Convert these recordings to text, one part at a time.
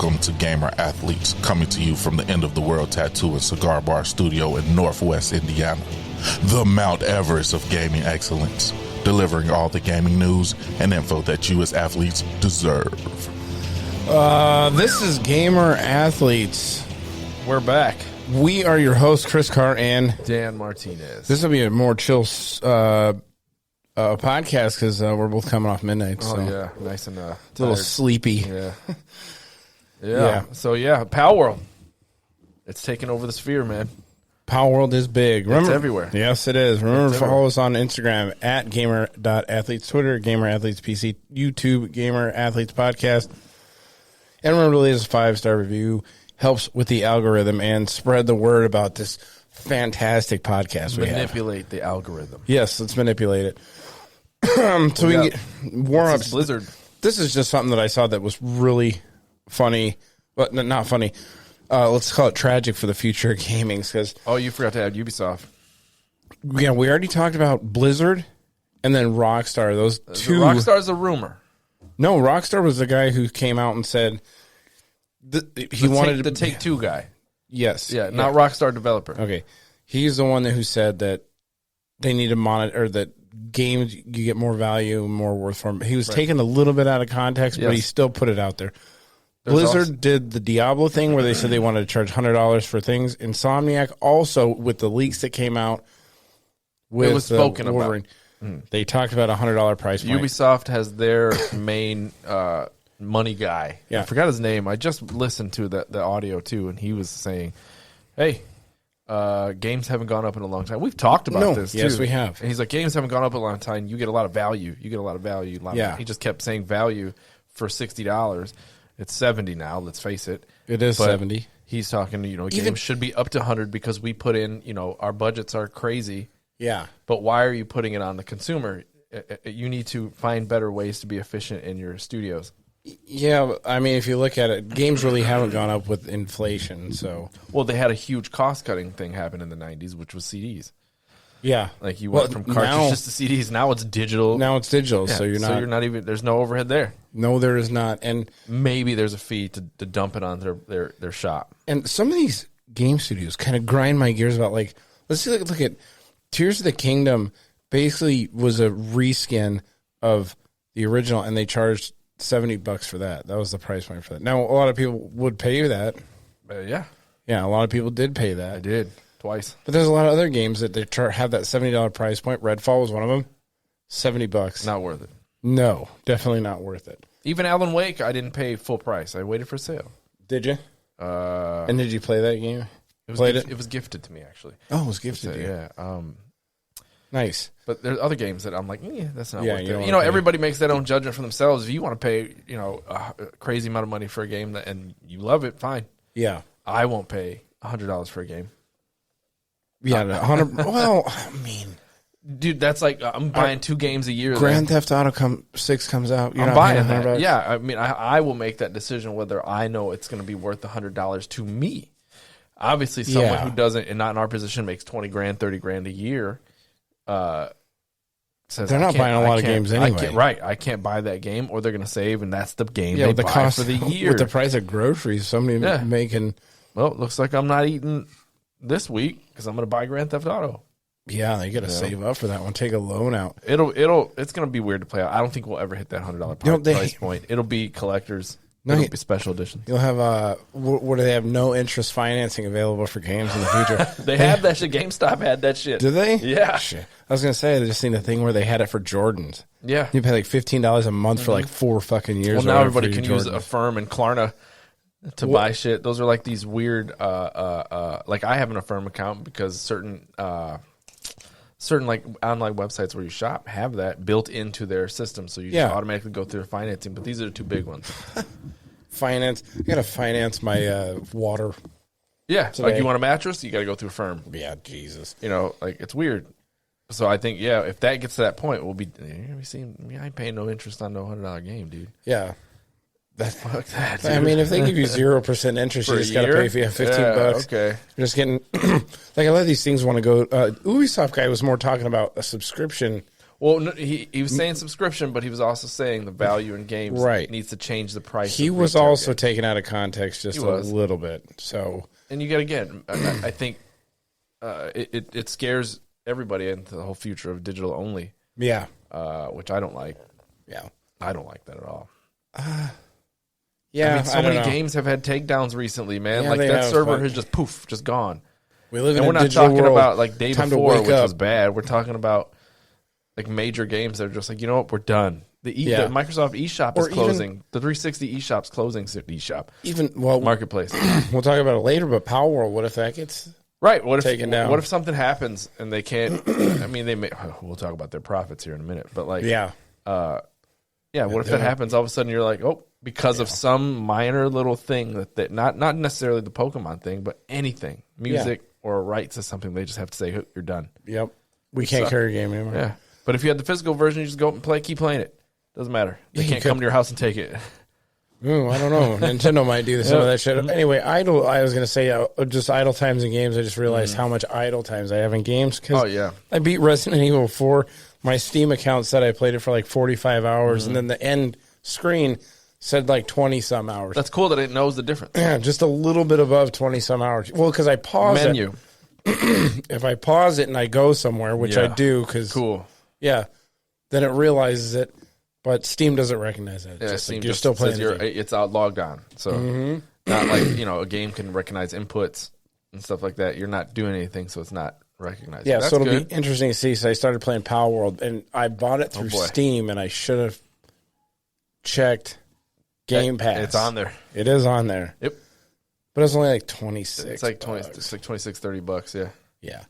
Welcome to Gamer Athletes, coming to you from the End of the World Tattoo and Cigar Bar Studio in Northwest Indiana, the Mount Everest of gaming excellence, delivering all the gaming news and info that you as athletes deserve. This is Gamer Athletes. We're back. We are your hosts, Chris Carr and Dan Martinez. This will be a more chill podcast because we're both coming off midnight. So. Oh, yeah. Nice and a little sleepy. Yeah. Yeah. So, yeah, Palworld. It's taking over the sphere, man. Palworld is big. Remember, it's everywhere. Yes, it is. Remember to follow us on Instagram at gamer.athletes, Twitter, Gamer Athletes PC, YouTube, Gamer Athletes Podcast. And remember to leave us a 5-star review. Helps with the algorithm and spread the word about this fantastic podcast we have. Manipulate the algorithm. Yes, let's manipulate it. So we can get warm-ups. Blizzard. This is just something that I saw that was really funny, but not funny. Let's call it tragic for the future of gaming. Because you forgot to add Ubisoft. Yeah, we already talked about Blizzard and then Rockstar. Those two. Rockstar's a rumor. No, Rockstar was the guy who came out and said he wanted the Take-Two guy. Yes. Yeah, not Rockstar developer. Okay. He's the one who said that they need to monitor, or that games, you get more value, more worth for them. He was taken a little bit out of context, but he still put it out there. Blizzard did the Diablo thing where they said they wanted to charge $100 for things. Insomniac also, with the leaks that came out with it was spoken Wolverine, they talked about a $100 price point. Ubisoft has their main money guy. Yeah. I forgot his name. I just listened to the audio too, and he was saying, hey, games haven't gone up in a long time. We've talked about this too. Yes, we have. And he's like, games haven't gone up in a long time. You get a lot of value. You get a lot of value. He just kept saying value for $60. It's $70 now, let's face it. It is $70. He's talking, games should be up to $100 because we put in, our budgets are crazy. Yeah. But why are you putting it on the consumer? You need to find better ways to be efficient in your studios. Yeah, I mean, if you look at it, games really haven't gone up with inflation. So, well, they had a huge cost-cutting thing happen in the 90s, which was CDs. Yeah. Like you went from cartridges to CDs. Now it's digital. Now it's digital, so you're not even, there's no overhead there. No, there is not. And maybe there's a fee to dump it on their shop. And some of these game studios kind of grind my gears about, like, let's look at Tears of the Kingdom basically was a reskin of the original, and they charged $70 for that. That was the price point for that. Now, a lot of people would pay that. Yeah. Yeah, a lot of people did pay that. I did. Twice. But there's a lot of other games that they have that $70 price point. Redfall was one of them. $70. Not worth it. No, definitely not worth it. Even Alan Wake, I didn't pay full price. I waited for sale. Did you? And did you play that game? It was gifted to me, actually. Oh, it was gifted to you. Yeah. Nice. But there's other games that I'm like, that's not worth it. Everybody makes their own judgment for themselves. If you want to pay, a crazy amount of money for a game and you love it, fine. Yeah. I won't pay $100 for a game. Yeah, 100. Well, I mean, dude, that's like I'm buying 2 games a year. Grand Theft Auto 6 comes out. I'm buying that. Yeah, I mean, I will make that decision whether I know it's going to be worth $100 to me. Obviously, someone who doesn't and not in our position makes $20 grand, $30 grand a year. Says they're not buying a lot of games anyway. I can't buy that game, or they're going to save, and that's the game they buy the cost for the year. With the price of groceries, somebody making. Well, it looks like I'm not eating this week because I'm going to buy Grand Theft Auto. Yeah, they got to save up for that one. Take a loan out. It's going to be weird to play out. I don't think we'll ever hit that $100 price point. It'll be collectors. It'll be special edition. You'll have what do they have? No interest financing available for games in the future. They have that shit. GameStop had that shit. Do they? Yeah. Shit. I was gonna say I just seen a thing where they had it for Jordans. Yeah. You pay like $15 a month for like 4 fucking years. Well, now everybody can use Affirm and Klarna to buy shit. Those are like these weird. Like I have an Affirm account because certain like online websites where you shop have that built into their system, so you just automatically go through their financing. But these are the 2 big ones. Finance. I gotta finance my water. Yeah, today. Like you want a mattress, you gotta go through Affirm. Yeah, Jesus. Like it's weird. So I think if that gets to that point, you're gonna be seeing. I ain't paying no interest on no $100 game, dude. Yeah. Fuck that, dude. I mean, if they give you 0% interest, you just got to pay for $15. Okay. You're just getting like a lot of these things want to go. Ubisoft guy was more talking about a subscription Well, no, he was saying subscription, but he was also saying the value in games needs to change the price. He was also taken out of context just a little bit. So, and you got to get. I think it scares everybody into the whole future of digital only. Yeah, which I don't like. Yeah, I don't like that at all. Yeah, I mean, so many games have had takedowns recently, man. Like that server has just gone. We live in and a we're not digital talking world. about like day Time before, which up. was bad. We're talking about like major games that are just like, you know what, we're done. The Microsoft eShop is closing. The 360 eShop's closing. eShop Marketplace. We'll talk about it later. But Palworld, what if that gets what if taken down? What if something happens and they can't? I mean, they may. We'll talk about their profits here in a minute. But like, what if that happens? All of a sudden, you're like, oh, because of some minor little thing that not necessarily the Pokemon thing, but anything, music or rights to something, they just have to say, you're done. Yep, we can't carry a game anymore. Yeah, but if you had the physical version, you just go up and keep playing it. Doesn't matter. They can't come to your house and take it. Ooh, I don't know. Nintendo might do some of that shit. Anyway, I was going to say just idle times in games. I just realized how much idle times I have in games. Cause I beat Resident Evil 4. My Steam account said I played it for like 45 hours, and then the end screen said like 20-some hours. That's cool that it knows the difference. Yeah, just a little bit above 20-some hours. Well, because I pause Menu. If I pause it and I go somewhere, which I do, because then it realizes it. But Steam doesn't recognize that. Yeah, Steam like you're still playing. It's out logged on, so not like a game can recognize inputs and stuff like that. You're not doing anything, so it's not recognized. Yeah, so it'll be interesting to see. So I started playing Palworld, and I bought it through Steam, and I should have checked Game Pass. It's on there. It is on there. Yep, but it's only like 26. It's like $20. It's like $26-$30. Yeah. Yeah.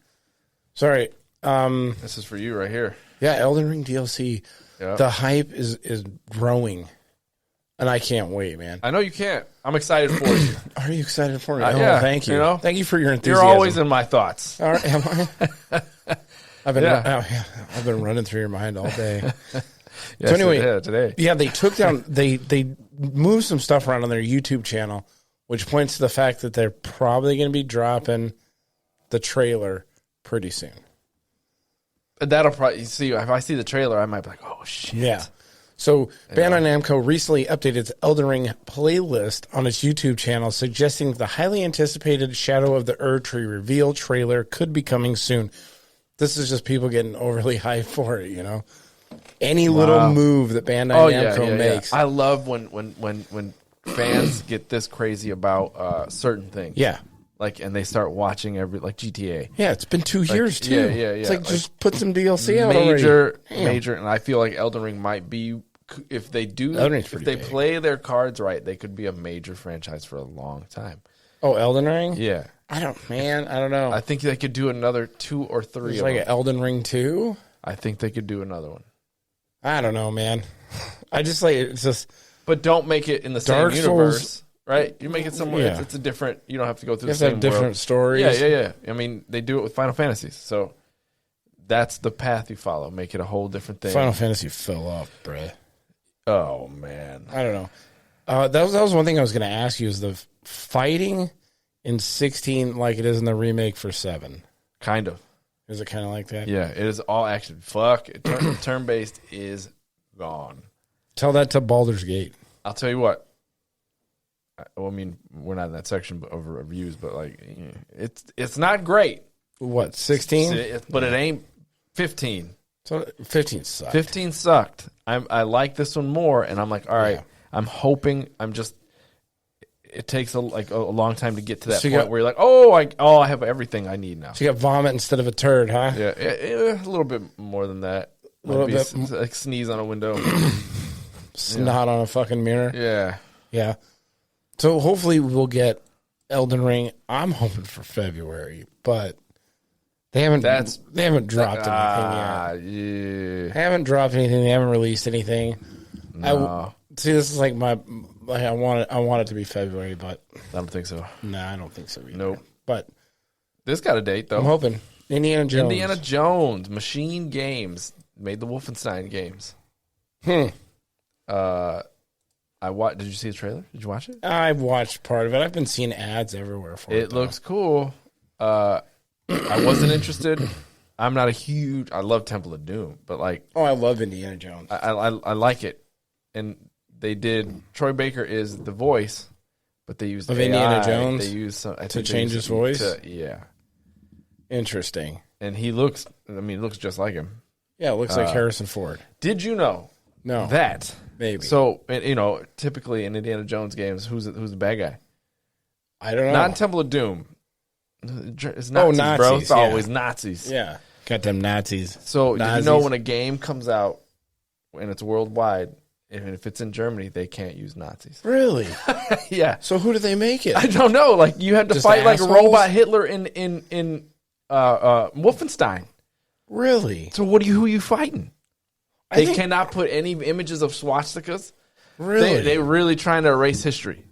Sorry. This is for you right here. Yeah, Elden Ring DLC. Yep. The hype is growing, and I can't wait, man. I know you can't. I'm excited for you. Are you excited for me? Yeah. Thank you. Thank you for your enthusiasm. You're always in my thoughts. All right, am I? I've been running through your mind all day. Yes, so anyway, today. Yeah, they took down. They moved some stuff around on their YouTube channel, which points to the fact that they're probably going to be dropping the trailer pretty soon. That'll probably see. If I see the trailer, I might be like, "Oh shit!" Yeah. So Bandai Namco recently updated its Elden Ring playlist on its YouTube channel, suggesting that the highly anticipated Shadow of the Erdtree reveal trailer could be coming soon. This is just people getting overly hyped for it, you know. Any little move that Bandai Namco makes. I love when fans get this crazy about certain things. Yeah. Like, and they start watching like GTA. Yeah, it's been 2 years too. Yeah. It's like just put some DLC out already. Major, and I feel like Elden Ring might be, if they play their cards right, they could be a major franchise for a long time. Oh, Elden Ring? Yeah. I don't know. I think they could do another 2 or 3. It's like an Elden Ring 2? I think they could do another one. I don't know, man. I just like it's just. But don't make it in the same universe. Right, you make it somewhere. Yeah. It's a different. You don't have to go through the same different stories. Yeah. I mean, they do it with Final Fantasies, so that's the path you follow. Make it a whole different thing. Final Fantasy fell off, bruh. Oh man, I don't know. That was one thing I was going to ask you: is the fighting in 16 like it is in the remake for 7? Kind of. Is it kind of like that? Yeah, it is all action. Fuck, turn based is gone. Tell that to Baldur's Gate. I'll tell you what. Well, I mean, we're not in that section of reviews, but like, it's not great. What, 16? But it ain't 15. So 15 sucked. 15 sucked. I like this one more, and I'm like, all right. Yeah. I'm hoping. It takes a long time to get to that point where you're like, I have everything I need now. So you got vomit instead of a turd, huh? Yeah, a little bit more than that. A little bit like sneeze on a window, snot on a fucking mirror. Yeah. So hopefully we'll get Elden Ring. I'm hoping for February, but they haven't dropped anything yet. Yeah. They haven't dropped anything. They haven't released anything. No. See, this is like I want it to be February, but I don't think so. No, I don't think so either. Nope. But this got a date though. I'm hoping. Indiana Jones, Machine Games made the Wolfenstein games. Did you see the trailer? Did you watch it? I've watched part of it. I've been seeing ads everywhere for it. It looks cool. I wasn't interested. I'm not a huge. I love Temple of Doom, but like, I love Indiana Jones. I like it, and they did. Troy Baker is the voice, but they used of AI. Indiana Jones. They used to change his voice. Yeah, interesting. And he looks. I mean, it looks just like him. Yeah, it looks like Harrison Ford. Did you know? No, that maybe. So typically in Indiana Jones games, who's the bad guy? I don't know. Not in Temple of Doom. It's Nazis, Nazis, bro. It's yeah. always Nazis. Yeah, got them Nazis. So Nazis. did you know when a game comes out and it's worldwide, and if it's in Germany, they can't use Nazis? Really? Yeah. So who do they make it? I don't know. Like you had to Just fight like a assholes? robot Hitler in Wolfenstein. Really? So who are you fighting? They cannot put any images of swastikas. Really? They really trying to erase history.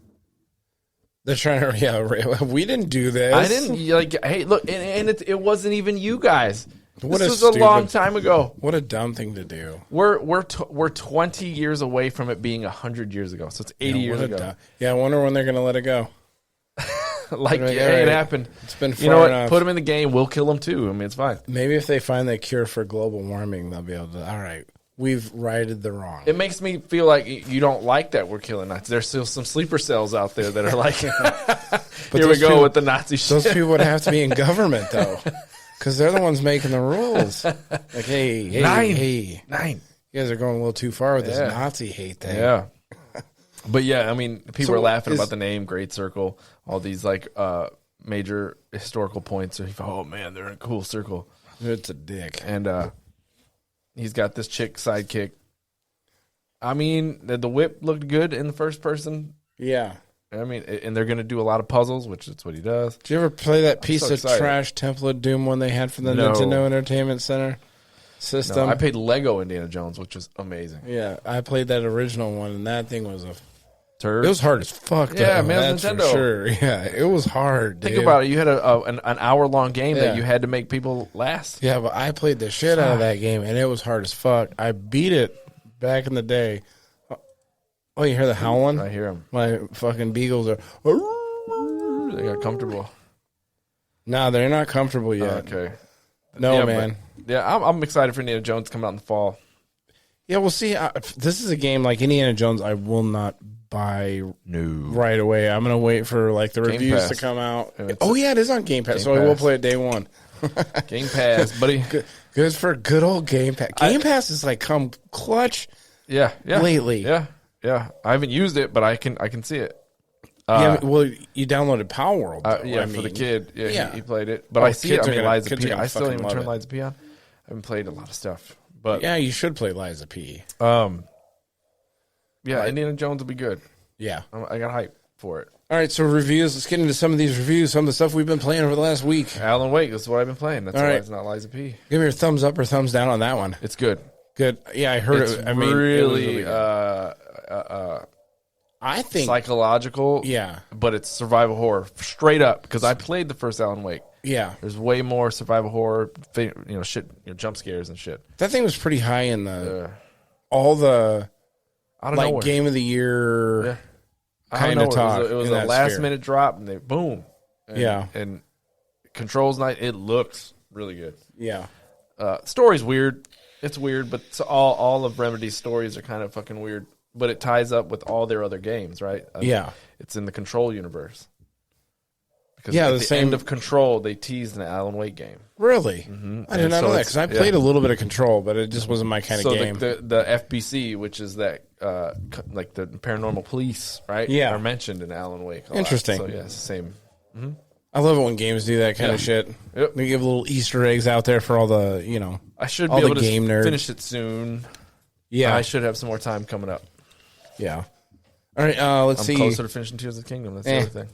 They're trying to. We didn't do this. I didn't like. Hey, look, and it wasn't even you guys. What this was a long time ago. What a dumb thing to do. We're 20 years away from it being 100 years ago. So it's 80 years ago. I wonder when they're going to let it go. Like, Like, yeah, all right, it happened. It's been far You know what? enough. Put them in the game. We'll kill them too. I mean, it's fine. Maybe if they find the cure for global warming, they'll be able to. All right, we've righted the wrong. It makes me feel like you don't like that we're killing Nazis. There's still some sleeper cells out there that are like, here we go with the Nazi shit. Those people would have to be in government though, because they're the ones making the rules. Like, hey, Nine. you guys are going a little too far with this Yeah. Nazi hate thing. Yeah. But yeah, I mean, people So are laughing about the name Great Circle, all these like major historical points. Oh man, they're in a cool circle. It's a dick. And he's got this chick sidekick. I mean, the whip looked good in the first person. Yeah. I mean, and they're going to do a lot of puzzles, which is what he does. Did you ever play that piece so of excited. trash Temple of Doom one they had from the No. Nintendo Entertainment Center system? No, I played Lego Indiana Jones, which was amazing. Yeah, I played that original one, and that thing was Turd. It was hard as fuck. Yeah, though, man, that's Nintendo. for sure. Yeah, it was hard. Think dude. about it. You had an hour-long game Yeah. that you had to make people last. Yeah, but I played the shit out of that game, and it was hard as fuck. I beat it back in the day. Oh, you hear the howling? I hear him. My fucking beagles are. They got comfortable. No, they're not comfortable yet. Okay. No, Yeah, man. but, yeah, I'm excited for Indiana Jones to come out in the fall. Yeah, we'll see. This is a game like Indiana Jones. I will not buy right away. I'm gonna wait for like the reviews to Pass. come out. It's- Oh yeah, it is on Game Pass, Game so I will Pass. play it day one. Game Pass, buddy. Good for good old Game Pass. Game Pass is like come clutch. Yeah. Lately. Yeah. I haven't used it, but I can see it. Yeah, well, you downloaded Palworld. though, Yeah, I for the mean. kid. Yeah, Yeah. He played it. But Oh, I see it. kids I are mean, gonna- Liza kids are P. gonna I still fucking haven't love turned it. Liza P on. I haven't played a lot of stuff. But Yeah, you should play Liza P. Yeah, Indiana Jones will be good. Yeah. I got hype for it. All right, so reviews. Let's get into some of these reviews, some of the stuff we've been playing over the last week. Alan Wake, that's what I've been playing. That's All why right. it's not Liza P. Give me your thumbs up or thumbs down on that one. It's good. Good. Yeah, I heard It's it. I mean, it was really good. I think. psychological. Yeah. But it's survival horror straight up because I played the first Alan Wake. Yeah. There's way more survival horror, jump scares and shit. That thing was pretty high in the all the I don't like know. game of the year Yeah. kind of talk. It was in a that last sphere. minute drop and they boom. And, Yeah. And controls night. It looks really good. Yeah. Story's weird. It's weird, but all of Remedy's stories are kind of fucking weird. But it ties up with all their other games, right? Yeah. It's in the Control universe. Because Yeah, at the the same- end of Control, they teased an Alan Wake game. Really? Mm-hmm. I did not know that because I played a little bit of Control, but it just wasn't my kind of game. The FBC, which is that like the paranormal police, right? Yeah. are mentioned in Alan Wake. A lot. Interesting. So yeah, it's the same. I love it when games do that kind of shit. Yep. They give little Easter eggs out there for all the, I should all be able the to game nerds. finish it soon. Yeah. I should have some more time coming up. Yeah. All right, let's I'm see. closer to finishing Tears of the Kingdom. That's the other thing.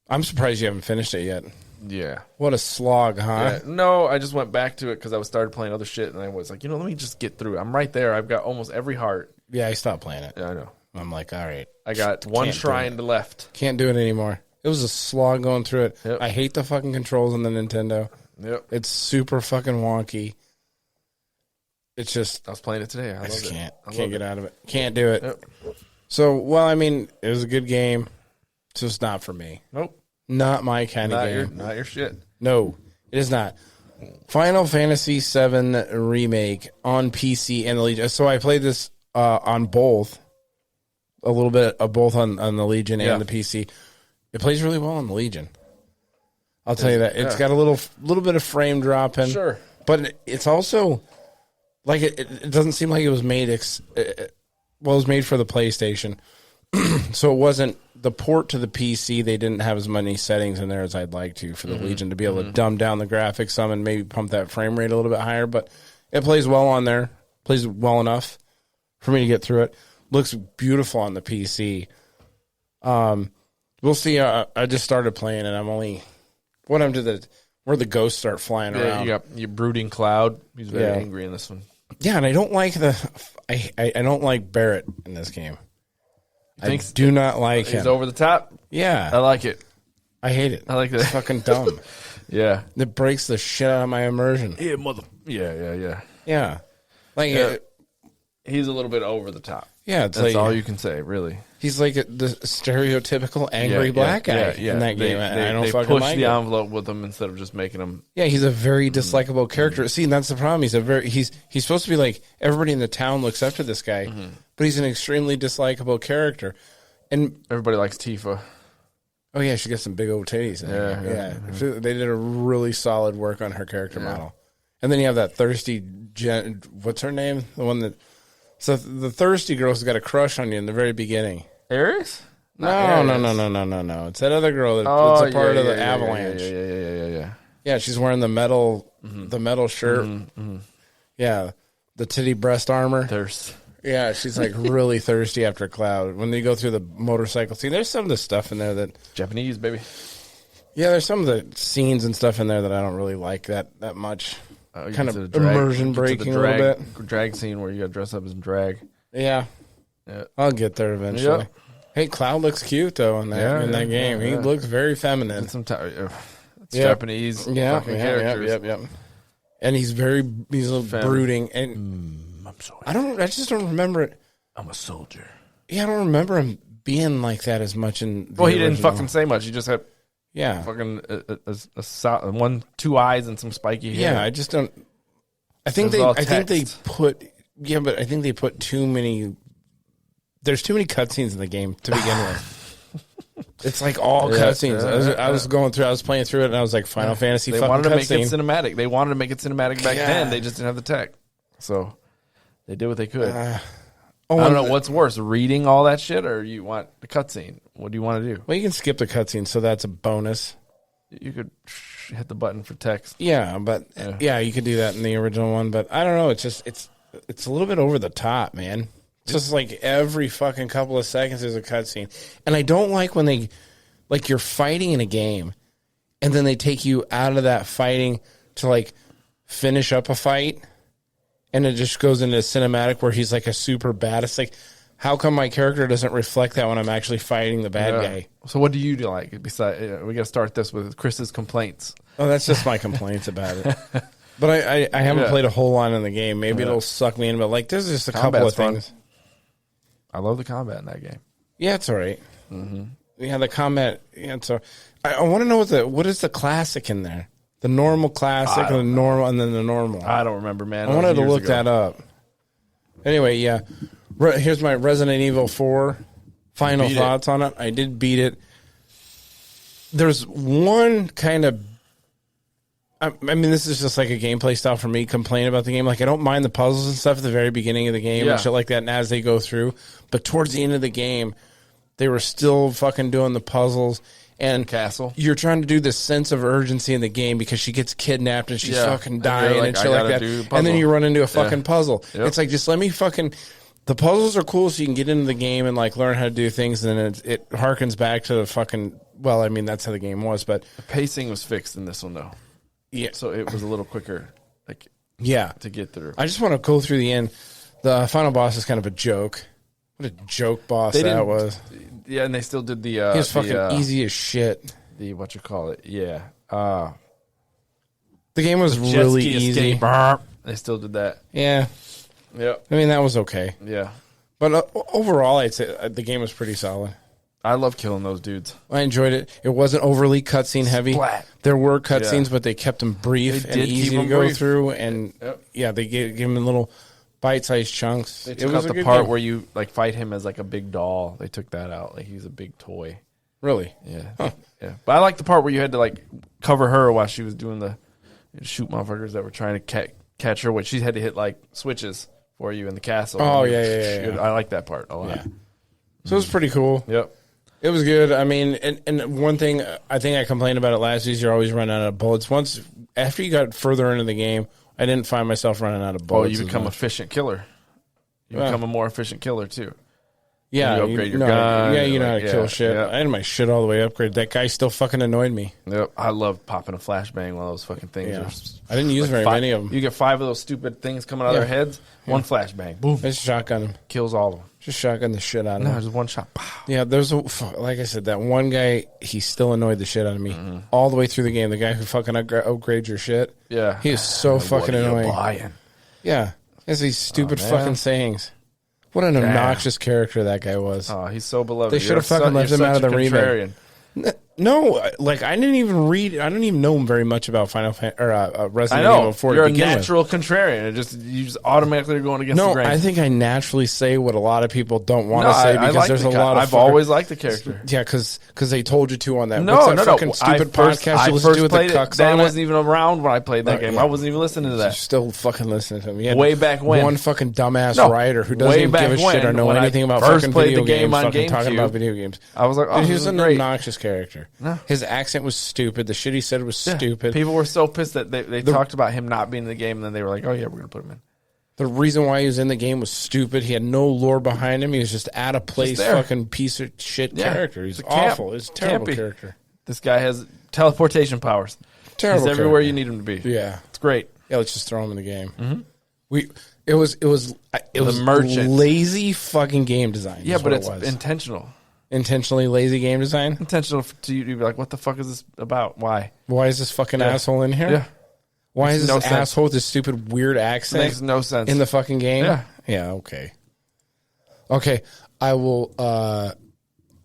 I'm surprised you haven't finished it yet. Yeah. What a slog, huh? Yeah. No, I just went back to it because I started playing other shit, and I was like, let me just get through. I'm right there. I've got almost every heart. Yeah, I stopped playing it. Yeah, I know. I'm like, all right. I got one Can't do shrine left. Can't do it anymore. It was a slog going through it. Yep. I hate the fucking controls on the Nintendo. Yep. It's super fucking wonky. It's just, I was playing it today. I I love just it. can't. I Can't love get it. out of it. Can't do it. Yep. So, well, I mean, it was a good game. It's just not for me. Nope. Not my kind of game. Not your shit. No, it is not. Final Fantasy VII Remake on PC and the Legion. So I played this on both, a little bit of both on the Legion and the PC. It plays really well on the Legion. I'll tell you that. It's got a little bit of frame dropping. Sure. But it's also, like, it doesn't seem like it was made, it was made for the PlayStation. So it wasn't, the port to the PC, they didn't have as many settings in there as I'd like to for the Legion to be able to dumb down the graphics some and maybe pump that frame rate a little bit higher. But it plays well on there, plays well enough for me to get through it. Looks beautiful on the PC. We'll see. I just started playing and I'm only, where the ghosts start flying around. You got your brooding cloud. He's very angry in this one. Yeah, and I don't like I don't like Barrett in this game. I do not like him. He's over the top. Yeah. I like it. I hate it. I like that. It's fucking dumb. Yeah. It breaks the shit out of my immersion. Yeah, mother. Yeah. Yeah. Like, he's a little bit over the top. Yeah, it's That's like, all you can say, really. He's like the stereotypical angry black guy in that game. I don't fucking push like the it. envelope with him instead of just making him. Yeah, he's a very dislikable character. See, and that's the problem. He's supposed to be like, everybody in the town looks up to this guy, but he's an extremely dislikable character. And everybody likes Tifa. Oh yeah, she got some big old titties. Yeah. They did a really solid work on her character model. And then you have that thirsty what's her name? The one that. So the thirsty girl's got a crush on you in the very beginning. Ares? No. It's that other girl that's a part of the Avalanche. Yeah. Yeah, she's wearing the metal shirt. Yeah, the titty breast armor. Thirst. Yeah, she's like really thirsty after Cloud. When they go through the motorcycle scene, there's some of the stuff in there that Japanese, baby. Yeah, there's some of the scenes and stuff in there that I don't really like that much. Kind of immersion breaking a little bit. Drag scene where you got to dress up as drag. Yeah. I'll get there eventually. Yep. Hey, Cloud looks cute though in that game. He looks very feminine. It's Japanese characters. Yep. And he's brooding and I'm sorry. I just don't remember it. I'm a soldier. Yeah, I don't remember him being like that as much in the Well, he didn't original. fucking say much. He just had fucking two eyes and some spiky hair. Yeah, I just don't. I think they put too many. There's too many cutscenes in the game to begin with. It's like all cutscenes. I was going through. I was playing through it, and I was like, Final Fantasy. They wanted to make it cinematic. They wanted to make it cinematic back then. They just didn't have the tech, so they did what they could. I don't know what's worse, reading all that shit, or you want the cutscene. What do you want to do? Well, you can skip the cutscene, so that's a bonus. You could hit the button for text. Yeah, but you could do that in the original one. But I don't know. It's just it's a little bit over the top, man. It's just like every fucking couple of seconds there's a cutscene, and I don't like when they like you're fighting in a game, and then they take you out of that fighting to like finish up a fight, and it just goes into a cinematic where he's like a super bad. It's like, how come my character doesn't reflect that when I'm actually fighting the bad guy? So what do you like? Besides, we got to start this with Chris's complaints. Oh, that's just my complaints about it. But I haven't played a whole lot in the game. Maybe it'll suck me in. But like, there's just a couple of things. Fun. I love the combat in that game. Yeah, it's all right. Yeah, the combat. Yeah, so I want to know what is the classic in there? The normal classic and the normal, and then the normal. I don't remember, man. I wanted to look that up. Anyway, yeah. Here's my Resident Evil 4 final thoughts on it. I did beat it. There's one kind of... I mean, this is just like a gameplay style for me, complain about the game. Like, I don't mind the puzzles and stuff at the very beginning of the game and shit like that, and as they go through. But towards the end of the game, they were still fucking doing the puzzles. And you're trying to do this sense of urgency in the game because she gets kidnapped and she's fucking dying and shit like that. And then you run into a fucking puzzle. Yep. It's like, just let me fucking... The puzzles are cool so you can get into the game and like learn how to do things, and then it harkens back to the fucking... Well, I mean, that's how the game was, but... The pacing was fixed in this one, though. Yeah. So it was a little quicker to get through. I just want to go through the end. The final boss is kind of a joke. What a joke boss that was. Yeah, and they still did the... he was fucking easy as shit. Yeah. The game was really easy. They still did that. Yeah. Yeah. I mean, that was okay. Yeah. But overall, I'd say the game was pretty solid. I love killing those dudes. I enjoyed it. It wasn't overly cutscene heavy. Splat. There were cutscenes, but they kept them brief They and did easy keep to them go brief. through. And they gave them little bite-sized chunks. They took out the part where you like fight him as like a big doll. They took that out. Like he's a big toy. Really? Yeah. Huh. Yeah. But I like the part where you had to like cover her while she was doing the shoot motherfuckers that were trying to catch her. What she had to hit like switches for you in the castle. Oh, yeah. I like that part a lot. Yeah. So it was pretty cool. Yep. It was good. I mean, and one thing I think I complained about it last year, you're always running out of bullets. Once after you got further into the game, I didn't find myself running out of bullets. Oh, you become efficient killer. You become a more efficient killer too. Yeah, you upgrade your gun. Yeah, you know how to like, kill shit. Yeah. I had my shit all the way upgraded. That guy still fucking annoyed me. Yep. I love popping a flashbang. One of those fucking things. Yeah. I didn't use very many of them. You get 5 of those stupid things coming out of their heads. One flashbang. Boom. Just shotgun him. Kills all of them. Just shotgun the shit out of No, him. just one shot. Pow. Yeah, there's like I said, that one guy, he still annoyed the shit out of me all the way through the game. The guy who fucking upgrades your shit. Yeah. He is so fucking annoying. Buying? Yeah. He has these stupid man. fucking sayings. What an obnoxious character that guy was. Oh, he's so beloved. They should have fucking left him out of the remake. No, like I didn't even read. I don't even know very much about Resident Evil 4. You're a natural contrarian. You just automatically are going against the No, grain. I think I naturally say what a lot of people don't want to say because like there's a lot of. I've always liked the character. Yeah, because they told you to on that. No, What's that fucking stupid podcast you listen to with the cucks Dan on it? wasn't even around when I played that game. yeah. I wasn't even listening to You're that. still fucking listening to him. You had Way back when. one fucking dumbass writer who doesn't way even back give a shit or when, know when I anything about first fucking played video the game games. on Fucking talking GameCube. about video games. I was like, oh, Dude, he this was is an great. obnoxious character. His accent was stupid. The shit he said was Yeah. stupid. People were so pissed that they talked about him not being in the game, and then they were like, oh, yeah, we're going to put him in. The reason why he was in the game was stupid. He had no lore behind him. He was just out of place, fucking piece of shit character. He's awful. He's a terrible character. This guy has teleportation powers. Terrible. He's everywhere character. you need him to be. Yeah, it's great. Yeah, let's just throw him in the game. It was merchant. lazy fucking game design. Yeah, but it it's was. intentional. Intentionally lazy game design. Intentional to you to be like, what the fuck is this about? Why? Why is this fucking asshole in here? Yeah. Why is no this sense. asshole with this stupid weird accent? Makes no sense. In the fucking game? Yeah. Yeah, okay. I will I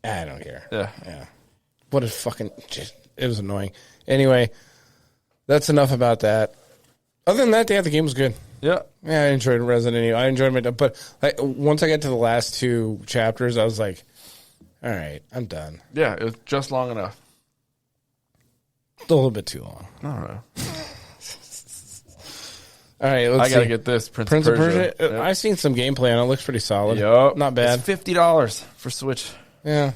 don't care. Yeah. What a fucking it was annoying. Anyway, that's enough about that. Other than that, the game was good. Yeah. Yeah, I enjoyed Resident Evil. I enjoyed my but once I got to the last 2 chapters, I was like, all right, I'm done. Yeah, it was just long enough. A little bit too long. I don't know. All right, let's I gotta see. get this Prince of Persia. Yep. I've seen some gameplay on it. It looks pretty solid. Yep. Not bad. It's $50 for Switch. Yeah.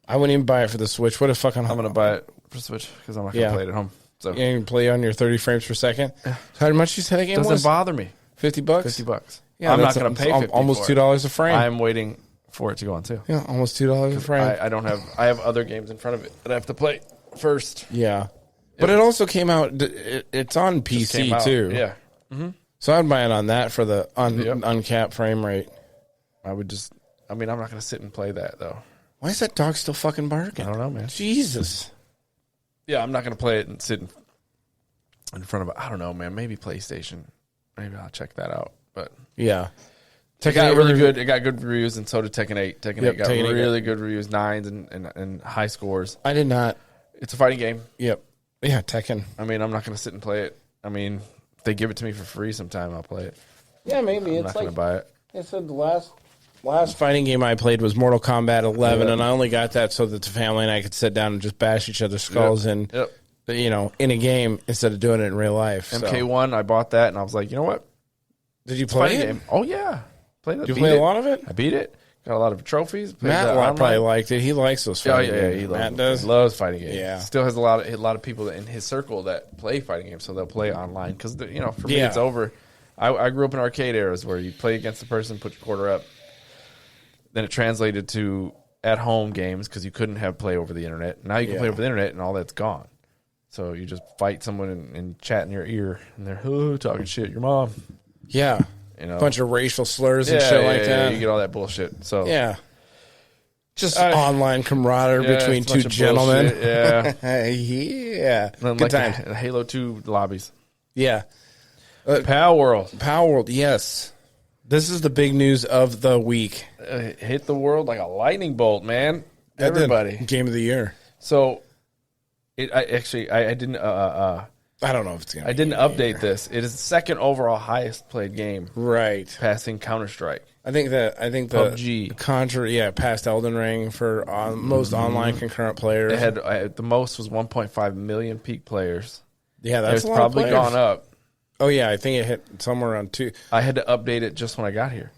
I wouldn't even buy it for the Switch. What a fucking... I'm gonna buy it for Switch because I'm not gonna play it at home. So you can play on your 30 frames per second. How much you said the game doesn't was? bother me. $50? $50. Yeah, I'm not gonna pay $50 almost for it. $2 a frame. I'm waiting for it to go on too. Yeah, almost $2 a frame. I don't have. I have other games in front of it that I have to play first. Yeah, but it also came out. It's on PC too. Yeah. So I'd buy it on that for the uncapped frame rate. I would just. I mean, I'm not going to sit and play that though. Why is that dog still fucking barking? I don't know, man. Jesus. Yeah, I'm not going to play it and sit in front of it. I don't know, man. Maybe PlayStation. Maybe I'll check that out. But yeah, it got really good. It got good reviews, and so did Tekken 8. Tekken 8 got Tekken 8 really good reviews, 9s and high scores. I did not. It's a fighting game. Yep. Yeah, Tekken. I mean, I'm not going to sit and play it. I mean, if they give it to me for free sometime, I'll play it. Yeah, maybe. I'm not going to buy it. I said the last fighting game I played was Mortal Kombat 11, and I only got that so that the family and I could sit down and just bash each other's skulls in a game instead of doing it in real life. MK1, I bought that, and I was like, you know what? Did you play it? Game. Oh, yeah. Played it. Did you play a lot of it? I beat it. Got a lot of trophies. Matt probably liked it. He likes those fighting games. He Matt does. He loves fighting games. Yeah. Still has a lot of people in his circle that play fighting games, so they'll play online. Because, for me, it's over. I grew up in arcade eras where you play against the person, put your quarter up. Then it translated to at-home games because you couldn't have play over the internet. Now you can play over the internet, and all that's gone. So you just fight someone and chat in your ear, and they're talking shit. Your mom. Yeah. Bunch of racial slurs and shit like that. You get all that bullshit. So just online camaraderie between two gentlemen. Yeah. Good time. Halo 2 lobbies. Yeah. Palworld, yes. This is the big news of the week. Hit the world like a lightning bolt, man. Everybody. Game of the year. So, I didn't. I don't know if it's gonna. I didn't update this. It is the second overall highest played game, right? Passing Counter-Strike. I think the PUBG. Past Elden Ring for most online concurrent players. It had the most was 1.5 million peak players. Yeah, that's it's probably gone up. Oh yeah, I think it hit somewhere around 2. I had to update it just when I got here.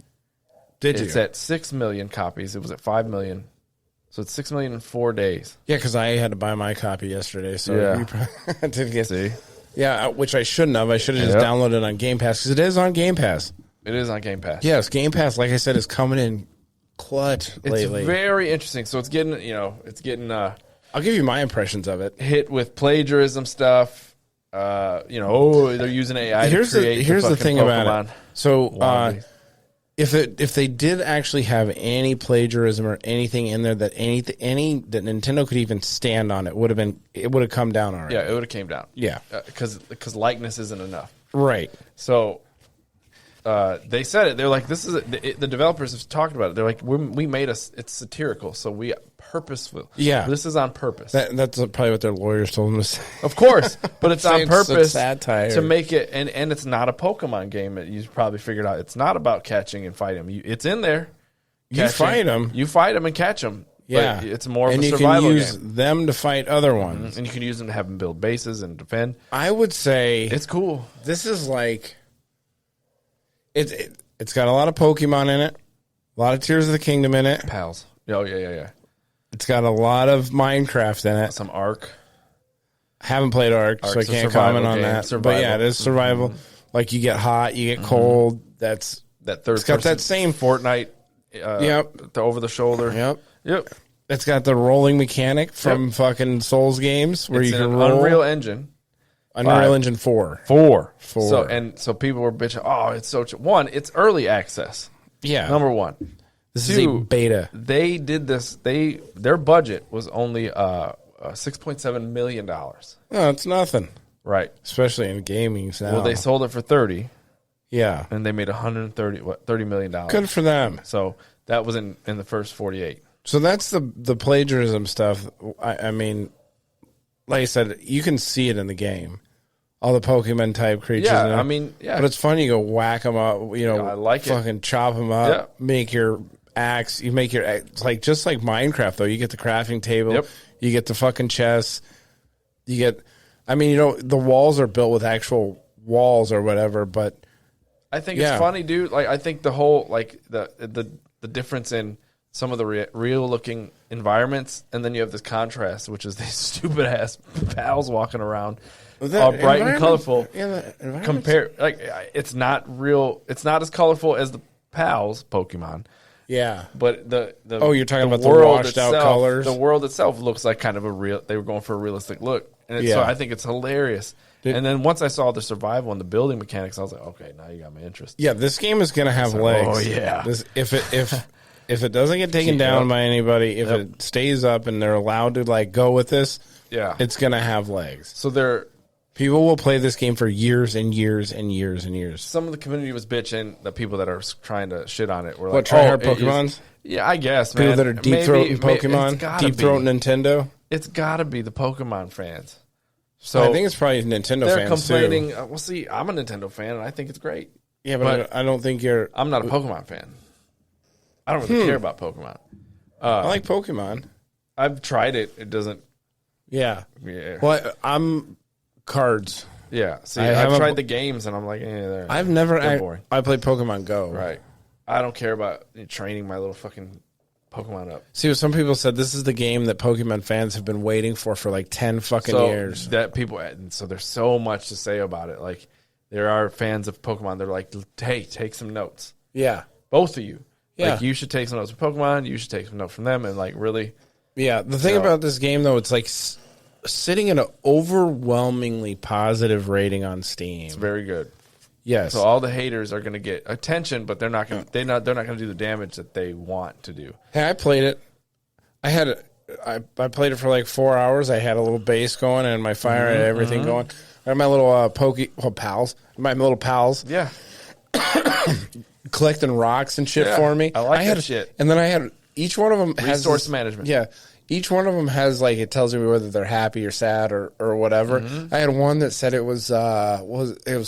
Did you? It's at 6 million copies. It was at 5 million. So it's 6 million in 4 days. Yeah, because I had to buy my copy yesterday. So yeah. didn't get. See? Yeah, which I shouldn't have. I should have just downloaded it on Game Pass because it is on Game Pass. It is on Game Pass. Yes, Game Pass, like I said, is coming in clutch lately. It's very interesting. So it's getting, I'll give you my impressions of it. Hit with plagiarism stuff. They're using AI to create here's the thing Pokemon about it. So if they did actually have any plagiarism or anything in there that that Nintendo could even stand on, it would have come down already. Yeah, it would have came down. Yeah, because likeness isn't enough. Right. So they said it. They're like, this is the developers have talked about it. They're like, we made it's satirical, so we purposeful. Yeah, this is on purpose. That's probably what their lawyers told them to say. Of course, but it's on purpose satire to make it, and it's not a Pokemon game. You probably figured out it's not about catching and fighting them. It's in there. You fight them and catch them. Yeah, it's more of a survival game. And you can use game. them to fight other ones, and you can use them to have them build bases and defend. I would say it's cool. This is like it's got a lot of Pokemon in it, a lot of Tears of the Kingdom in it, pals. Oh yeah. It's got a lot of Minecraft in it. Some Ark. I haven't played Ark, so I can't comment on that. Survival. But yeah, it is survival. Like you get hot, you get cold. That's that third. It's got that same Fortnite. The over the shoulder. Yep. It's got the rolling mechanic from fucking Souls games where you can roll. Unreal Engine. Unreal Engine 4. 4. So people were bitching. Oh, it's so one. It's early access. Yeah. Number one. This is a beta. They did this. Their budget was only $6.7 million. Oh, it's nothing. Right. Especially in gaming now. Well, they sold it for 30. Yeah. And they made $30 million. Good for them. So that was in the first 48. So that's the plagiarism stuff. I mean, like I said, you can see it in the game. All the Pokemon type creatures. Yeah, But it's fun. You go whack them up. I like fucking chop them up. Yeah. Make your axe. You make your it's like just like Minecraft though. You get the crafting table. Yep. You get the fucking chests. You get. I mean, the walls are built with actual walls or whatever. But I think it's funny, dude. Like I think the whole like the difference in some of the real looking environments, and then you have this contrast, which is these stupid ass pals walking around. All bright and colorful. Yeah, compare like it's not real. It's not as colorful as the pals Pokemon. Yeah, but the you're talking about the world washed out colors. The world itself looks like kind of a real. They were going for a realistic look, and so I think it's hilarious. And then once I saw the survival and the building mechanics, I was like, okay, now you got my interest. Yeah, this game is going to have legs. Oh yeah. If it doesn't get taken down by anybody, if it stays up and they're allowed to like go with this, it's going to have legs. So people will play this game for years and years and years and years. Some of the community was bitching. The people that are trying to shit on it were like, "Tryhard Pokemons." Yeah, I guess. People man. that are deep throating Pokemon, deep throating Nintendo. It's got to be the Pokemon fans. So I think it's probably Nintendo fans. They're complaining. Well, see, I'm a Nintendo fan and I think it's great. Yeah, but I don't think you're. I'm not a Pokemon fan. I don't really care about Pokemon. I like Pokemon. I've tried it. It doesn't. Yeah. Well, I'm cards. Yeah. See, I've tried the games and I'm like, I've never. I played Pokemon Go. Right. I don't care about training my little fucking Pokemon up. See, some people said this is the game that Pokemon fans have been waiting for like 10 fucking years. So there's so much to say about it. Like, there are fans of Pokemon. They're like, hey, take some notes. Yeah. Both of you. Yeah. Like, you should take some notes from Pokemon. You should take some notes from them. And, like, really. Yeah. The thing about this game, though, it's like sitting in an overwhelmingly positive rating on Steam. It's very good. Yes. So all the haters are going to get attention, but they're not going to do the damage that they want to do. Hey, I played it. I played it for like 4 hours. I had a little base going and my fire and everything going. I had my little pals. My little pals. Yeah. Collecting rocks and shit for me. I like that shit. And then I had each one of them has resource management. Yeah. Each one of them has like, it tells you whether they're happy or sad or whatever. I had one that said it was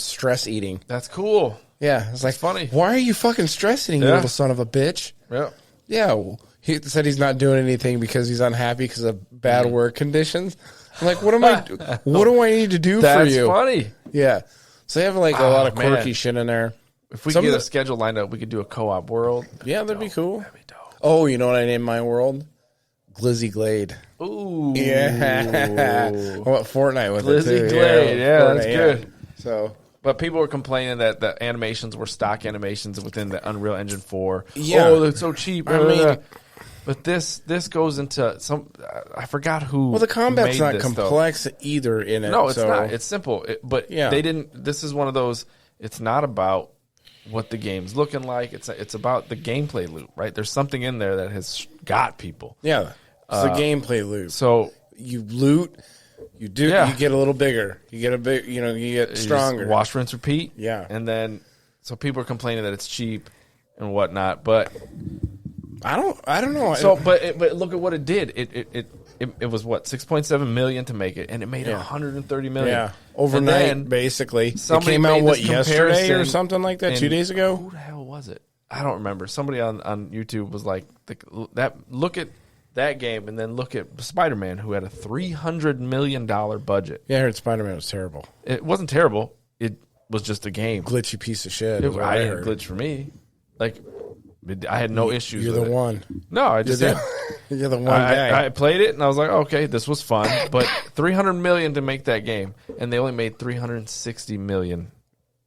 stress eating. That's cool. Yeah. It's like, funny. Why are you fucking stress eating, you little son of a bitch? Yeah. Yeah. Well, he said he's not doing anything because he's unhappy because of bad work conditions. I'm like, what do I need to do for you? That's funny. Yeah. So they have like a lot of quirky shit in there. If we get a schedule lined up, we could do a co-op world. Yeah, that'd be cool. That'd be dope. Oh, you know what I named my world? Glizzy Glade. Ooh. Yeah. I went Fortnite with Glizzy it too. Glade. Yeah, that's good. Yeah. So, but people were complaining that the animations were stock animations within the Unreal Engine 4. Yeah. Oh, they're so cheap. I mean, but this goes into some. I forgot who. well, the combat's made not this, complex either in it. No, it's not. It's simple. But they didn't. This is one of those. It's not about what the game's looking like. It's about the gameplay loop, right? There's something in there that has got people. Yeah, it's the gameplay loop. So you loot, you get a little bigger, you get you get stronger. Wash, rinse, repeat. Yeah, and then so people are complaining that it's cheap and whatnot, but I don't know. So, but look at what it did. It was what, 6.7 million to make it, and it made 130 million. Yeah, overnight basically. It came out yesterday or something like that, 2 days ago. Who the hell was it? I don't remember. Somebody on YouTube was like, look at that game, and then look at Spiderman, who had a $300 million budget. Yeah, I heard Spiderman was terrible. It wasn't terrible. It was just a game. Glitchy piece of shit. I didn't glitch for me. Like, I had no issues. You're with the it. one. No, I just did. You're the one guy. I played it and I was like, okay, this was fun, but 300 million to make that game, and they only made 360 million.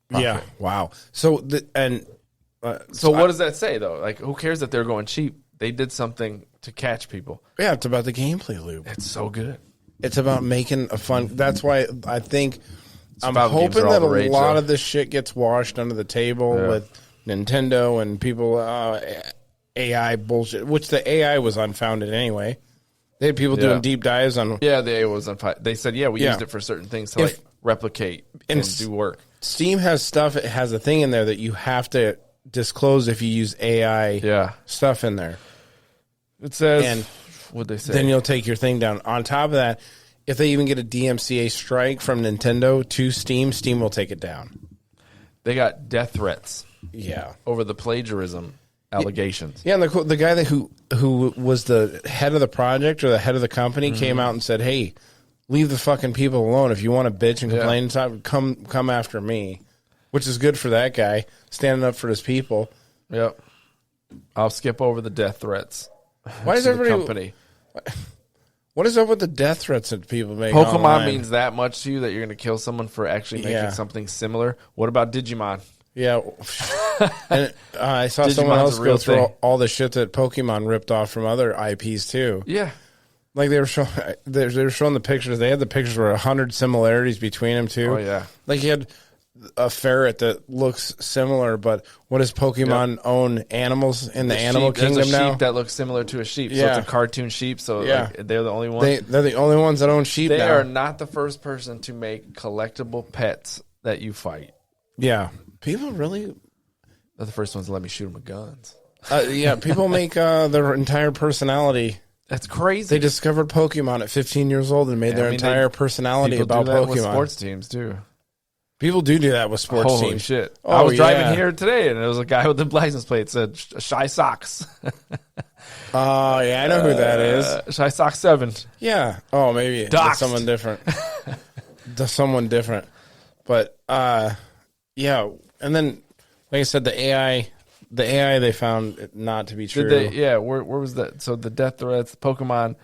Profit. Yeah, wow. So what does that say though? Like, who cares that they're going cheap? They did something to catch people. Yeah, it's about the gameplay loop. It's so good. It's about making a fun. That's why I think I'm hoping that a lot of this shit gets washed under the table with Nintendo and people AI bullshit, which the AI was unfounded anyway. They had people doing deep dives on. Yeah, the AI was unfounded. They said, we used it for certain things to like replicate and do work. Steam has stuff. It has a thing in there that you have to disclose if you use AI stuff in there. It says, and what'd they say? Then you'll take your thing down. On top of that, if they even get a DMCA strike from Nintendo to Steam, Steam will take it down. They got death threats. Yeah, over the plagiarism allegations. Yeah, and the guy who was the head of the project or the head of the company came out and said, "Hey, leave the fucking people alone. If you want to bitch and complain, come after me," which is good for that guy standing up for his people. Yep. I'll skip over the death threats. Why is everybody? Company. What is up with the death threats that people make? Pokemon online? Means that much to you that you're going to kill someone for actually making something similar. What about Digimon? Yeah, and I saw someone else go through all the shit that Pokemon ripped off from other IPs too. Yeah, like they were showing the pictures. They had the pictures where 100 similarities between them too. Oh yeah, like you had a ferret that looks similar, but what does Pokemon own animals in the animal kingdom There's a now? Sheep that looks similar to a sheep. So it's a cartoon sheep. So like, they're the only ones. They're the only ones that own sheep. They now. are not the first person to make collectible pets that you fight. Yeah. People really... They're the first ones to let me shoot them with guns. Yeah, people make their entire personality. That's crazy. They discovered Pokemon at 15 years old and made their entire personality about Pokemon. With sports teams, too. People do that with sports teams. Holy shit. I was driving here today, and there was a guy with the license plate that said, Shy Sox. Oh, yeah, I know who that is. Shy Sox 7. Yeah. Oh, maybe. That's someone different. Someone different. But, yeah... And then, like I said, the AI they found it not to be true. Where was that? So the death threats, Pokemon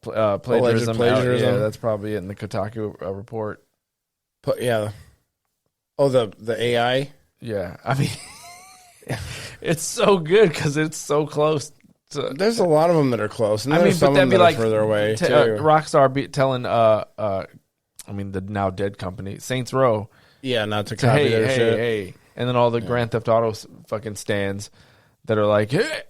plagiarism. Yeah, that's probably it in the Kotaku report. Yeah. Oh, the AI? Yeah. I mean, it's so good because it's so close. There's a lot of them that are close. And there's some of them that are further away, too. Rockstar telling, the now dead company, Saints Row. Yeah, not to copy their shit. Hey. And then all the Grand Theft Auto fucking stands that are like, hey,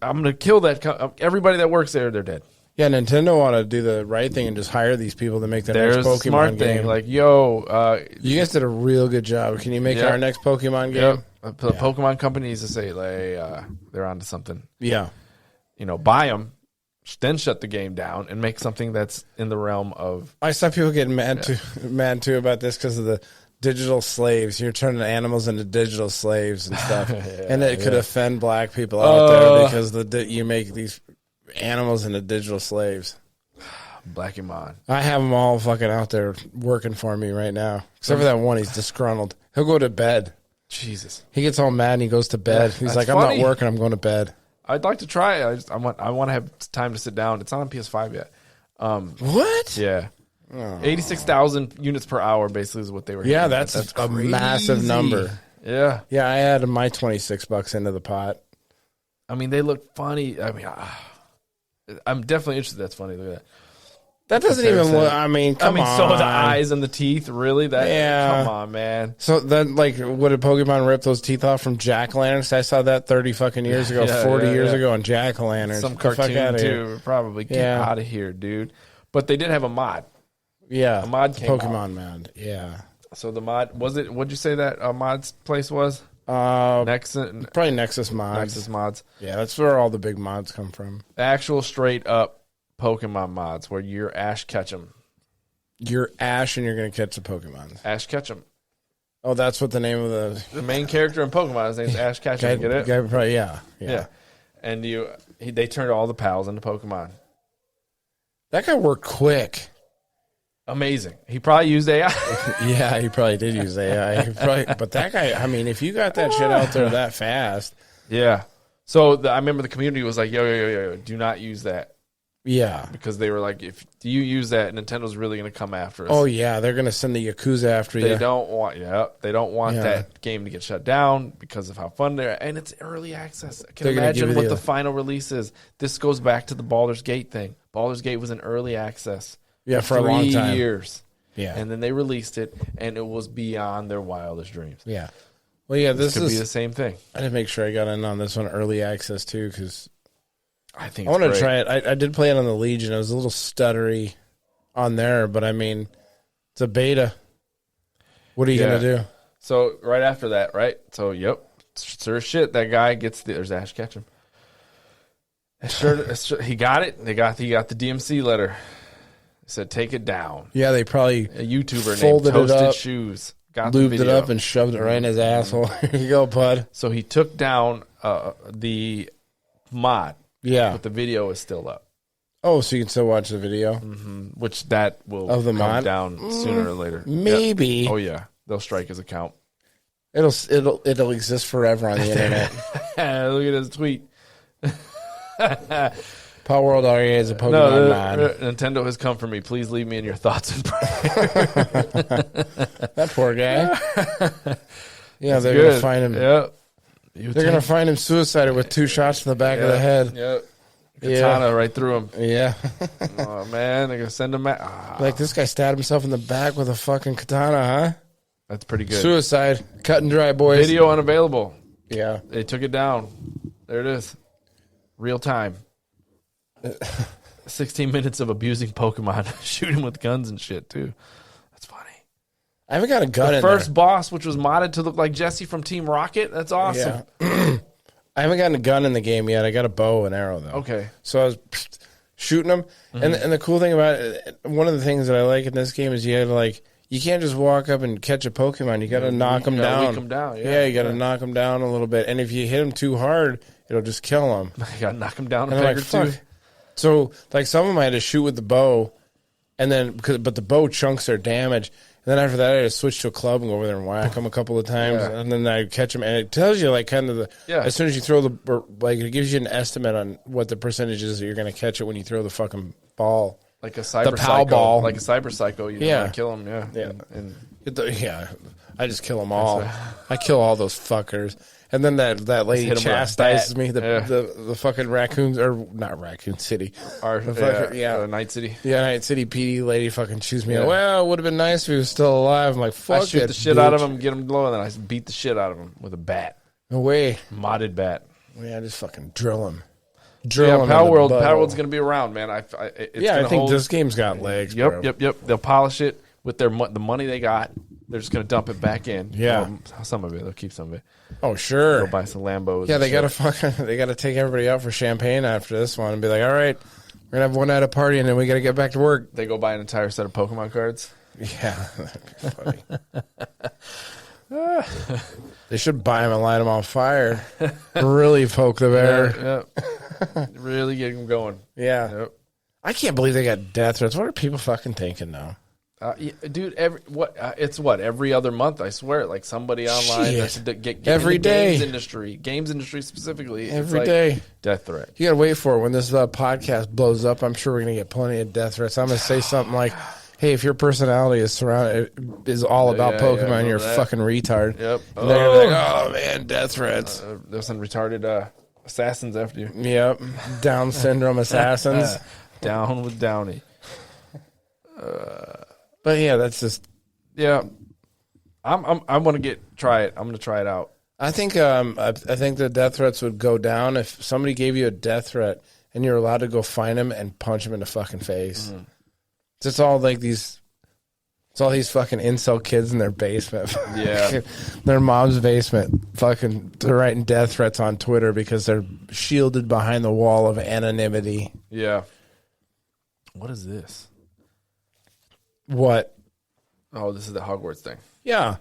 I'm going to kill that. Everybody that works there, they're dead. Yeah, Nintendo ought to do the right thing and just hire these people to make the next Pokemon smart game. Thing. Like, you guys did a real good job. Can you make our next Pokemon game? The Pokemon company needs to say, like, they're onto something. Yeah. buy them, then shut the game down and make something that's in the realm of. I saw people getting mad too about this because of the digital slaves. You're turning animals into digital slaves and stuff, and it could offend black people out there because you make these animals into digital slaves. Black Iman. I have them all fucking out there working for me right now, except for that one. He's disgruntled. He'll go to bed. Jesus, he gets all mad and he goes to bed. He's like, funny. I'm not working. I'm going to bed. I'd like to try it. I want to have time to sit down. It's not on PS5 yet. What? Yeah. 86,000 units per hour basically is what they were. Yeah, that's a massive number. Yeah. Yeah, I added my $26 into the pot. I mean, they look funny. I mean, I'm definitely interested. That's funny. Look at that. That doesn't even look. I mean, come on. So the eyes and the teeth, really? Come on, man. So then, what did Pokemon rip those teeth off from jack-o'-lanterns? I saw that 30 fucking years ago, 40 years ago on jack-o'-lanterns. Some cartoon too. Probably get out of here, dude. But they did have a mod. Yeah, a mod came Pokemon out. mod. Yeah. So the mod was it? What'd you say that mod's place was? Nexus, probably Nexus mods. Nexus mods. Yeah, that's where all the big mods come from. Actual straight up Pokemon mods where you're Ash Ketchum. You're Ash and you're going to catch the Pokemon. Ash Ketchum. Oh, that's what the name of the main character in Pokemon. His name's Ash Ketchum. Get it? Probably, yeah. And they turned all the pals into Pokemon. That guy worked quick. Amazing. He probably used AI. Yeah, he probably did use AI. But that guy, I mean, if you got that shit out there that fast. Yeah. So I remember the community was like, yo, do not use that. Yeah. Because they were like, if you use that, Nintendo's really going to come after us. Oh, yeah. They're going to send the Yakuza after you. They don't want that game to get shut down because of how fun they are. And it's early access. I can imagine what the final release is. This goes back to the Baldur's Gate thing. Baldur's Gate was in early access. Yeah, for a long time. 3 years. Yeah. And then they released it, and it was beyond their wildest dreams. Yeah. Well, yeah, this could be the same thing. I didn't make sure I got in on this one early access, too, because I think I want to try it. I did play it on the Legion. It was a little stuttery on there, but I mean, it's a beta. What are you going to do? So right after that, right? So, sure shit, that guy gets there's Ash Ketchum. He got it. He got the DMC letter. He said, take it down. Yeah, they probably a YouTuber named Toasted Shoes lubed it up and shoved it right in his asshole. Here you go, bud. So he took down the mod. Yeah. But the video is still up. Oh, so you can still watch the video? Mm-hmm. Which that will of the come mod? Down sooner or later. Maybe. Yep. Oh, yeah. They'll strike his account. It'll exist forever on the internet. Look at his tweet. Palworld already has a Pokemon mod. Nintendo has come for me. Please leave me in your thoughts and prayers. That poor guy. Yeah, they're going to find him. Yep. They're going to find him suicided with 2 shots in the back of the head. Yep. Katana right through him. Yeah. Oh, man. They're going to send him back. Like, this guy stabbed himself in the back with a fucking katana, huh? That's pretty good. Suicide. Cut and dry, boys. Video unavailable. Yeah. They took it down. There it is. Real time. 16 minutes of abusing Pokemon, shooting with guns and shit too. That's funny. I haven't got a gun. The first boss, which was modded to look like Jesse from Team Rocket. That's awesome. Yeah. I haven't gotten a gun in the game yet. I got a bow and arrow though. Okay. So I was shooting them, and the cool thing about it, one of the things that I like in this game is you can't just walk up and catch a Pokemon. You got to knock them down. Weak them down. Yeah, you got to knock them down a little bit, and if you hit them too hard, it'll just kill them. You got to knock them down a peg or two. So, like, some of them I had to shoot with the bow, and then but the bow chunks their damage. And then after that, I had to switch to a club and go over there and whack them a couple of times, and then I catch them. And it tells you, like, kind of as soon as you throw it gives you an estimate on what the percentage is that you're going to catch it when you throw the fucking ball. Like a cyber psycho ball. Like a cyber psycho. You want to kill them, Yeah. I just kill them all. I kill all those fuckers. And then that lady chastises me. The fucking raccoons, or not Raccoon City. Night City. Yeah, Night City PD lady fucking chews me out. Well, it would have been nice if he was still alive. I'm like, fuck I shoot the shit out of him, get him low, and then I beat the shit out of him with a bat. No way. Modded bat. Yeah, just fucking drill him. Palworld's going to be around, man. I think this game's got legs. Yep. They'll polish it with the money they got. They're just gonna dump it back in. Yeah. Some of it. They'll keep some of it. Oh, sure. Go buy some Lambos. Yeah, they gotta take everybody out for champagne after this one and be like, all right, we're gonna have one night of party and then we gotta get back to work. They go buy an entire set of Pokemon cards. Yeah, that'd be funny. They should buy them and light them on fire. Really poke the bear. Yep. Really get them going. Yeah. Yep. I can't believe they got death threats. What are people fucking thinking now? Yeah, dude, every other month? I swear, like somebody online that's get every in the day. Games industry specifically, Every day. death threat. You gotta wait for it. When this podcast blows up, I'm sure we're gonna get plenty of death threats. I'm gonna say something like, "Hey, if your personality is all about Pokemon, you're a fucking retard." Yep. And they're gonna be like, "Oh man, death threats." There's some retarded assassins after you. Yep. Down syndrome assassins. Down with Downey. But yeah, that's just. Yeah, I'm gonna try it. I'm gonna try it out. I think the death threats would go down if somebody gave you a death threat and you're allowed to go find him and punch him in the fucking face. Mm-hmm. It's all like these. It's all these fucking incel kids in their basement. Yeah, their mom's basement. Fucking, they're writing death threats on Twitter because they're shielded behind the wall of anonymity. Yeah. What is this? What? Oh, this is the Hogwarts thing. Yeah.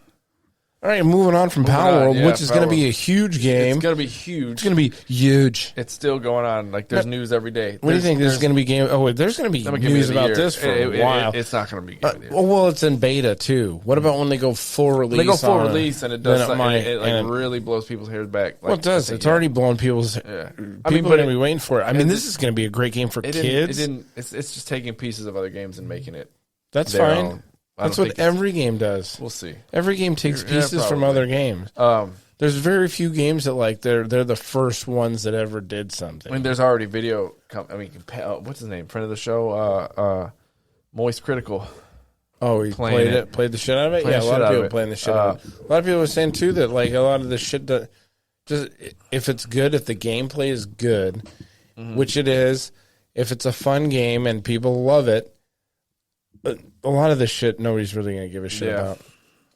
All right, moving on from Palworld, which is going to be a huge game. It's going to be huge. It's going to be huge. It's still going on. Like, there's news every day. What do you think? There's going to be game? Oh, there's going to be news about this for a while. It's not going to be game of the year. Well, it's in beta too. What about when they go full release? They go full release, and it does. It really blows people's hairs back. Well, it does. It's already blowing people's. Yeah. People are going to be waiting for it. I mean, this is going to be a great game for kids. It's just taking pieces of other games and making it. That's fine. That's what every game does. We'll see. Every game takes pieces from other games. There's very few games that like they're the first ones that ever did something. I mean, there's already video. What's his name? Friend of the show, Moist Critical. Oh, he played the shit out of it. Yeah, a lot of people playing the shit out of it. A lot of people were saying too that like a lot of the shit that just if it's good, if the gameplay is good, which it is, if it's a fun game and people love it. But a lot of this shit, nobody's really going to give a shit about.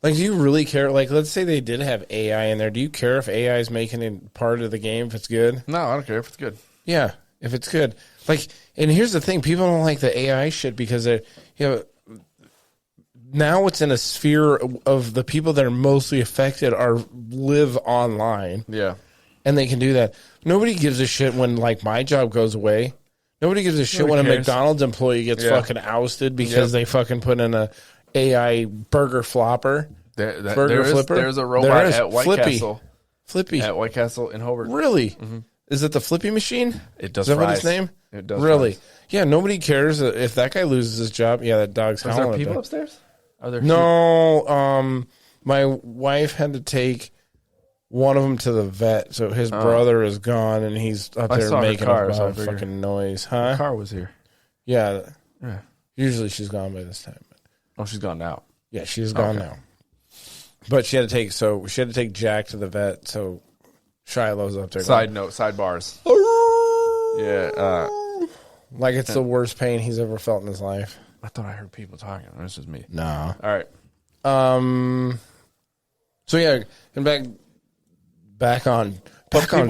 Like, do you really care? Like, let's say they did have AI in there. Do you care if AI is making it part of the game if it's good? No, I don't care if it's good. Yeah, if it's good. Like, and here's the thing. People don't like the AI shit because now it's in a sphere of the people that are mostly affected live online. Yeah. And they can do that. Nobody gives a shit when, like, my job goes away. Nobody gives a shit when a McDonald's employee gets fucking ousted because they fucking put in a AI burger flopper. Flipper. There's a robot at White Castle. Flippy. At White Castle in Hobart. Really? Mm-hmm. Is it the Flippy machine? It does. Is that what its name? It does. Really? Fries. Yeah, nobody cares if that guy loses his job. Yeah, that dog's howling. Are there people upstairs? Are there? No. My wife had to take one of them to the vet, so his brother is gone, and he's up there making a fucking noise. Huh? The car was here. Yeah. Usually she's gone by this time. Oh, she's gone now. Yeah, she's gone now. But she had to take Jack to the vet, so Shiloh's up there. Sidebars. Yeah. Like it's the worst pain he's ever felt in his life. I thought I heard people talking. This is me. No. All right. So yeah, and back on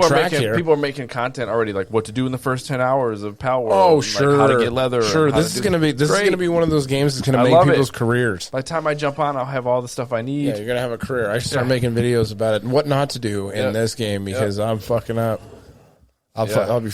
track here. People are making content already, like what to do in the first 10 hours of Palworld. Oh, sure. Like how to get leather. Sure. This is gonna be one of those games that's gonna make people's careers. By the time I jump on, I'll have all the stuff I need. Yeah, you're gonna have a career. I should start making videos about it and what not to do in this game because I'm fucking up. I'll be.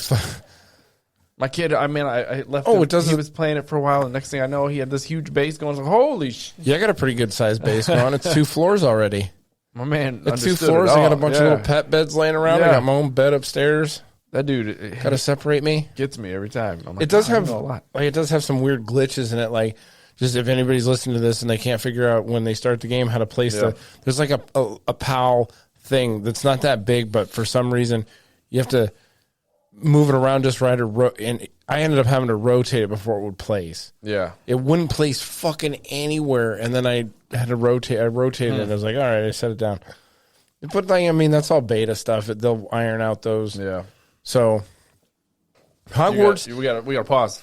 My kid, I left. Oh, it doesn't. He was playing it for a while, and next thing I know, he had this huge base going. I was like, holy shit! Yeah, I got a pretty good sized base going. It's 2 floors already. My man, it's 2 floors. I got a bunch of little pet beds laying around. I got my own bed upstairs. That dude got to separate me. Gets me every time. I'm like, it does have a lot. Like it does have some weird glitches in it. Like just if anybody's listening to this and they can't figure out when they start the game how to place there's like a PAL thing that's not that big, but for some reason you have to move it around just right, and I ended up having to rotate it before it would place. Yeah. It wouldn't place fucking anywhere, and then I had to rotate. I rotated it, and I was like, all right, I set it down. But, like, I mean, that's all beta stuff. They'll iron out those. Yeah. So, Hogwarts. We got to pause.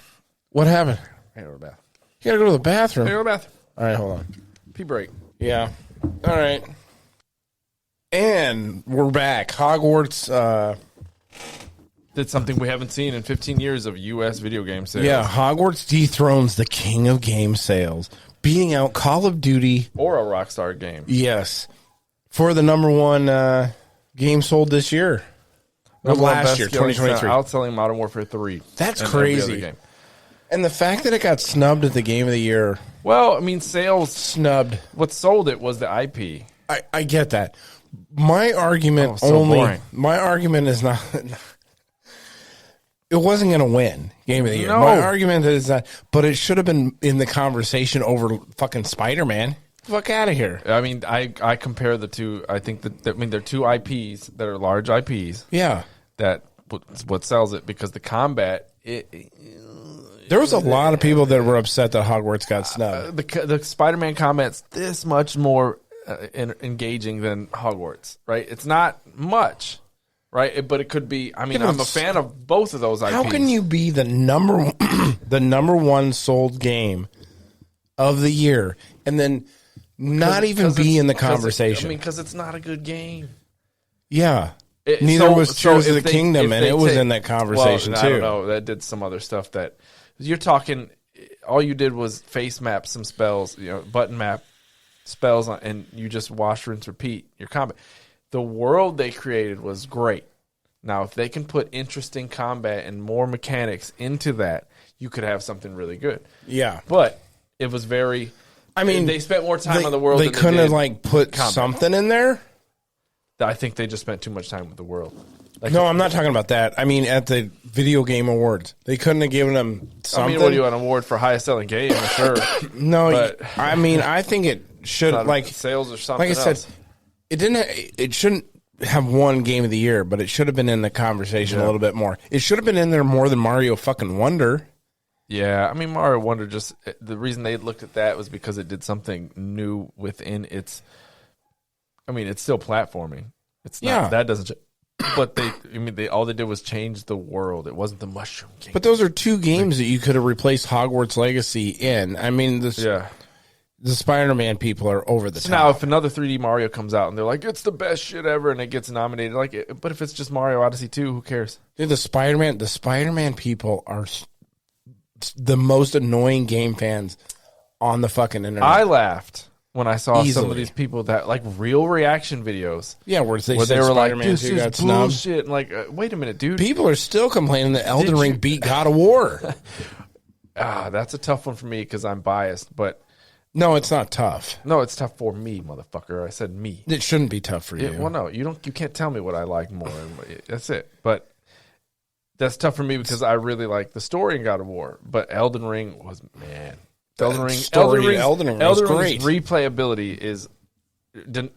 What happened? I gotta go to the bathroom. You got to go to the bathroom? I gotta go to the bathroom. All right, hold on. Pee break. Yeah. All right. And we're back. Hogwarts. Did something we haven't seen in 15 years of U.S. video game sales. Yeah, Hogwarts dethrones the king of game sales, beating out Call of Duty. Or a Rockstar game. Yes. For the number one game sold this year. Or last year, 2023. Outselling Modern Warfare 3. That's crazy. And the fact that it got snubbed at the Game of the Year. Well, I mean, sales. Snubbed. What sold it was the IP. I get that. My argument boring. My argument is not. It wasn't going to win Game of the Year. No. My argument is that, but it should have been in the conversation over fucking Spider-Man. Fuck out of here. I mean, I compare the two. I think they're two IPs that are large IPs. Yeah. That what sells it because the combat. There was a lot of people that were upset that Hogwarts got snubbed. The Spider-Man combat's this much more engaging than Hogwarts, right? It's not much. Right, but it could be. I mean, I'm a fan of both of those IPs. How can you be the number one sold game of the year and then not even be in the conversation? Because it's not a good game. Yeah, neither was Tears of the Kingdom, and it was in that conversation too. I don't know. That did some other stuff. That you're talking. All you did was face map some spells, button map spells, and you just wash, rinse, repeat your combat. The world they created was great. Now, if they can put interesting combat and more mechanics into that, you could have something really good. Yeah. But it was very... I mean, they spent more time on the world than they couldn't have, put combat. Something in there? I think they just spent too much time with the world. No, I'm not talking about that. I mean, at the Video Game Awards. They couldn't have given them something. I mean, what do you want, an award for highest selling game? Sure. No, but, I mean, I think it should, sales or something like I said, it shouldn't have won Game of the Year, but it should have been in the conversation a little bit more. It should have been in there more than Mario fucking Wonder. Yeah, I mean, Mario Wonder the reason they looked at that was because it did something new within its. I mean, it's still platforming. It's not that doesn't. But all they did was change the world. It wasn't the Mushroom King. But those are two games that you could have replaced Hogwarts Legacy in. I mean, the Spider-Man people are over the top. Now, if another 3D Mario comes out and they're like, it's the best shit ever, and it gets nominated, but if it's just Mario Odyssey 2, who cares? Dude, the Spider-Man people are the most annoying game fans on the fucking internet. I laughed when I saw some of these people that real reaction videos. Yeah, where they were like, this is bullshit. And wait a minute, dude. People are still complaining that Elden Ring beat God of War. That's a tough one for me because I'm biased, but. No, it's not tough. No, it's tough for me, motherfucker. I said me. It shouldn't be tough for you. Well, no, you can't tell me what I like more. That's it. But that's tough for me because I really like the story in God of War. But Elden Ring was Elden Ring's replayability is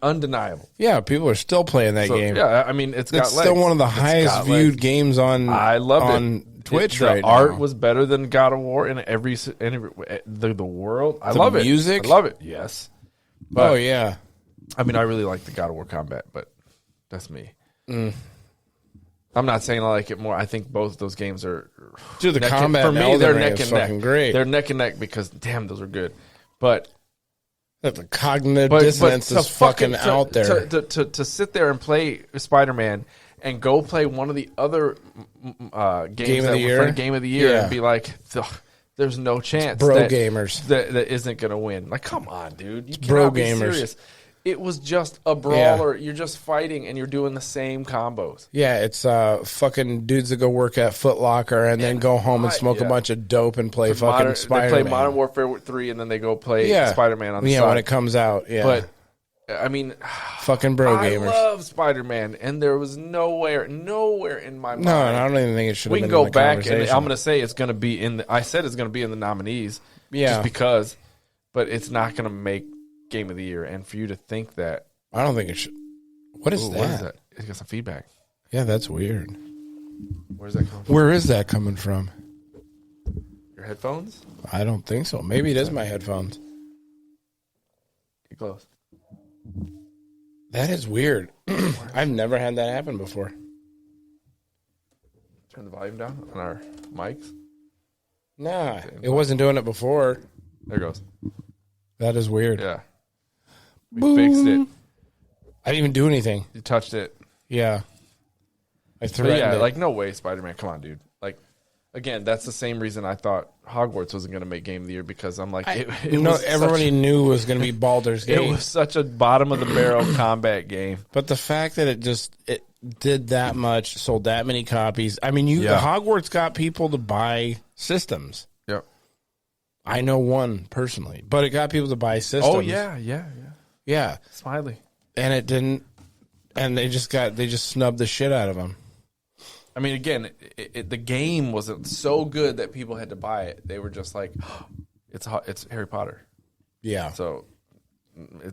undeniable. Yeah, people are still playing that game. Yeah, I mean it's still one of the highest viewed games on. I loved it. Twitch the right art now. was better than God of War in the world. I love it. Music, I love it. Yes. But, yeah. I mean, I really like the God of War combat, but that's me. I'm not saying I like it more. I think both of those games are. Dude, the combat for me, Elden they're Ring neck is and fucking neck. great. They're neck and neck because damn, those are good. But the cognitive dissonance is fucking out there. To sit there and play Spider-Man and go play one of the other Game of the Year and be like, there's no chance gamers that isn't going to win. Like, come on, dude. You cannot be gamers. serious. It was just a brawler. Yeah. You're just fighting and you're doing the same combos. Yeah, it's fucking dudes that go work at Foot Locker and then go home and smoke a bunch of dope and play fucking Spider-Man. They play Modern Warfare 3 and then they go play Spider-Man on the side. Yeah, when it comes out. Yeah. But, I mean, fucking gamers. I love Spider-Man, and there was nowhere in my mind. No, and I don't even think it should have been. We can go back, and I'm going to say it's going to be in. I said it's going to be in the nominees, just because, but it's not going to make Game of the Year. And for you to think that, I don't think it should. What is that? What is that? It's got some feedback. Yeah, that's weird. Where's that coming from? Where is that coming from? Your headphones? I don't think so. Maybe it is my headphones. Get close. That is weird. I've never had that happen before. Turn the volume down on our mics. Nah, it wasn't doing it before. There it goes. That is weird. Yeah. We fixed it. I didn't even do anything. You touched it. Yeah. I threatened it. Like, no way, Spider-Man. Come on, dude. Like, again, that's the same reason I thought Hogwarts wasn't going to make Game of the Year, because I'm like, everybody knew it was going to be Baldur's Gate. It was such a bottom-of-the-barrel combat game. But the fact that it did that much, sold that many copies. I mean, Hogwarts got people to buy systems. Yep. I know one personally, but it got people to buy systems. Oh, yeah. Smiley. And it didn't, and they just snubbed the shit out of them. I mean, again, the game wasn't so good that people had to buy it. They were just like, oh, it's Harry Potter. Yeah. So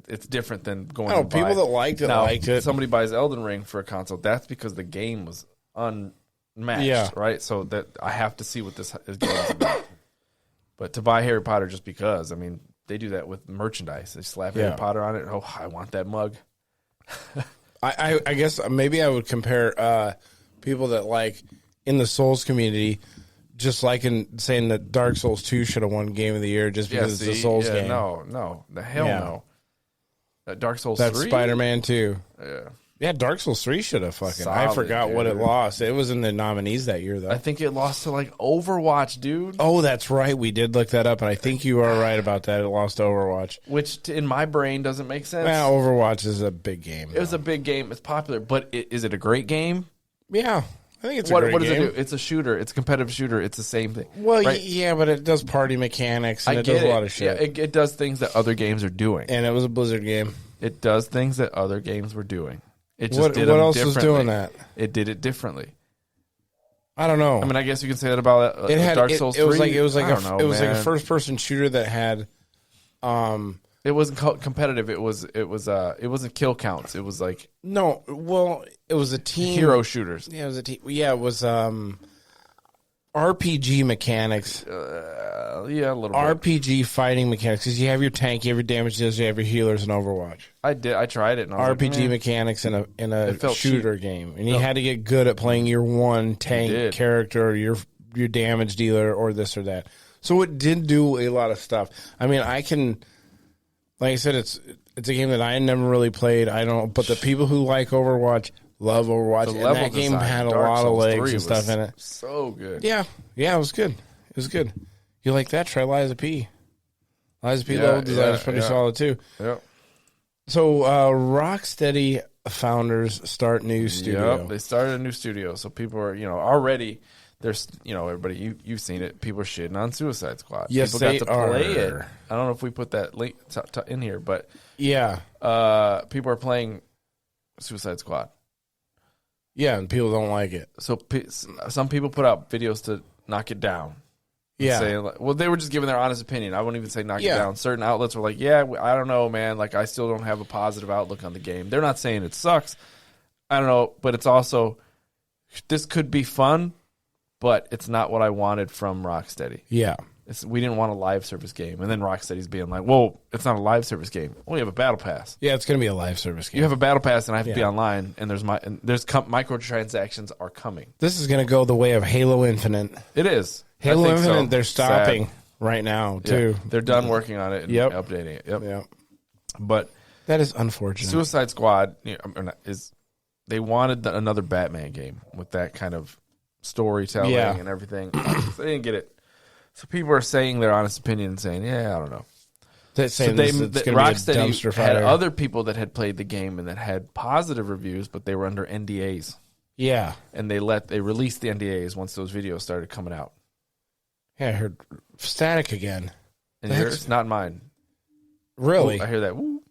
it's different than going. Oh, people that liked it. Somebody buys Elden Ring for a console. That's because the game was unmatched, right? So that I have to see what this game is about. But to buy Harry Potter just because, I mean, they do that with merchandise. They slap Harry Potter on it. Oh, I want that mug. I guess maybe I would compare people that like in the Souls community, just like in saying that Dark Souls 2 should have won Game of the Year just because it's a Souls game. No, the hell no. Dark Souls 3? That's Spider-Man 2. Yeah. Yeah, Dark Souls 3 should have fucking. Solid, I forgot what it lost. It was in the nominees that year, though. I think it lost to like Overwatch, dude. Oh, that's right. We did look that up, and I think you are right about that. It lost to Overwatch, which in my brain doesn't make sense. Well, Overwatch is a big game. It was a big game. It's popular, but is it a great game? Yeah, I think it's a great game. What does it do? It's a shooter. It's a competitive shooter. It's the same thing. Well, right? Yeah, but it does party mechanics, and it does a lot of shit. Yeah, it does things that other games are doing. And it was a Blizzard game. It does things that other games were doing. It just what did else was doing that? It did it differently. I don't know. I mean, I guess you can say that about Dark Souls 3. It was like a first person shooter that had. It wasn't competitive. It wasn't kill counts. It was like no. Well, it was a team hero shooters. Yeah, it was a team. Yeah, it was RPG mechanics. Yeah, a little RPG bit. fighting mechanics, because you have your tank, you have your damage dealers, you have your healers in Overwatch. I tried it. And I was RPG mechanics in a shooter game, and you had to get good at playing your one tank character, or your damage dealer, or this or that. So it did do a lot of stuff. I mean, like I said, it's a game that I never really played. I don't, but the people who like Overwatch love Overwatch, and that game had a lot of legs and stuff in it. So good. Yeah, it was good. It was good. You like that? Try Liza P. Liza P level design is pretty solid too. Yeah. So Rocksteady founders start new studio. Yep, they started a new studio. So people are, already there's, everybody you've seen it. People are shitting on Suicide Squad. Yes, people got to play it. are. I don't know if we put that link in here, but yeah, people are playing Suicide Squad. Yeah, and people don't like it. So some people put out videos to knock it down. Yeah. Saying, well, they were just giving their honest opinion. I wouldn't even say knock it down. Certain outlets were like, I don't know, man. Like, I still don't have a positive outlook on the game. They're not saying it sucks. I don't know. But it's also, this could be fun, but it's not what I wanted from Rocksteady. Yeah. We didn't want a live service game. And then Rocksteady's being like, well, it's not a live service game. Well, you have a battle pass. Yeah, it's going to be a live service game. You have a battle pass, and I have to be online, and there's microtransactions are coming. This is going to go the way of Halo Infinite. It is. Halo Infinite, they're stopping right now, too. Yeah, they're done working on it and updating it. Yep. But that is unfortunate. Suicide Squad they wanted another Batman game with that kind of storytelling and everything. So they didn't get it. So people are saying their honest opinion and saying, I don't know. Rocksteady had other people that had played the game and that had positive reviews, but they were under NDAs. Yeah. And they released the NDAs once those videos started coming out. Yeah, I heard static again. And yours? Not mine. Really? Oh, I hear that. Woo.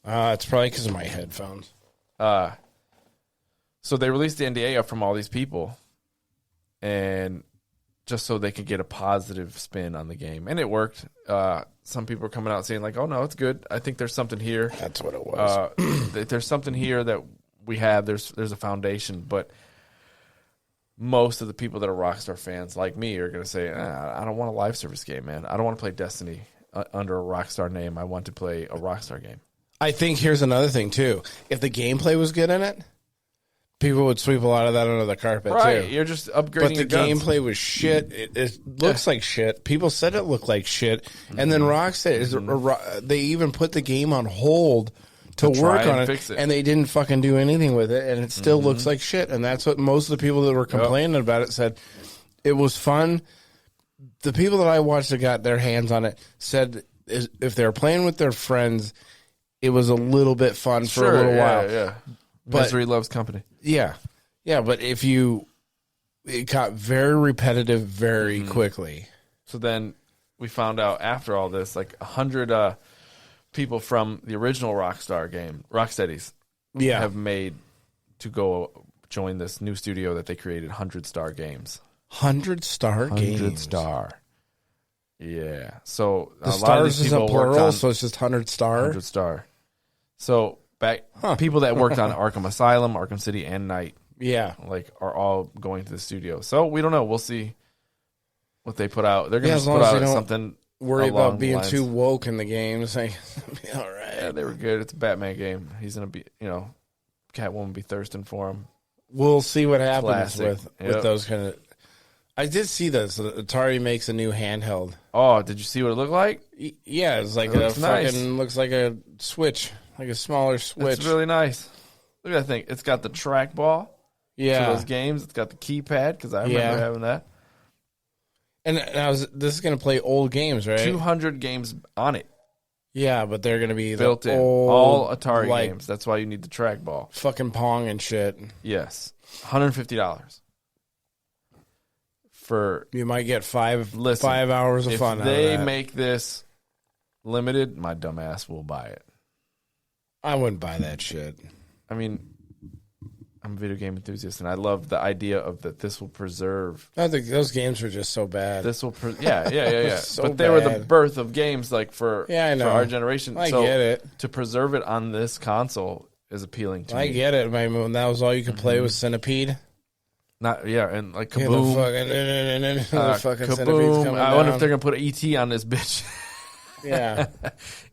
It's probably because of my headphones. So they released the NDA up from all these people, and just so they could get a positive spin on the game. And it worked. Some people are coming out saying, like, oh, no, it's good. I think there's something here. That's what it was. There's something here that we have. There's a foundation, but most of the people that are Rockstar fans like me are going to say, I don't want a live service game, man. I don't want to play Destiny under a Rockstar name. I want to play a Rockstar game. I think here's another thing, too. If the gameplay was good in it, people would sweep a lot of that under the carpet, right, too. You're just upgrading But the your guns. gameplay was shit. It looks like shit. People said it looked like shit. And then Rockstar, they even put the game on hold to work on it, fix it, and they didn't fucking do anything with it, and it still looks like shit. And that's what most of the people that were complaining about it said. It was fun. The people that I watched that got their hands on it said if they were playing with their friends, it was a little bit fun for a little while. Yeah, But, misery loves company. Yeah, but it got very repetitive very quickly. So then we found out after all this, like 100 people from the original Rocksteadies, have made to go join this new studio that they created, 100 Star Games. 100 Star Games. 100 Star. Yeah. So the stars is a plural, so it's just 100 Star. 100 Star. So people that worked on Arkham Asylum, Arkham City, and Knight, are all going to the studio. So we don't know. We'll see what they put out. They're going to put out something. Worry about being too woke in the games. All right. Yeah, they were good. It's a Batman game. He's going to be, Catwoman will be thirsting for him. We'll see what happens with those kind of. I did see this. Atari makes a new handheld. Oh, did you see what it looked like? Yeah, it's like looks like a Switch, like a smaller Switch. It's really nice. Look at that thing. It's got the trackball. Yeah, for those games. It's got the keypad because I remember having that. And this is going to play old games, right? 200 games on it. Yeah, but they're going to be built in. All Atari games. That's why you need the trackball. Fucking Pong and shit. Yes, $150. You might get 5 hours of fun out of that. If they make this limited, my dumb ass will buy it. I wouldn't buy that shit. I mean, I'm a video game enthusiast, and I love the idea of that this will preserve. I think those games were just so bad. This will, yeah. So but they were the birth of games, like for our generation. I get it. To preserve it on this console is appealing to me. I get it. When that was all you could play was Centipede. And like Kaboom. The fucking Kaboom. I wonder if they're going to put ET on this bitch. Yeah.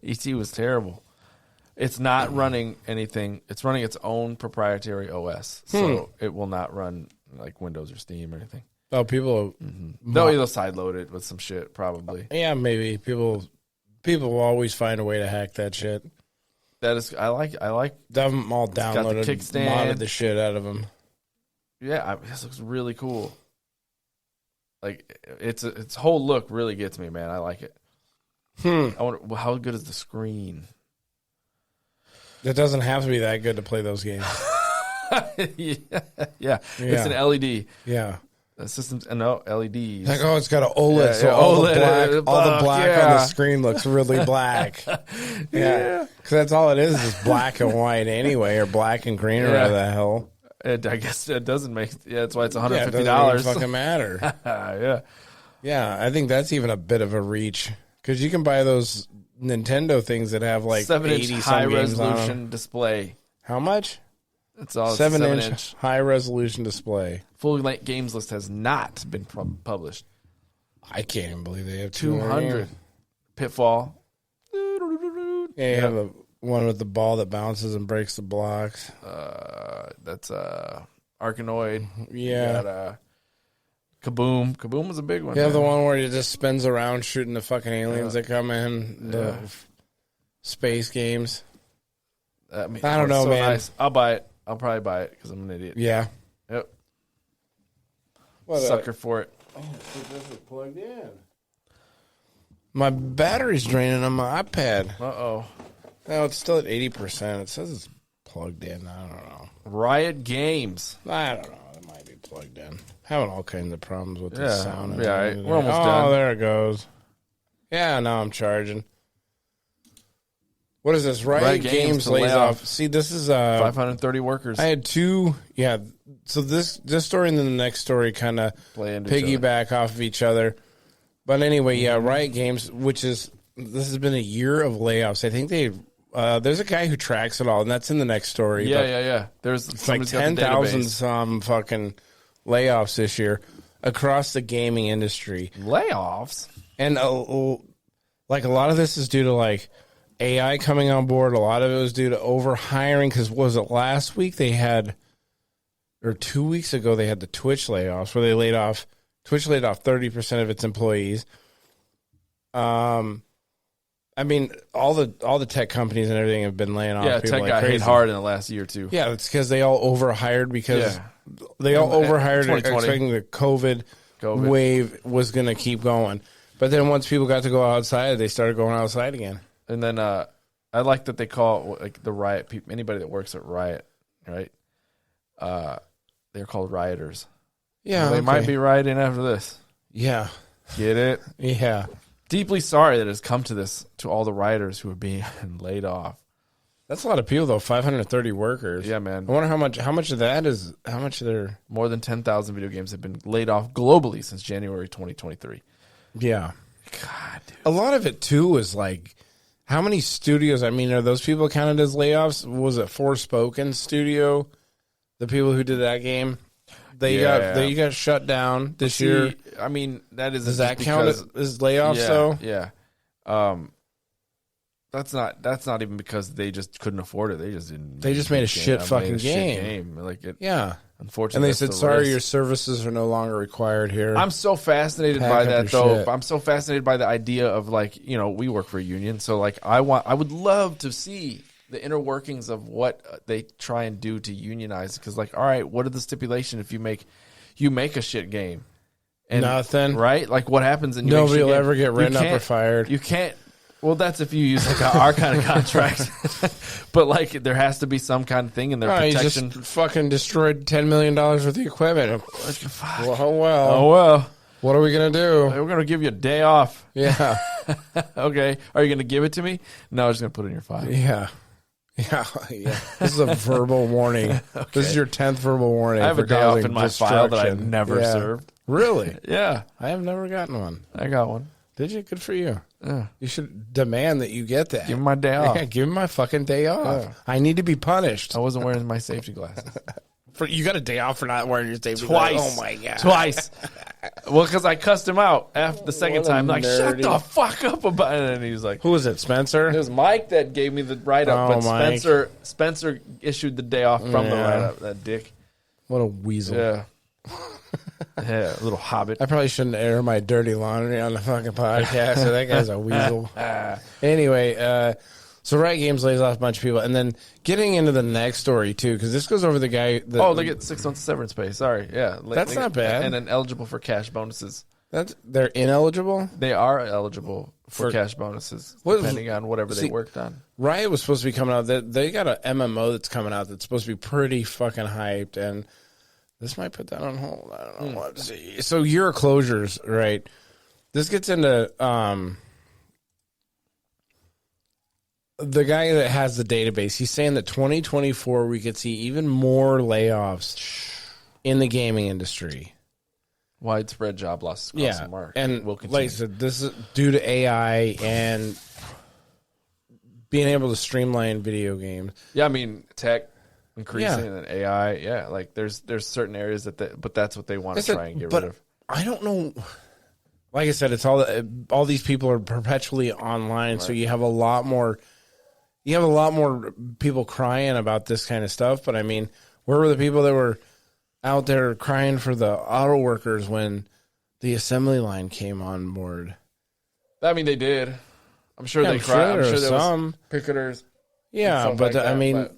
ET was terrible. It's not running anything. It's running its own proprietary OS. So it will not run like Windows or Steam or anything. Oh, people. They'll sideload it with some shit, probably. Yeah, maybe. People will always find a way to hack that shit. That is, I like. Them all downloaded, modded the shit out of them. Yeah, this looks really cool. Like its whole look really gets me, man. I like it. I wonder how good is the screen. It doesn't have to be that good to play those games. Yeah. It's an LED. Yeah. The system's LEDs. Like, it's got an OLED, so all the black on the screen looks really black. Yeah. Because that's all it is black and white anyway, or black and green, or whatever the hell. I guess it doesn't make. Yeah, that's why it's $150. It doesn't even fucking matter. Yeah. Yeah, I think that's even a bit of a reach. Because you can buy those Nintendo things that have like 7-inch high resolution display. How much? It's all 7-inch high resolution display. Full length games list has not been published. I can't even believe they have 200. Pitfall. Yeah, you have the one with the ball that bounces and breaks the blocks. That's Arkanoid. Yeah. You got, Kaboom. Kaboom was a big one. You have the one where it just spins around shooting the fucking aliens that come in. The space games. I don't know, man. Nice. I'll buy it. I'll probably buy it because I'm an idiot. Yeah. Yep. Sucker for it. I think this is plugged in. My battery's draining on my iPad. Uh-oh. No, it's still at 80%. It says it's plugged in. I don't know. Riot Games. I don't know. It might be plugged in. Having all kinds of problems with the sound. Yeah, right. We're almost done. Oh, there it goes. Yeah, now I'm charging. What is this? Riot Games lays off. See, this is 530 workers. I had two. Yeah. So this story and then the next story kind of piggyback off of each other. But anyway, Riot Games, this has been a year of layoffs. I think there's a guy who tracks it all, and that's in the next story. Yeah. It's like 10,000 some fucking layoffs this year across the gaming industry. Layoffs? And like a lot of this is due to like AI coming on board. A lot of it was due to overhiring because was it last week they had, or 2 weeks ago they had the Twitch layoffs where Twitch laid off 30% of its employees. I I mean, all the tech companies and everything have been laying off people tech like got crazy. hit hard in the last year or two. Yeah, it's because they all overhired they all overhired 2020. expecting the COVID wave was going to keep going. But then once people got to go outside, they started going outside again. And then I like that they call like the riot people, anybody that works at Riot, right? They're called rioters. Yeah, they might be rioting after this. Yeah, get it? Yeah. Deeply sorry that it's come to this, to all the rioters who are being laid off. That's a lot of people, though. 530 workers. Yeah, man. I wonder how much of that is how much they're. More than 10,000 video games have been laid off globally since January 2023. Yeah, God, dude. A lot of it too is like how many studios. I mean, are those people counted as layoffs? Was it Forspoken Studio, the people who did that game? They got shut down this year. I mean, that is does that count as layoffs though? Yeah. That's not even because they just couldn't afford it. They just didn't. They just made a shit fucking game. Like it. Yeah. Unfortunately, and they said, "Sorry, your services are no longer required here." I'm so fascinated by that, though. I'm so fascinated by the idea of like, we work for a union, so like I would love to see the inner workings of what they try and do to unionize. Because like, all right, what are the stipulation if you make a shit game? And, nothing, right? Like what happens? And nobody will ever get written up or fired. You can't. Well, that's if you use like our kind of contract. But like, there has to be some kind of thing in their protection. You just fucking destroyed $10 million worth of equipment. Oh well. What are we gonna do? We're gonna give you a day off. Yeah. Okay. Are you gonna give it to me? No, I'm just gonna put it in your file. Yeah. Yeah. This is a verbal warning. Okay. This is your 10th verbal warning. I have a day off in my file that I've never served. Really? Yeah. I have never gotten one. I got one. Did you? Good for you. Yeah. You should demand that you get that. Give me my day off. Yeah, give me my fucking day off. Yeah. I need to be punished. I wasn't wearing my safety glasses. You got a day off for not wearing your safety glasses? Oh, my God. Twice. Well, because I cussed him out after the second time. Like, shut the fuck up about it. And he was like... Who was it, Spencer? It was Mike that gave me the write-up. But Spencer issued the day off from the write-up. That dick. What a weasel. Yeah. Yeah, a little hobbit. I probably shouldn't air my dirty laundry on the fucking podcast. So that guy's a weasel. Anyway, so Riot Games lays off a bunch of people, and then getting into the next story too, because this goes over the guy. They get 6 months severance pay. Sorry, yeah, that's not bad. And then eligible for cash bonuses. They're ineligible. They are eligible for cash bonuses, depending on whatever they worked on. Riot was supposed to be coming out. They got an MMO that's coming out that's supposed to be pretty fucking hyped, and this might put that on hold. I don't know what to see. So Year of Closures, right? This gets into the guy that has the database. He's saying that 2024 we could see even more layoffs in the gaming industry. Widespread job losses across the market. And will continue. Like I said, this is due to AI and being able to streamline video games. Yeah, I mean, tech increasing and AI, like there's certain areas but that's what they want to try and get rid of. I don't know. Like I said, it's all these people are perpetually online, right. So you have a lot more people crying about this kind of stuff. But I mean, where were the people that were out there crying for the auto workers when the assembly line came on board? I mean, they did. I'm sure they cried. I'm sure there was picketers. Yeah, but I mean.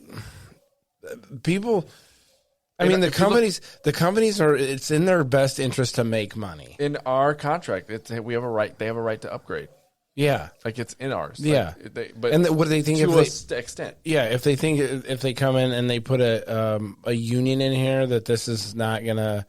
People, the companies are. It's in their best interest to make money. In our contract, we have a right. They have a right to upgrade. Yeah, like it's in ours. Yeah, but what do they think to an extent? Yeah, if they come in and they put a union in here that this is not gonna.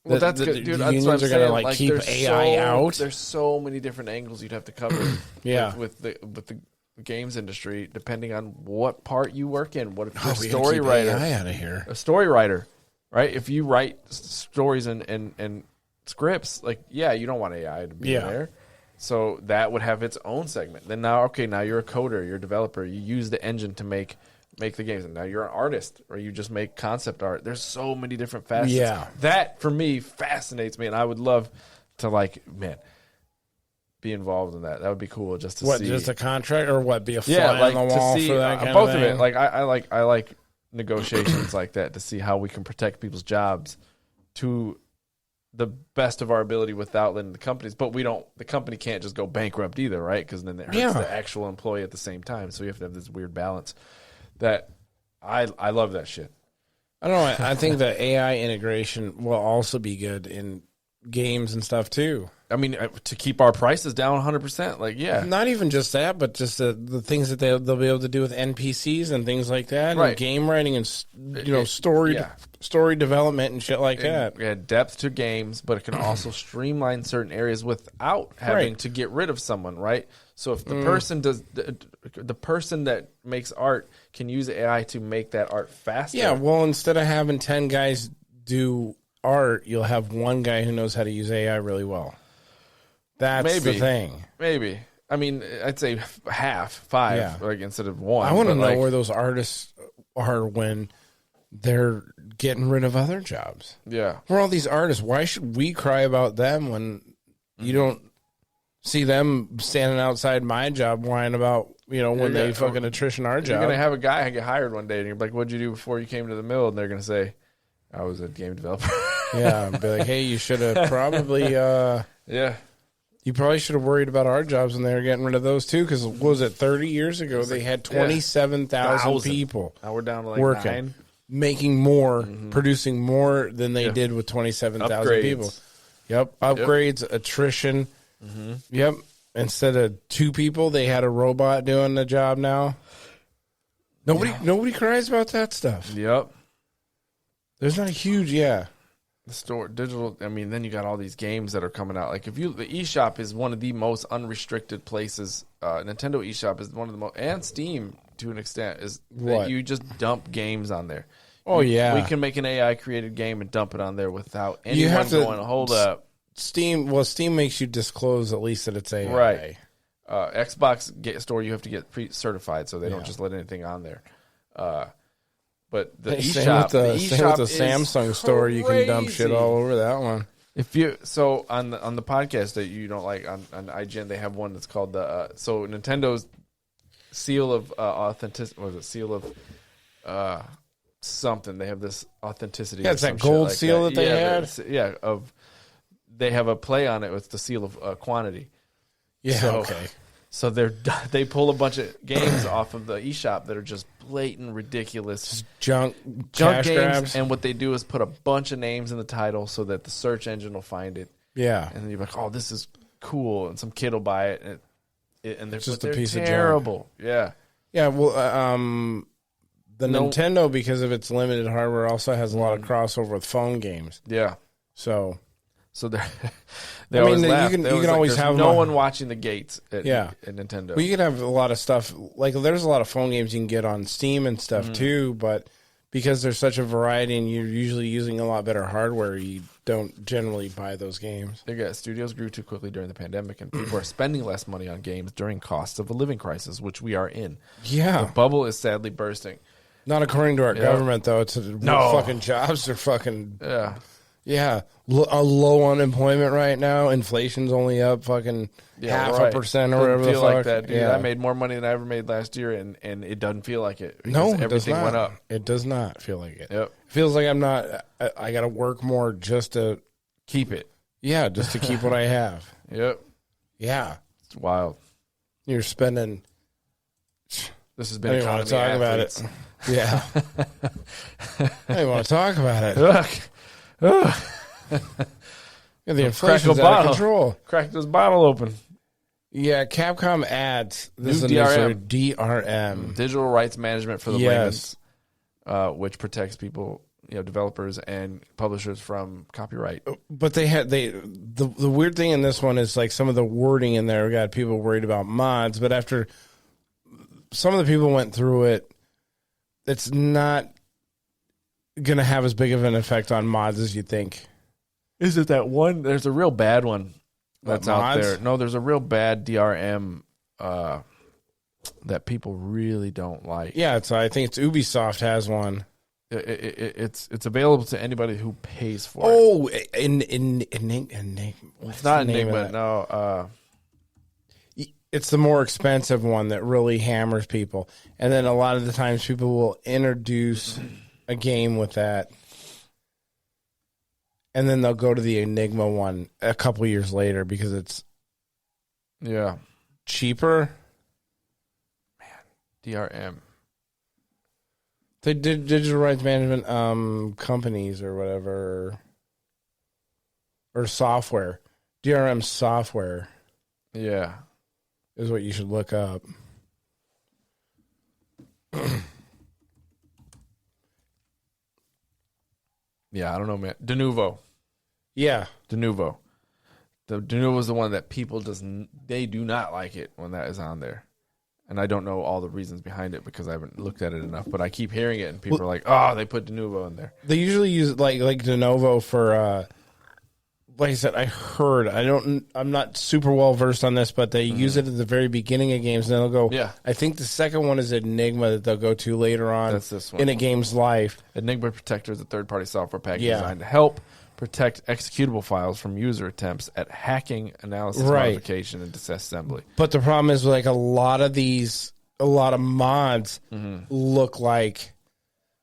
Well, that's good, dude. The unions are gonna keep AI out. There's so many different angles you'd have to cover. Yeah, with the games industry, depending on what part you work in. What if you're a story writer? Out of here. A story writer, right? If you write stories and scripts, like you don't want AI to be there. So that would have its own segment. Then now you're a coder, you're a developer. You use the engine to make the games, and now you're an artist, or you just make concept art. There's so many different facets. Yeah, that for me fascinates me, and I would love to be involved in that. That would be cool just to see. What, just a contract or what? Be a fly on the wall for that kind both of thing? Of it. Like I like negotiations like that to see how we can protect people's jobs to the best of our ability without letting the companies. But the company can't just go bankrupt either, right? Because then it hurts the actual employee at the same time. So you have to have this weird balance. That I love that shit. I don't know. I think the AI integration will also be good in games and stuff too. I mean, to keep our prices down 100%. Like, yeah. Not even just that, but just the things that they'll be able to do with NPCs and things like that, right? And game writing and story development and shit like that. Yeah, depth to games, but it can also streamline certain areas without having to get rid of someone, right? So if the person the person that makes art can use AI to make that art faster. Yeah, well, instead of having 10 guys do art, you'll have one guy who knows how to use AI really well. That's the thing. Maybe. I mean, I'd say half, 5, like instead of 1. I want to know where those artists are when they're getting rid of other jobs. Yeah. Where are all these artists? Why should we cry about them when you don't see them standing outside my job whining about, when they fucking attrition our job? You're going to have a guy get hired one day and you're like, what'd you do before you came to the mill? And they're going to say, I was a game developer. Yeah. Be like, hey, you should have probably... yeah. You probably should have worried about our jobs when they were getting rid of those too, because what was it, 30 years ago, they had 27,000 people now we're down to like working, 9. making more, producing more than they did with 27,000 people. Yep, upgrades, attrition. Yep, instead of 2 people, they had a robot doing the job now. Nobody cries about that stuff. Yep. There's not a huge, The store digital. I mean, then you got all these games that are coming out. Like the eShop is one of the most unrestricted places. Nintendo eShop is one of the most, and Steam to an extent is that you just dump games on there. We can make an AI created game and dump it on there without anyone going, hold up. Steam makes you disclose at least that it's AI. Right. Xbox store, you have to get certified, so they don't just let anything on there. But the eShop, the Samsung store, you can dump shit all over that one. On the podcast that you don't like on IGN, they have one that's called the Nintendo's seal of authenticity. Was it seal of something? They have this authenticity. Yeah, it's that gold seal that they had. They have a play on it with the seal of quantity. Yeah. Okay. So they pull a bunch of games off of the eShop that are just blatant, ridiculous, just junk games. Grabs. And what they do is put a bunch of names in the title so that the search engine will find it. Yeah, and then you're like, "Oh, this is cool," and some kid will buy it, and they're just a piece terrible. of junk. Yeah. Well, Nintendo, because of its limited hardware, also has a lot of crossover with phone games. Yeah. So they I mean, you can always have no one watching the gates at Nintendo. Well, you can have a lot of stuff. Like, there's a lot of phone games you can get on Steam and stuff too, but because there's such a variety and you're usually using a lot better hardware, you don't generally buy those games. Studios grew too quickly during the pandemic, and people are spending less money on games during costs of a living crisis, which we are in. Yeah. The bubble is sadly bursting. Not according to our government, though. It's fucking jobs are fucking... Yeah, a low unemployment right now. Inflation's only up fucking 0.5% or whatever the fuck. Like that, dude. I made more money than I ever made last year, and it doesn't feel like it. No, everything went up. It does not feel like it. Yep. It feels like I got to work more just to keep it. Yeah, just to keep what I have. Yep. Yeah. It's wild. You're spending. This has been. I didn't want to talk about it. Yeah. I didn't want to talk about it. Look. Yeah, the inflation's out of control. Crack this bottle open. Yeah, Capcom adds this is DRM, digital rights management for the layman's, which protects people, developers and publishers from copyright. But the weird thing in this one is like some of the wording in there got people worried about mods, but after some of the people went through it, it's not going to have as big of an effect on mods as you think. Is it that one? There's a real bad one that's out mods? there. No, there's a real bad DRM that people really don't like. Yeah, I think it's Ubisoft has one. It's available to anybody who pays for it. Oh, it's not Enigma. No, it's the more expensive one that really hammers people. And then a lot of the times people will introduce a game with that. and then they'll go to the Enigma one a couple years later because it's cheaper. DRM. They did digital rights management companies or whatever, or software. DRM software. Yeah, is what you should look up. Yeah, I don't know, man. Denuvo. Yeah. Denuvo. The Denuvo is the one that people they do not like it when that is on there. And I don't know all the reasons behind it because I haven't looked at it enough, but I keep hearing it and people are like, "Oh, they put Denuvo in there." They usually use like Denuvo for like I said, I'm not super well versed on this, but they use it at the very beginning of games, and then they'll go. Yeah. I think the second one is Enigma that they'll go to later on. That's this one in a game's life. Enigma Protector is a third-party software package designed to help protect executable files from user attempts at hacking, analysis, modification, and disassembly. But the problem is, like a lot of mods look like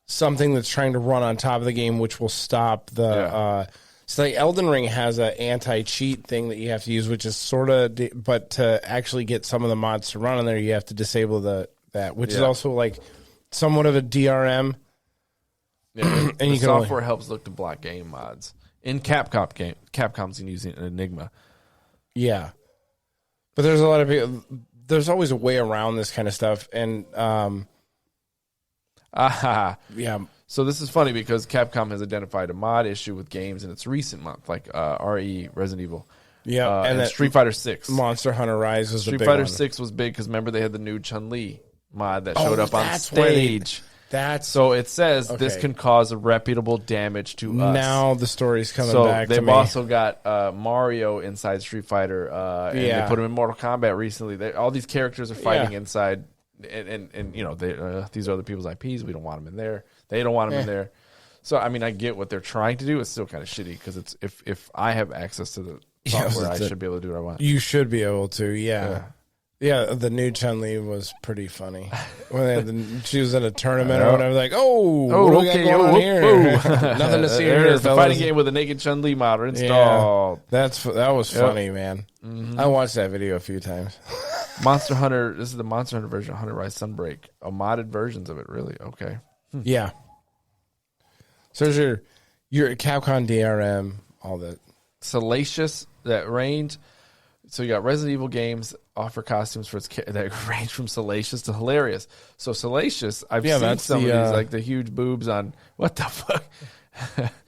something that's trying to run on top of the game, which will stop the. So like Elden Ring has an anti-cheat thing that you have to use, which is sort of, but to actually get some of the mods to run on there, you have to disable that, which is also like somewhat of a DRM. Yeah, and the software helps look to block game mods in Capcom's using Enigma. Yeah, but there's a lot of people. There's always a way around this kind of stuff, and yeah. So this is funny because Capcom has identified a mod issue with games in its recent month, like RE, Resident Evil. Yeah, and Street Fighter 6. Monster Hunter Rise was Street Fighter 6 was big because remember they had the new Chun-Li mod that showed up on stage. So it says this can cause irreparable damage to us. Now the story's coming back to me. They've also got Mario inside Street Fighter, and they put him in Mortal Kombat recently. All these characters are fighting inside, and you know these are other people's IPs. We don't want them in there. They don't want them in there. So, I mean, I get what they're trying to do. It's still kind of shitty because it's if I have access to the software, I should be able to do what I want. You should be able to, yeah. The new Chun-Li was pretty funny. When they had she was in a tournament or whatever, like, what we got going on here? Nothing to see here. There's the fighting game with a naked Chun-Li mod installed. Yeah, that was funny, man. Mm-hmm. I watched that video a few times. Monster Hunter, this is the Monster Hunter version of Hunter Rise Sunbreak. Modded versions of it, really. Okay. Yeah. So there's your Capcom DRM, all that. Salacious, that range. So you got Resident Evil games offer costumes for its that range from salacious to hilarious. So salacious, I've seen some of these, like the huge boobs on what the fuck,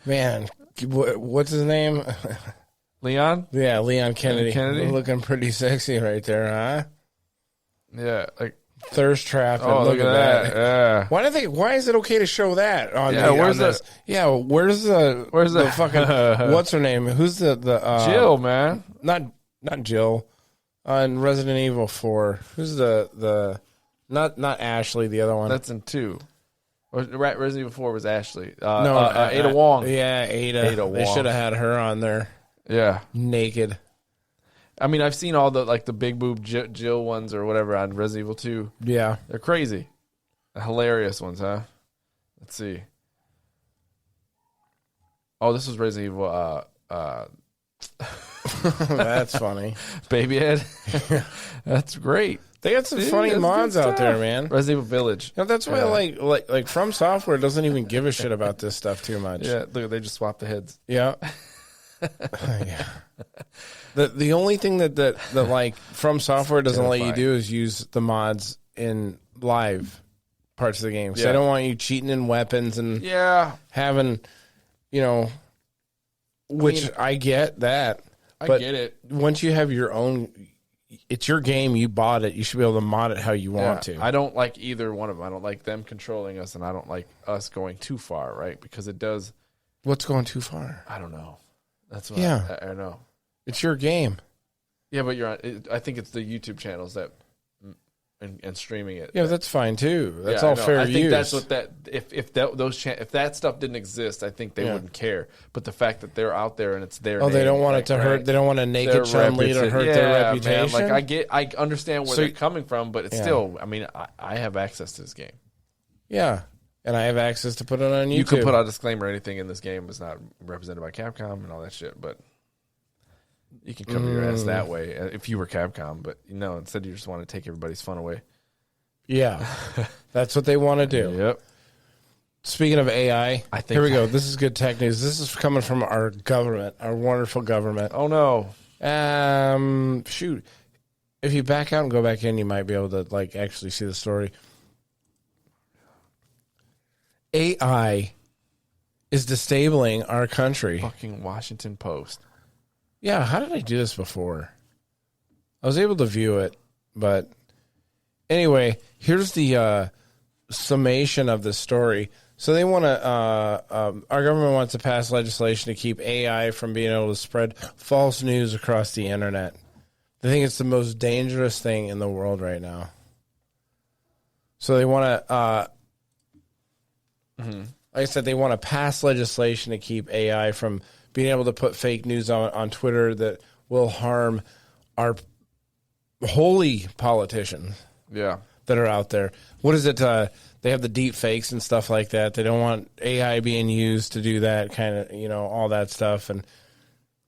man. What's his name? Leon? Yeah, Leon Kennedy. Looking pretty sexy right there, huh? Yeah, like thirst trap. Oh, look at that! Yeah. Why is it okay to show that? Where's the fucking what's her name? Who's the Jill, man? Not Jill. On Resident Evil 4, who's the not Ashley, the other one? That's in 2. Resident Evil 4 was Ashley. Ada Wong. Yeah, Ada Wong. They should have had her on there. Yeah, naked. I mean, I've seen all the the big boob Jill ones or whatever on Resident Evil 2. Yeah, they're crazy, the hilarious ones, huh? Let's see. Oh, this was Resident Evil. That's funny. Baby head. That's great. They got some funny mods out there, man. Resident Evil Village. That's why like From Software doesn't even give a shit about this stuff too much. Yeah, look, they just swap the heads. Yeah. Yeah. The only thing that like From Software doesn't let you do is use the mods in live parts of the game. So they don't want you cheating in weapons and having, which I get that. I get it. Once you have your own, it's your game. You bought it. You should be able to mod it how you want to. I don't like either one of them. I don't like them controlling us, and I don't like us going too far, right? Because it does. What's going too far? I don't know. That's what I know. It's your game. Yeah, but you're on. I think it's the YouTube channels that and streaming it. Yeah, that's fine too. That's all fair use. I think that's what that. If that stuff didn't exist, I think they wouldn't care. But the fact that they're out there and it's their they don't want it to hurt. They don't want a naked Chun-Li to hurt their reputation. Man, like I understand where they're coming from, but it's still. I mean, I have access to this game. Yeah, and I have access to put it on YouTube. You could put a disclaimer. Anything in this game is not represented by Capcom and all that shit, but you can cover your ass that way if you were Capcom. But instead you just want to take everybody's fun away. Yeah, that's what they want to do. Yep. Speaking of AI, here we go. This is good tech news. This is coming from our government, our wonderful government. Oh no. Shoot. If you back out and go back in, you might be able to actually see the story. AI is disabling our country. Fucking Washington Post. Yeah, how did I do this before? I was able to view it, but anyway, here's the summation of the story. So they want to, our government wants to pass legislation to keep AI from being able to spread false news across the internet. They think it's the most dangerous thing in the world right now. So they want to, like I said, they want to pass legislation to keep AI from being able to put fake news on Twitter that will harm our holy politicians. Yeah. That are out there. What is it? They have the deep fakes and stuff like that. They don't want AI being used to do that kind of, all that stuff. And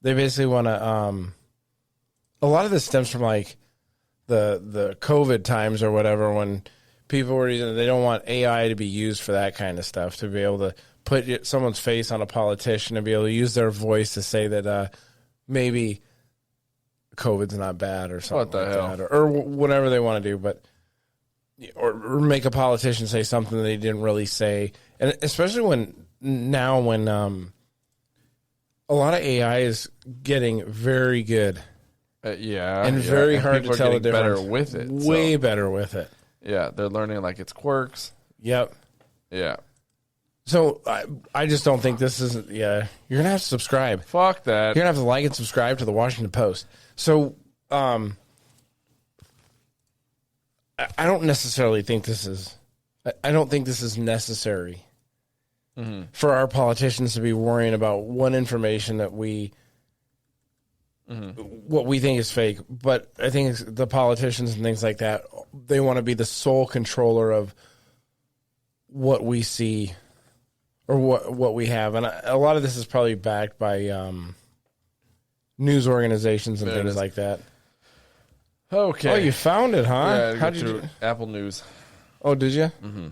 they basically want to, a lot of this stems from the COVID times or whatever, when people were using, they don't want AI to be used for that kind of stuff, to be able to put someone's face on a politician and be able to use their voice to say that maybe COVID's not bad or something. What the hell? That, or whatever they want to do, but or make a politician say something they didn't really say. And especially when a lot of AI is getting very good. And very hard to tell the difference. Better with it. Way better with it. Yeah, they're learning its quirks. Yep. Yeah. So I just don't think this is. Yeah, you're gonna have to subscribe. Fuck that. You're gonna have to like and subscribe to the Washington Post. So I don't necessarily think this is. I don't think this is necessary for our politicians to be worrying about what information that what we think is fake. But I think the politicians and things like that, they want to be the sole controller of what we see or what we have. And a lot of this is probably backed by news organizations and things like that. Okay. Oh, you found it, huh? Yeah, how'd you do? Apple News. Oh, did you? Mm-hmm.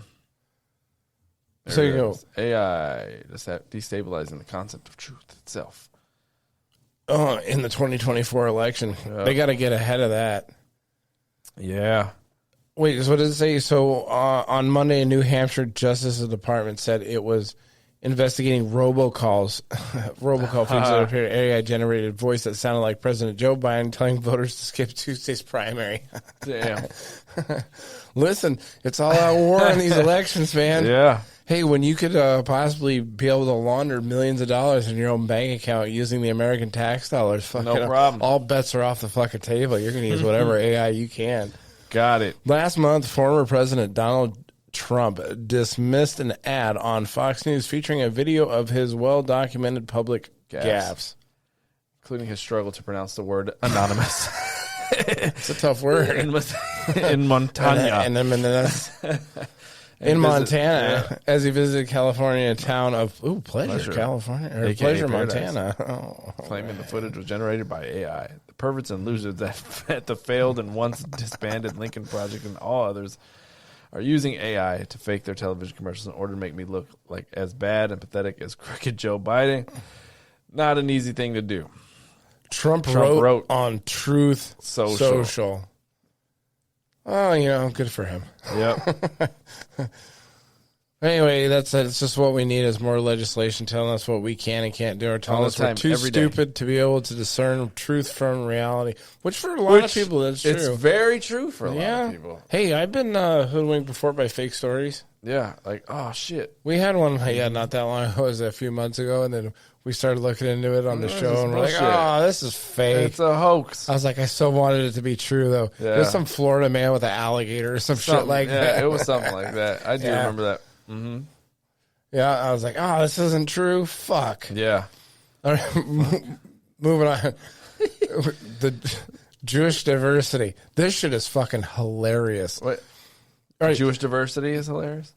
So you go. AI destabilizing the concept of truth itself. Oh, in the 2024 election. Yep. They got to get ahead of that. Yeah. Wait, so what does it say? So on Monday, a New Hampshire Justice Department said it was investigating robocalls. Robocall feeds that appeared an AI-generated voice that sounded like President Joe Biden telling voters to skip Tuesday's primary. Damn. Listen, it's all out war in these elections, man. Yeah. Hey, when you could possibly be able to launder millions of dollars in your own bank account using the American tax dollars, no problem. All bets are off the fucking table. You're going to use whatever AI you can. Got it. Last month, former President Donald Trump dismissed an ad on Fox News featuring a video of his well-documented public gaffes, including his struggle to pronounce the word anonymous. It's a tough word. In Montana. In Montana, as he visited California town of Pleasure, California, or Pleasure, Montana. Claiming the footage was generated by AI. The perverts and losers at the failed and once disbanded Lincoln Project and all others are using AI to fake their television commercials in order to make me look like as bad and pathetic as crooked Joe Biden. Not an easy thing to do. Trump wrote on Truth Social. Oh, good for him. Yep. Anyway, it's just what we need is more legislation telling us what we can and can't do, or telling us we're too stupid to be able to discern truth from reality. Which for a lot of people, that's true. It's very true for a lot of people. Hey, I've been hoodwinked before by fake stories. Yeah, oh shit. We had one, not that long ago. It was a few months ago, and then we started looking into it on the show, and we're like, oh, this is fake. It's a hoax. I was like, I so wanted it to be true, though. Yeah. It was some Florida man with an alligator or some shit like that. Yeah, it was something like that. I do remember that. Mm-hmm. Yeah, I was like, oh, this isn't true? Fuck. Yeah. All right, moving on. The Jewish diversity. This shit is fucking hilarious. What? All right. Jewish diversity is hilarious?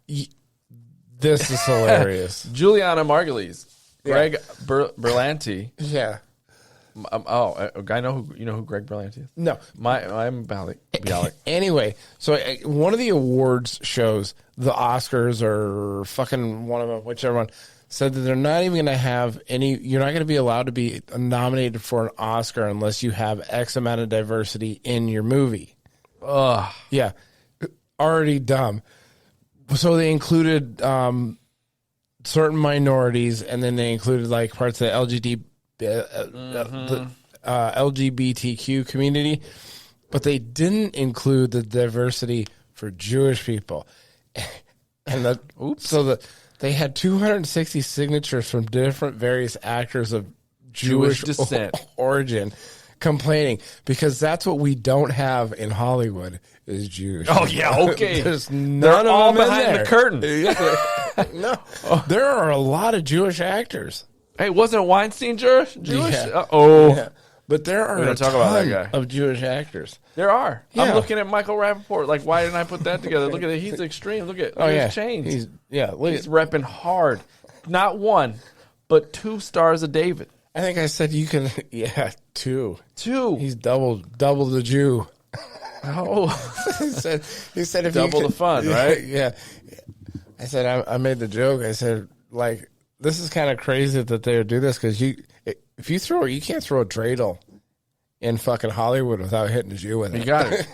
This is hilarious. Juliana Margulies, Greg Berlanti. Yeah. I know who you know who Greg Berlanti is. No, I'm Bialik. Anyway, so one of the awards shows, the Oscars or fucking one of them, whichever one, said that they're not even going to have any. You're not going to be allowed to be nominated for an Oscar unless you have X amount of diversity in your movie. Ugh. Yeah, already dumb. So they included certain minorities, and then they included like parts of the LGBTQ community, but they didn't include the diversity for Jewish people. And they had 260 signatures from different various actors of Jewish descent origin complaining, because that's what we don't have in Hollywood is Jewish. Oh yeah, okay. There's none They're of all them behind in the there. curtain. No, there are a lot of Jewish actors. Hey, wasn't Weinstein Jewish? Yeah. Yeah. But there are a talk about that ton guy. of Jewish actors. There are. Yeah. I'm looking at Michael Rappaport. Like, why didn't I put that together? Look at it. He's extreme. Look at his chains. He's repping hard. Not one, but 2 stars of David. I think I said you can. Yeah, 2. 2. He's double the Jew. Oh, he said if double you the fun, right? Yeah. I said I made the joke. I said, like, this is kind of crazy that they would do this, because you can't throw a dreidel in fucking Hollywood without hitting a Jew with it. You got it.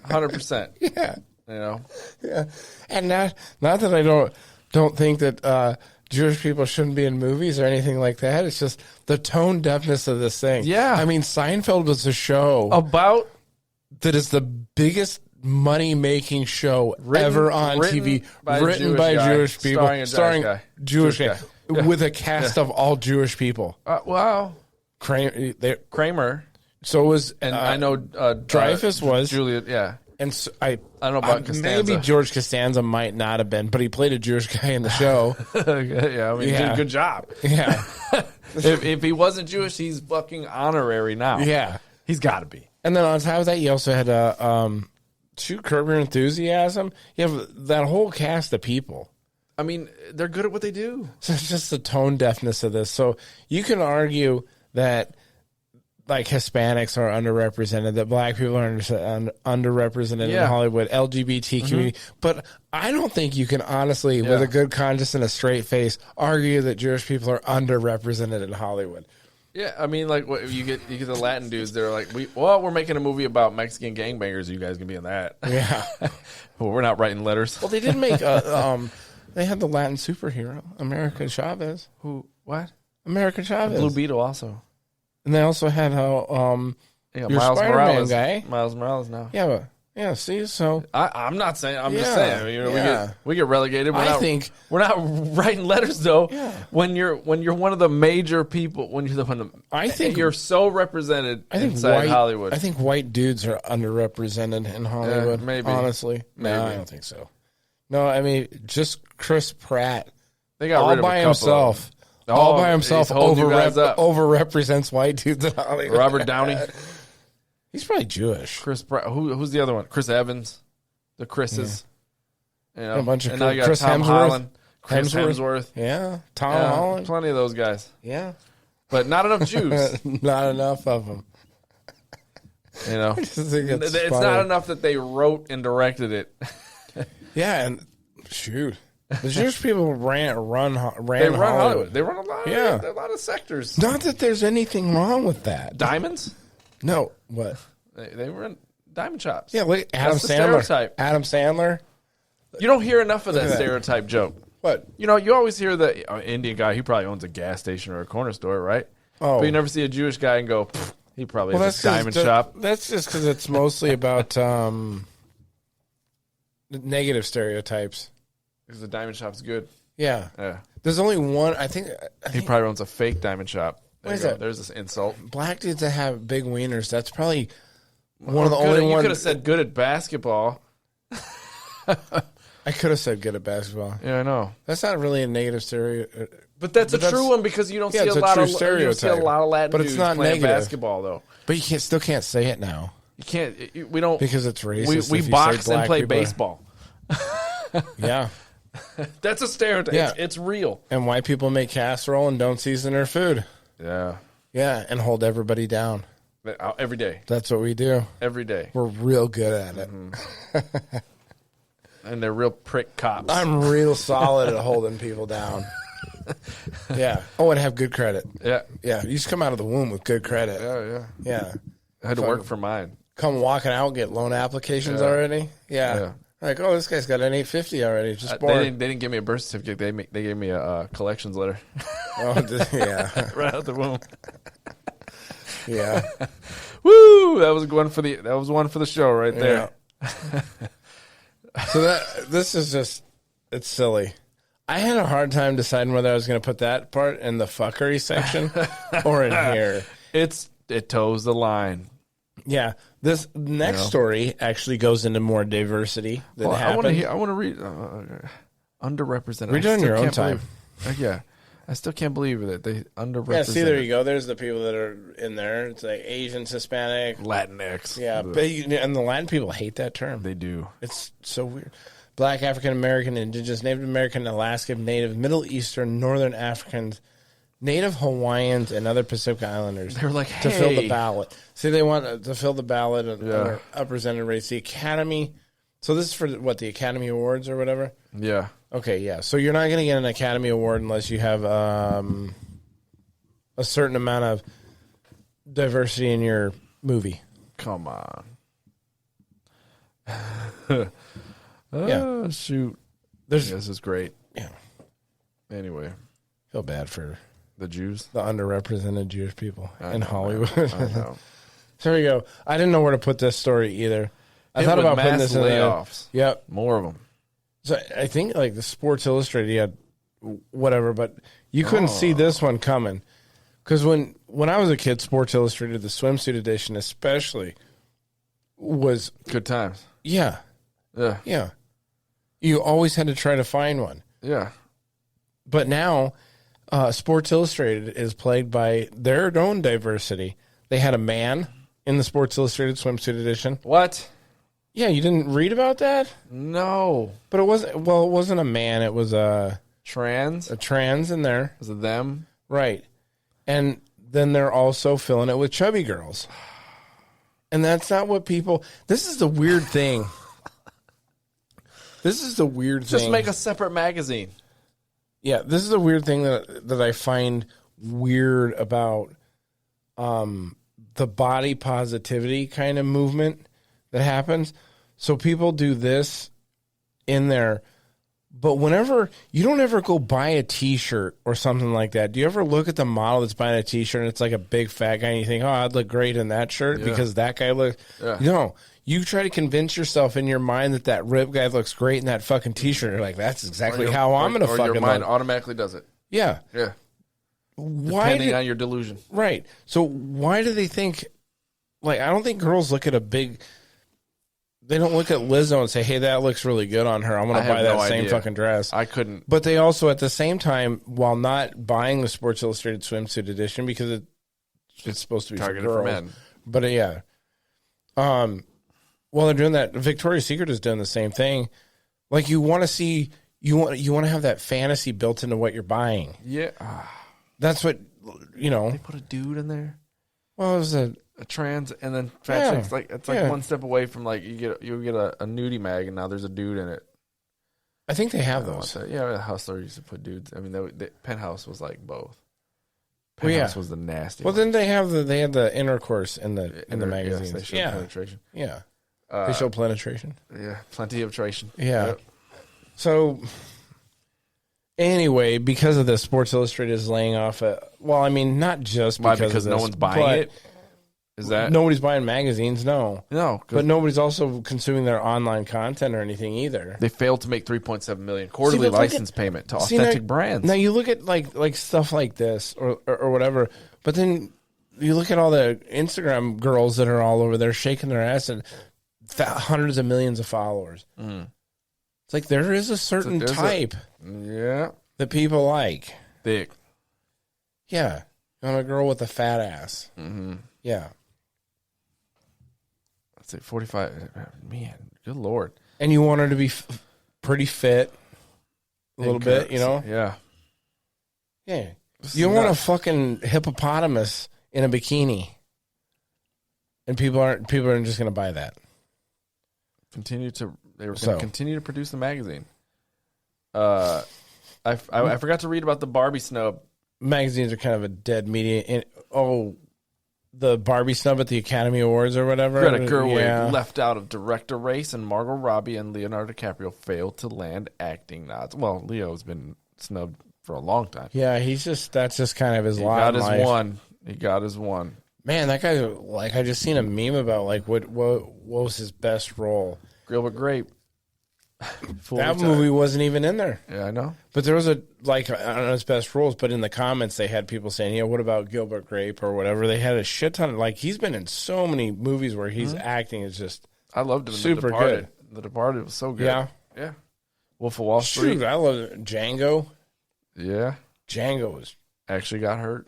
100%. Yeah. You know? Yeah. And not that I don't think that Jewish people shouldn't be in movies or anything like that. It's just the tone deafness of this thing. Yeah. I mean, Seinfeld was a show About that is the biggest money-making show ever on TV, written by Jewish people, starring Jewish guy. With a cast of all Jewish people. Wow. Kramer. So it was, and I know Dreyfus was Juliet. Yeah. And so I don't know about Costanza. Maybe George Costanza might not have been, but he played a Jewish guy in the show. Yeah, I mean, he did a good job. Yeah. if he wasn't Jewish, he's fucking honorary now. Yeah. He's got to be. And then on top of that, you also had Curb Your Enthusiasm. You have that whole cast of people. I mean, they're good at what they do. So it's just the tone deafness of this. So you can argue that, like, Hispanics are underrepresented, that black people are underrepresented in Hollywood, LGBT community. But I don't think you can honestly, with a good conscience and a straight face, argue that Jewish people are underrepresented in Hollywood. Yeah, I mean, like, you get the Latin dudes. They're like, we're making a movie about Mexican gangbangers. You guys can be in that. Yeah. Well, we're not writing letters. Well, they did make they had the Latin superhero, America Chavez. Who? What? America Chavez. Blue Beetle also. And they also had your Miles Spiderman Morales guy. Miles Morales now. Yeah, but see, so I'm not saying. I'm just saying. You know, we get relegated. I think we're not writing letters though. Yeah. When you're one of the major people, when you're the one. I think you're so represented. I think inside Hollywood. I think white dudes are underrepresented in Hollywood. Maybe. Honestly, no, I don't think so. No, I mean, just Chris Pratt. They got all rid of by a couple himself. All by himself overrepresents white dudes in Hollywood. Robert Downey. He's probably Jewish. Chris Pratt. Who's the other one? Chris Evans. The Chris's. Yeah. You know, a bunch of now you got Chris Tom Hemsworth. Holland. Chris Hemsworth. Yeah. Tom Holland. Plenty of those guys. Yeah. But not enough Jews. Not enough of them. You know, I just think it's not enough that they wrote and directed it. Yeah, and shoot, the Jewish people ran Hollywood. They run a lot. A lot of sectors. Not that there's anything wrong with that. Diamonds? No, what? They run diamond shops. Yeah, look, Adam Sandler. Stereotype. Adam Sandler. You don't hear enough of that stereotype joke. What? You know, you always hear the Indian guy. He probably owns a gas station or a corner store, right? Oh, but you never see a Jewish guy and go, he probably has a diamond shop. That's just because it's mostly about negative stereotypes. Because the diamond shop's good. Yeah. Yeah. There's only one. I think he probably owns a fake diamond shop. What is that? There's this insult. Black dudes that have big wieners. That's probably one of the only ones. You could have said good at basketball. I could have said good at basketball. Yeah, I know. That's not really a negative stereotype. But that's a true one because you don't see a lot of Latin dudes playing basketball though. But you still can't say it now. You can't. We don't because it's racist. We box and play baseball. Yeah. That's a stereotype. Yeah. It's real. And white people make casserole and don't season their food. Yeah. Yeah, and hold everybody down. Every day. That's what we do. Every day. We're real good at it. And they're real prick cops. I'm real solid at holding people down. Yeah. Oh, and have good credit. Yeah. Yeah. You just come out of the womb with good credit. Yeah. Yeah. I had to work for mine. Come walking out, get loan applications already. Yeah. Like, oh, this guy's got an 850 already. Just born. They didn't give me a birth certificate. They gave me a collections letter. Yeah. Right out the womb. Yeah. Woo! That was one for the show right there. Yeah. So this is just, it's silly. I had a hard time deciding whether I was going to put that part in the fuckery section or in here. It toes the line. Yeah. This next story actually goes into more diversity than happened. I want to read underrepresented. Read it on your own time. Yeah. I still can't believe that they underrepresented. Yeah, see, there you go. There's the people that are in there. It's like Asians, Hispanic. Latinx. Yeah, and the Latin people hate that term. They do. It's so weird. Black, African American, Indigenous, Native American, Alaska Native, Middle Eastern, Northern Africans, Native Hawaiians, and other Pacific Islanders. They're like, to fill the ballot. See, they want to fill the ballot of underrepresented race. The Academy. So this is for what, the Academy Awards or whatever? Yeah. Okay, yeah. So you're not going to get an Academy Award unless you have a certain amount of diversity in your movie. Come on. Yeah. Shoot. This is great. Yeah. Anyway. Feel bad for the Jews. The underrepresented Jewish people in Hollywood. I know. So there you go. I didn't know where to put this story either. I thought about putting this in layoffs. Yep. More of them. So I think like the Sports Illustrated, you had whatever, but you couldn't see this one coming. Because when I was a kid, Sports Illustrated, the swimsuit edition especially, was... Good times. Yeah. Yeah. Yeah. You always had to try to find one. Yeah. But now, Sports Illustrated is plagued by their own diversity. They had a man in the Sports Illustrated swimsuit edition. What? Yeah, you didn't read about that? No. But it wasn't a man. It was a trans in there. Was it them? Right. And then they're also filling it with chubby girls. And that's not what people... This is the weird thing. Just make a separate magazine. Yeah, this is a weird thing that I find weird about the body positivity kind of movement that happens. So people do this in there, but whenever you don't ever go buy a T-shirt or something like that. Do you ever look at the model that's buying a T-shirt and it's like a big fat guy and you think, oh, I'd look great in that shirt because that guy looks... Yeah. No, you try to convince yourself in your mind that ripped guy looks great in that fucking T-shirt. You're like, that's exactly how I'm going to fucking look. Your mind automatically does it. Yeah. Yeah. Depending on your delusion. Right. So why do they think... Like, I don't think girls look at a big... They don't look at Lizzo and say, hey, that looks really good on her. I'm going to buy that same fucking dress. I couldn't. But they also, at the same time, while not buying the Sports Illustrated swimsuit edition, because it's supposed to be targeted for girls. For men. But, yeah. While they're doing that, Victoria's Secret is doing the same thing. Like, you want to see... You want to have that fantasy built into what you're buying. Yeah. That's what, They put a dude in there? Well, it was a trans, and then fat chicks, like it's like one step away from like you get a nudie mag, and now there's a dude in it. I think they have those. Yeah, Hustler used to put dudes. I mean, the Penthouse was like both. Penthouse was the nasty. Well, then they had the intercourse in the magazines. Yes, they showed penetration. Yeah, they show penetration. Yeah, plenty of tration. Yeah. Yep. So anyway, because of this, Sports Illustrated is laying off. Not just because no one's buying it. Is that nobody's buying magazines? No, but nobody's also consuming their online content or anything either. They failed to make $3.7 million quarterly license payment to authentic brands. Now you look at like stuff like this or whatever, but then you look at all the Instagram girls that are all over there shaking their ass and hundreds of millions of followers. It's like there is a certain type, that people like. Thick, yeah. You want a girl with a fat ass, yeah. Say 45. Man, good Lord. And you want her to be pretty fit. a little bit, you know? Yeah. Yeah. You don't want a fucking hippopotamus in a bikini. And people aren't just going to buy that. They were going to continue to produce the magazine. I forgot to read about the Barbie snub. Magazines are kind of a dead media. The Barbie snub at the Academy Awards or whatever. Greta Gerwig left out of director race, and Margot Robbie and Leonardo DiCaprio failed to land acting nods. Well, Leo's been snubbed for a long time. Yeah, that's just kind of his lot in life. He got his one. Man, that guy, like, I just seen a meme about, like, what was his best role? Gilbert Grape. That movie wasn't even in there. Yeah, I know. But there was I don't know his best roles, but in the comments they had people saying, what about Gilbert Grape or whatever? They had a shit ton of, like, he's been in so many movies where he's acting is just I loved him in super The Departed. good. The Departed was so good. Yeah. Yeah. Wolf of Wall Street. Shoot, I love Django. Yeah. Django was Actually got hurt.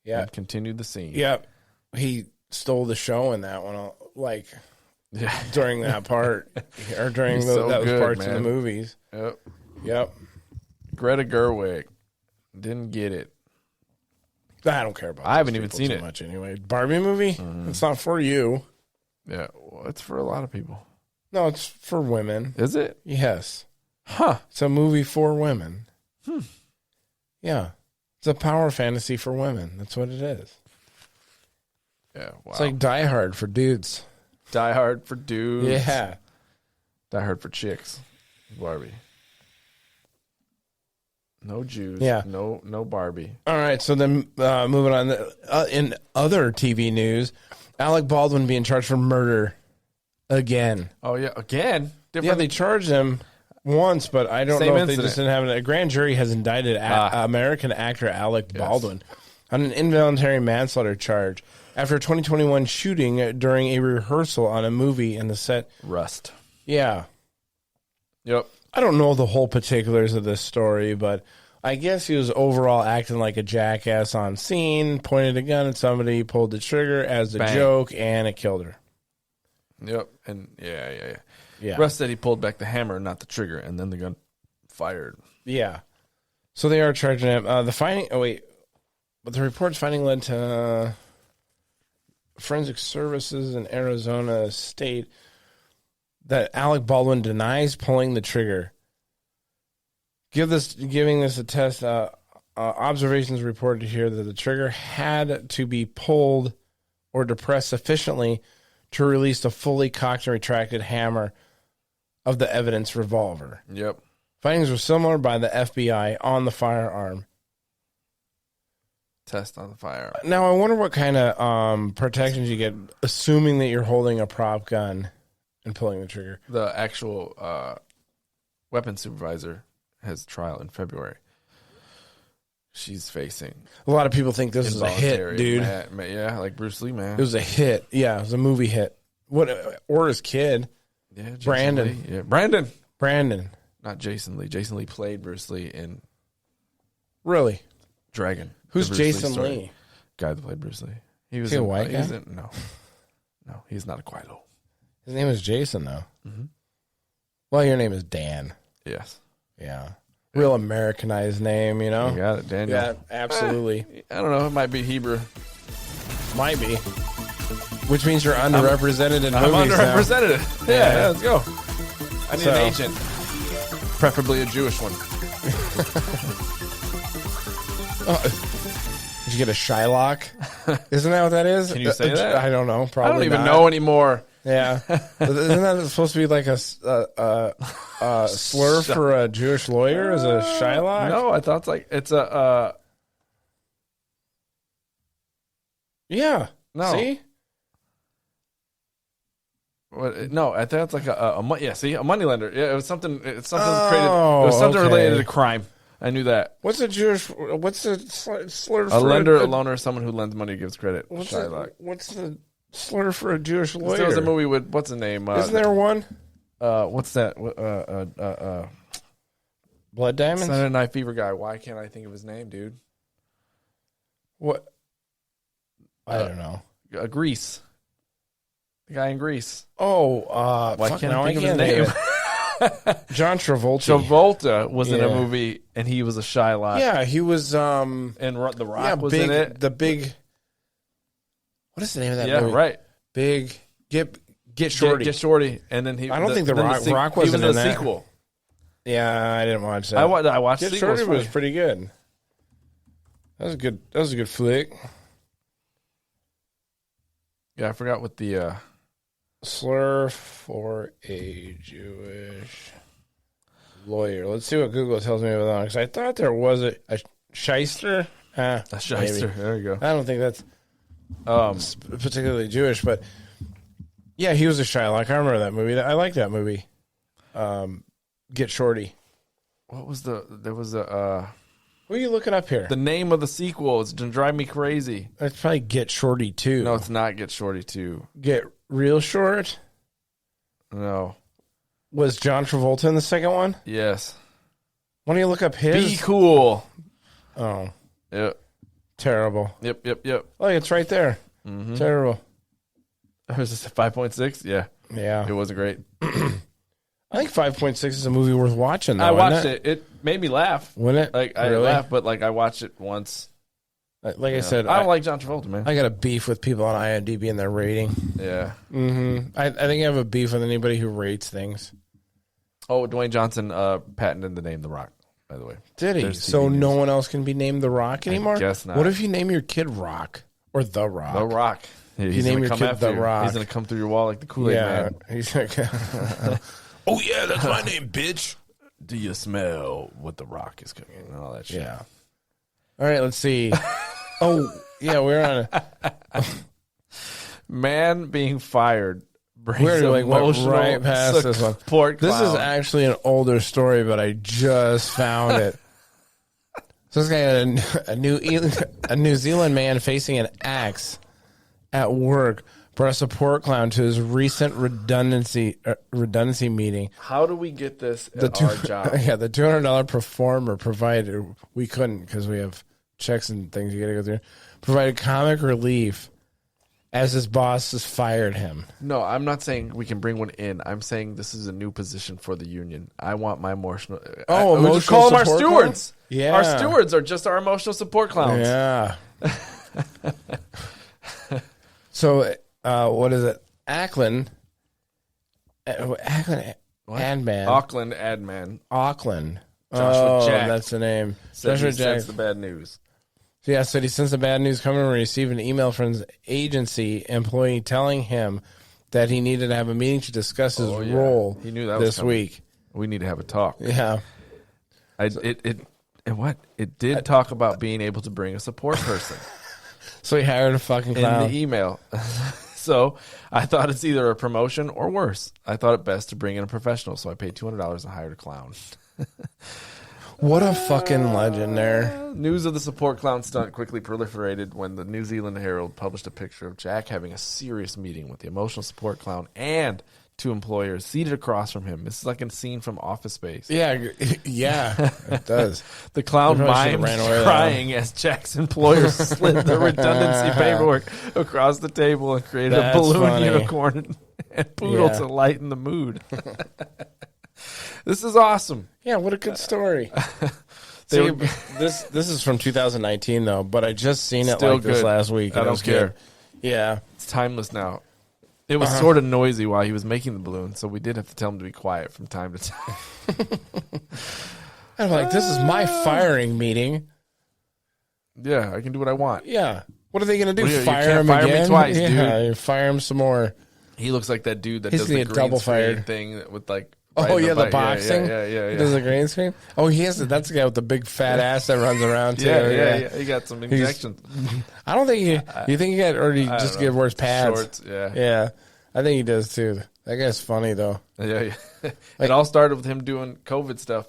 Yeah. And continued the scene. Yep. He stole the show in that one, like, yeah. during that part, or during those parts of the movies. Yep. Greta Gerwig didn't get it. I don't care about. I haven't even seen it much anyway. Barbie movie. It's not for you. Yeah, well, it's for a lot of people. No, it's for women. Is it? Yes. Huh. It's a movie for women. Yeah. It's a power fantasy for women. That's what it is. Yeah. Wow. It's like Die Hard for dudes. Die Hard for dudes. Yeah. Die Hard for chicks. Barbie. No Jews. Yeah. No Barbie. All right. So then moving on. In other TV news, Alec Baldwin being charged for murder again. Oh, yeah. Again? Different. Yeah, they charged him once, but I don't know if they just didn't have it. A grand jury has indicted American actor Alec Baldwin on an involuntary manslaughter charge after a 2021 shooting during a rehearsal on a movie in the set. Rust. Yeah. Yep. I don't know the whole particulars of this story, but I guess he was overall acting like a jackass on scene, pointed a gun at somebody, pulled the trigger as a joke, and it killed her. Yep. And yeah. Russ said he pulled back the hammer, not the trigger, and then the gun fired. Yeah. So they are charging him. But the report's finding led to forensic services in Arizona state that Alec Baldwin denies pulling the trigger. Giving this a test, observations reported here that the trigger had to be pulled or depressed sufficiently to release the fully cocked and retracted hammer of the evidence revolver. Yep. Findings were similar by the FBI on the firearm. Test on the firearm. Now, I wonder what kind of protections you get, assuming that you're holding a prop gun and pulling the trigger. The actual weapons supervisor has trial in February. She's facing. A lot of people think this is a hit, dude. Yeah, like Bruce Lee, man. It was a hit. Yeah, it was a movie hit. Or his kid. Yeah, Brandon. Lee. Yeah, Brandon. Not Jason Lee. Jason Lee played Bruce Lee in Really? Dragon. Who's Jason Lee? Guy that played Bruce Lee. He was a white guy? No, he's not a Quaido. His name is Jason, though. Mm-hmm. Well, your name is Dan. Yes. Yeah. Real Americanized name, you know? You got it, Daniel. Yeah, absolutely. I don't know. It might be Hebrew. Might be. Which means you're underrepresented in movies. I'm underrepresented. Now. Yeah, let's go. I need an agent. Preferably a Jewish one. Did you get a Shylock? Isn't that what that is? Can you say that? I don't know. Probably I don't even not. know anymore. Yeah. Isn't that supposed to be like a slur for a Jewish lawyer? Is a Shylock? No, I thought it's a... Yeah. No. See? What, no, I thought it's like a moneylender. Yeah, it was something. It's something created. It was something related to crime. I knew that. What's a slur for a lender, a loaner, someone who lends money gives credit. What's the slur for a Jewish lawyer? There was a movie with what's the name? Isn't there one? What's that? Blood Diamonds. Saturday Night Fever guy. Why can't I think of his name, dude? What? I don't know. Grease. The guy in Grease. Oh, why can't I think of his name? John Travolta. Travolta was in a movie, and he was a Shylock. Yeah, he was. And The Rock was in it. The big. What is the name of that movie? Yeah, right. Big Get Shorty. Get Shorty, and then I don't think the Rock wasn't in that. Sequel. Yeah, I didn't watch that. I watched. Get Shorty was pretty good. That was good. That was a good flick. Yeah, I forgot what the slur for a Jewish lawyer. Let's see what Google tells me about that, because I thought there was a shyster. A shyster. Maybe. There you go. I don't think that's particularly Jewish, but yeah, he was a Shylock. I remember that movie. I like that movie. Get Shorty. What was there was a what are you looking up here? The name of the sequel is gonna drive me crazy. It's probably Get Shorty 2. No, it's not Get Shorty 2. Get Real Short? No. Was John Travolta in the second one? Yes. Why don't you look up his? Be Cool. Oh. Yep. Terrible. Yep. Oh, it's right there. Mm-hmm. Terrible. Was this a 5.6? Yeah. Yeah. It wasn't great. I think 5.6 is a movie worth watching, though. I watched it. It made me laugh. Wouldn't it? Like, I laughed, but like I watched it once. Like I said, I don't like John Travolta, man. I got a beef with people on IMDb and their rating. Yeah. Mm-hmm. I think I have a beef with anybody who rates things. Oh, Dwayne Johnson patented the name The Rock, by the way. Did he? So no one else can be named The Rock anymore? I guess not. What if you name your kid Rock or The Rock? The Rock. You name your kid The Rock. He's going to come through your wall like the Kool-Aid man. He's like, oh, yeah, that's my name, bitch. Do you smell what The Rock is cooking and all that shit? Yeah. All right, let's see. Oh, yeah, we're on a... Man being fired brings we're like went right past this one. This is actually an older story, but I just found it. So this guy had a New Zealand man facing an axe at work brought a support clown to his recent redundancy meeting. How do we get this at our job? Yeah, the $200 performer provided, we couldn't because we have checks and things you got to go through, provided comic relief as his boss has fired him. No, I'm not saying we can bring one in. I'm saying this is a new position for the union. I want my emotional... emotional we just call them our stewards. Clown? Yeah. Our stewards are just our emotional support clowns. Yeah. So... what is it? Auckland Adman. Auckland. Joshua Jack. That's the name. Joshua Jack's the bad news. So yeah, said he sensed the bad news coming and received an email from his agency employee telling him that he needed to have a meeting to discuss his role. He knew that this week. We need to have a talk. Yeah. It did talk about being able to bring a support person. So he hired a fucking clown. In the email. So I thought it's either a promotion or worse. I thought it best to bring in a professional, so I paid $200 and hired a clown. What a fucking legend there. News of the support clown stunt quickly proliferated when the New Zealand Herald published a picture of Jack having a serious meeting with the emotional support clown and two employers seated across from him. This is like a scene from Office Space. Yeah, it does. The clown mimes crying as Jack's employers slid the redundancy paperwork across the table and created a balloon unicorn and poodle to lighten the mood. This is awesome. Yeah, what a good story. See, this is from 2019 though, but I just seen it this last week. I don't care. Good. Yeah, it's timeless now. It was sort of noisy while he was making the balloon, so we did have to tell him to be quiet from time to time. I'm like, this is my firing meeting. Yeah, I can do what I want. Yeah. What are they going to do? Fire him again? Me twice, dude. Fire him some more. He looks like that dude that does the green double screen fired thing with like... the boxing? Yeah. He does the green screen? Oh, he has that's the guy with the big fat ass that runs around too. Yeah. He got some injections. I don't think you think he got, or he just get worse pads? Shorts, yeah. Yeah. I think he does too. That guy's funny though. Yeah. It all started with him doing COVID stuff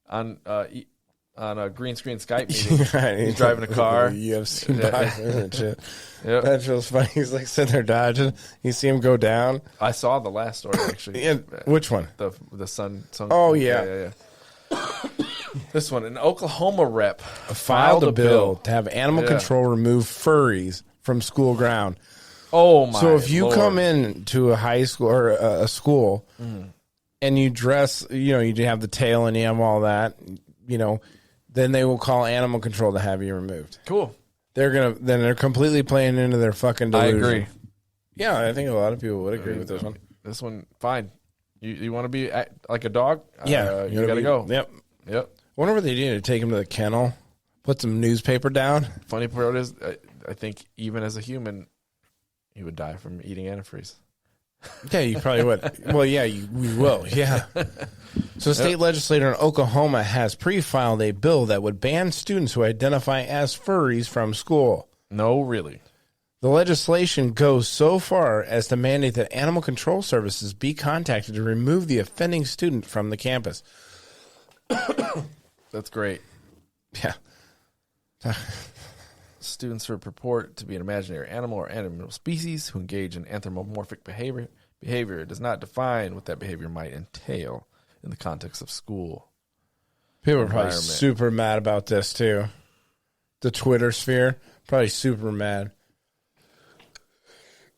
on a green screen Skype meeting. He's driving a car. UFC boxing and shit. Yep. That feels funny. He's like sitting there dodging. You see him go down. I saw the last story actually. Yeah, which one? The sun. Oh yeah. This one, an Oklahoma rep filed a bill to have animal control remove furries from school ground. Oh my! So if you Lord. come in to a high school or a school, and you dress, you have the tail and you have all that, then they will call animal control to have you removed. Cool. They're completely playing into their fucking delusion. I agree. Yeah, I think a lot of people would agree with this one. This one, fine. You want to be like a dog? Yeah. You got to go. Yep. I wonder what they do to take him to the kennel, put some newspaper down. Funny part is, I think even as a human, he would die from eating antifreeze. Yeah, you probably would. Well, yeah, we will. Yeah. So, a state legislator in Oklahoma has pre-filed a bill that would ban students who identify as furries from school. No, really. The legislation goes so far as to mandate that animal control services be contacted to remove the offending student from the campus. That's great. Yeah. Students who purport to be an imaginary animal or animal species who engage in anthropomorphic behavior. Behavior does not define what that behavior might entail in the context of school. People are probably super mad about this, too. The Twitter sphere, probably super mad.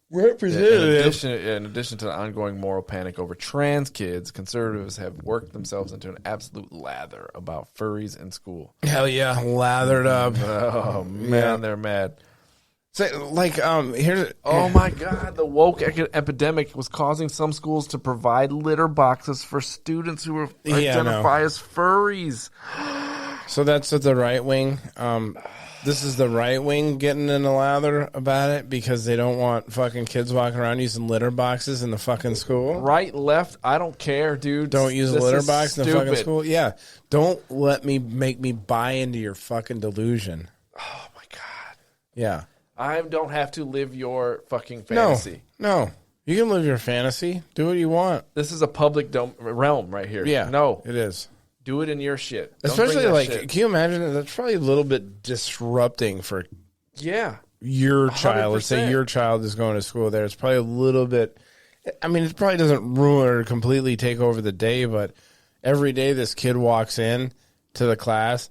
Representative. In addition to the ongoing moral panic over trans kids, conservatives have worked themselves into an absolute lather about furries in school. Hell yeah, lathered up. Oh man, they're mad. So, here's oh my god, the woke epidemic was causing some schools to provide litter boxes for students who identify as furries. So that's what the right wing. This is the right wing getting in a lather about it because they don't want fucking kids walking around using litter boxes in the fucking school. Right, left, I don't care, dude. Don't use a litter box in the fucking school. Yeah, don't make me buy into your fucking delusion. Oh my god. Yeah, I don't have to live your fucking fantasy. No, you can live your fantasy. Do what you want. This is a public realm right here. Yeah, no, it is. Do it in your shit. Don't Especially shit. Can you imagine that? That's probably a little bit disrupting for your child. 100%. Let's say your child is going to school there. It's probably a little bit. I mean, it probably doesn't ruin or completely take over the day, but every day this kid walks in to the class,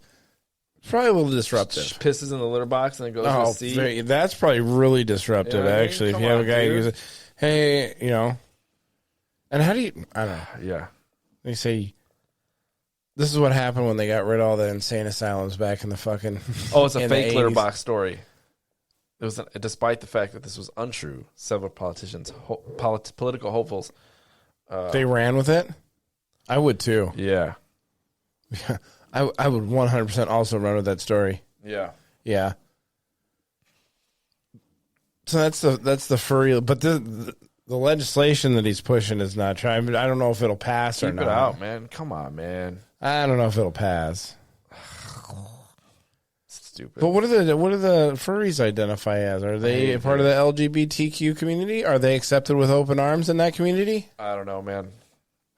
it's probably a little disruptive. Pisses in the litter box and then goes to see. That's probably really disruptive, actually. If you have a guy who's, hey, and how do you? I don't know. Yeah, they say. This is what happened when they got rid of all the insane asylums back in the fucking. Oh, it's a fake litter box story. It was, despite the fact that this was untrue, several politicians, political hopefuls, they ran with it. I would too. Yeah, I would 100% also run with that story. Yeah. So that's the furry, but the legislation that he's pushing is not trying. I don't know if it'll pass or not. Keep it out, man. Come on, man. I don't know if it'll pass. Stupid. But what do the furries identify as? Are they a part of the LGBTQ community? Are they accepted with open arms in that community? I don't know, man.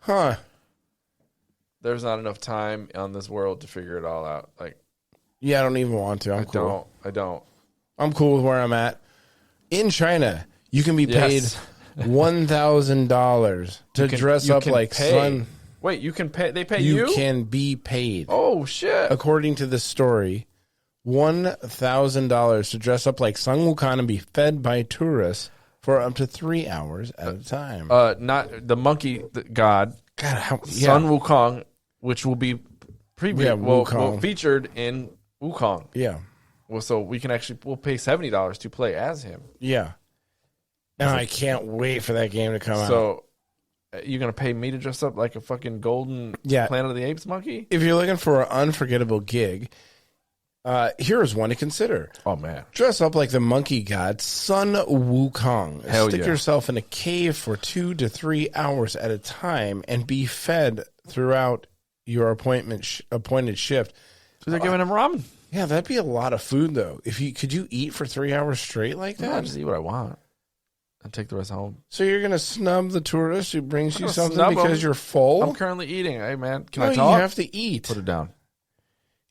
Huh. There's not enough time on this world to figure it all out. Yeah, I don't even want to. I don't. I'm cool with where I'm at. In China, you can be paid $1,000 to dress up like Sun. Wait, you can pay? They pay you? You can be paid. Oh, shit. According to this story, $1,000 to dress up like Sun Wukong and be fed by tourists for up to 3 hours at a time. Not the monkey god, Sun Wukong, which will be featured in Wukong. Yeah. Well, so we'll pay $70 to play as him. Yeah. And I can't wait for that game to come out. So, you're going to pay me to dress up like a fucking golden Planet of the Apes monkey? If you're looking for an unforgettable gig, here's one to consider. Oh, man. Dress up like the monkey god, Sun Wukong. Stick yourself in a cave for 2 to 3 hours at a time and be fed throughout your appointed shift. So they're giving him ramen. Yeah, that'd be a lot of food, though. Could you eat for 3 hours straight like that? I'll just eat what I want and take the rest home. So you're going to snub the tourist who brings you something because you're full? I'm currently eting. Hey, man, can I talk? You have to eat. Put it down.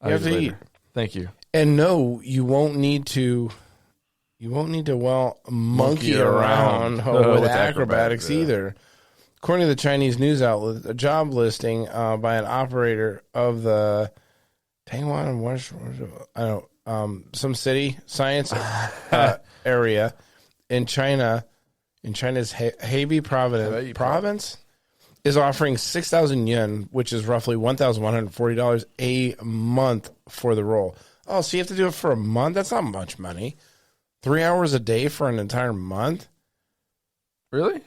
You have to eat. Thank you. And no, you won't need to monkey around with acrobatics either. According to the Chinese news outlet, a job listing by an operator of the Taiwan, some city science area in China, in China's Hebei province, is offering 6,000 yen, which is roughly $1,140 a month for the role. Oh, so you have to do it for a month? That's not much money. 3 hours a day for an entire month? Really?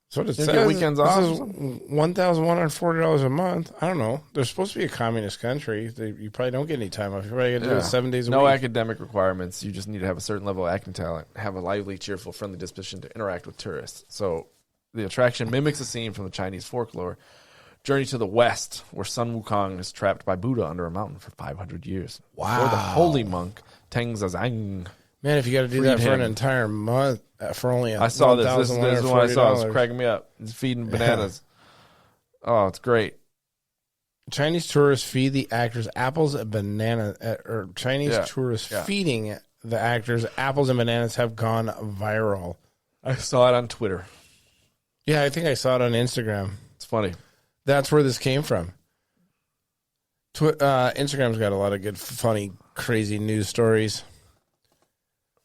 That's what it You says. get weekends off? $1,140 a month. I don't know. They're supposed to be a communist country. You probably don't get any time off. You probably get to do it 7 days a week. No academic requirements. You just need to have a certain level of acting talent, have a lively, cheerful, friendly disposition to interact with tourists. So the attraction mimics a scene from the Chinese folklore. Journey to the West, where Sun Wukong is trapped by Buddha under a mountain for 500 years. Wow. Or the holy monk, Teng Zazang. Man, if you got to do that for an entire month for only I saw this. This is what I saw. It's $1,140. cracking me up. It's feeding bananas. Oh, it's great. Chinese tourists feed the actors apples and bananas, or Chinese tourists feeding the actors apples and bananas have gone viral. I saw it on Twitter. Yeah, I think I saw it on Instagram. It's funny. That's where this came from. Instagram's got a lot of good, funny, crazy news stories.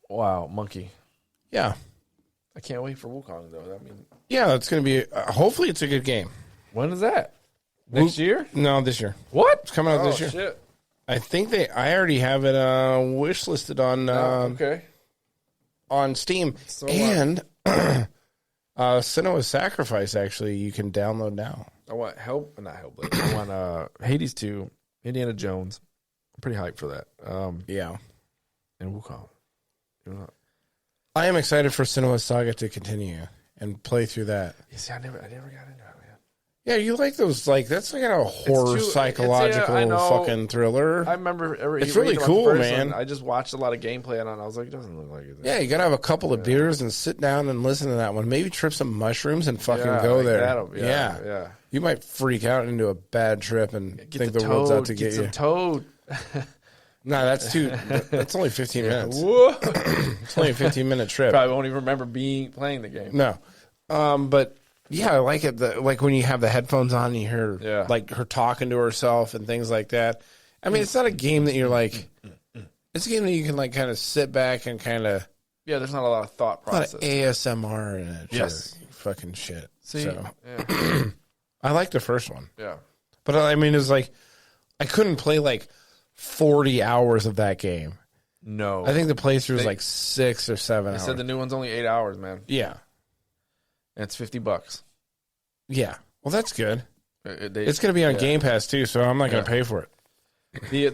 Wow, monkey. Yeah. I can't wait for Wukong, though. I mean, yeah, it's going to be, hopefully it's a good game. When is that? Next year? No, this year. What? It's coming out this year. Shit. I think I already have it wish listed on on Steam. So and Senua's Sacrifice, actually, you can download now. I want I want Hades 2, Indiana Jones. I'm pretty hyped for that. Yeah. And Wukong. I am excited for Senua's Saga to continue and play through that. You see, I never got into it, man. Yeah, you like those, that's like a horror, psychological fucking thriller. I remember it's really cool, man. I just watched a lot of gameplay on it, and I was like, it doesn't look like it. Yeah, you got to have a couple of beers and sit down and listen to that one. Maybe trip some mushrooms and fucking go there. Yeah. You might freak out into a bad trip and think the world's out to get you. Get some toad. No, that's only 15 minutes. Whoa. It's only a 15-minute trip. Probably won't even remember playing the game. No. But yeah, I like it. Like when you have the headphones on and you hear like her talking to herself and things like that. I mean, it's not a game that you're like, it's a game that you can like kind of sit back and kind of. Yeah, there's not a lot of thought process. A lot of ASMR in it. Yes. Fucking shit. See, so. I like the first one. Yeah. But I mean, it's like, I couldn't play like 40 hours of that game. No. I think the playthrough is like 6 or 7 hours. They said the new one's only 8 hours, man. Yeah. And it's $50. Yeah. Well, that's good. It's going to be on Game Pass too, so I'm not going to pay for it.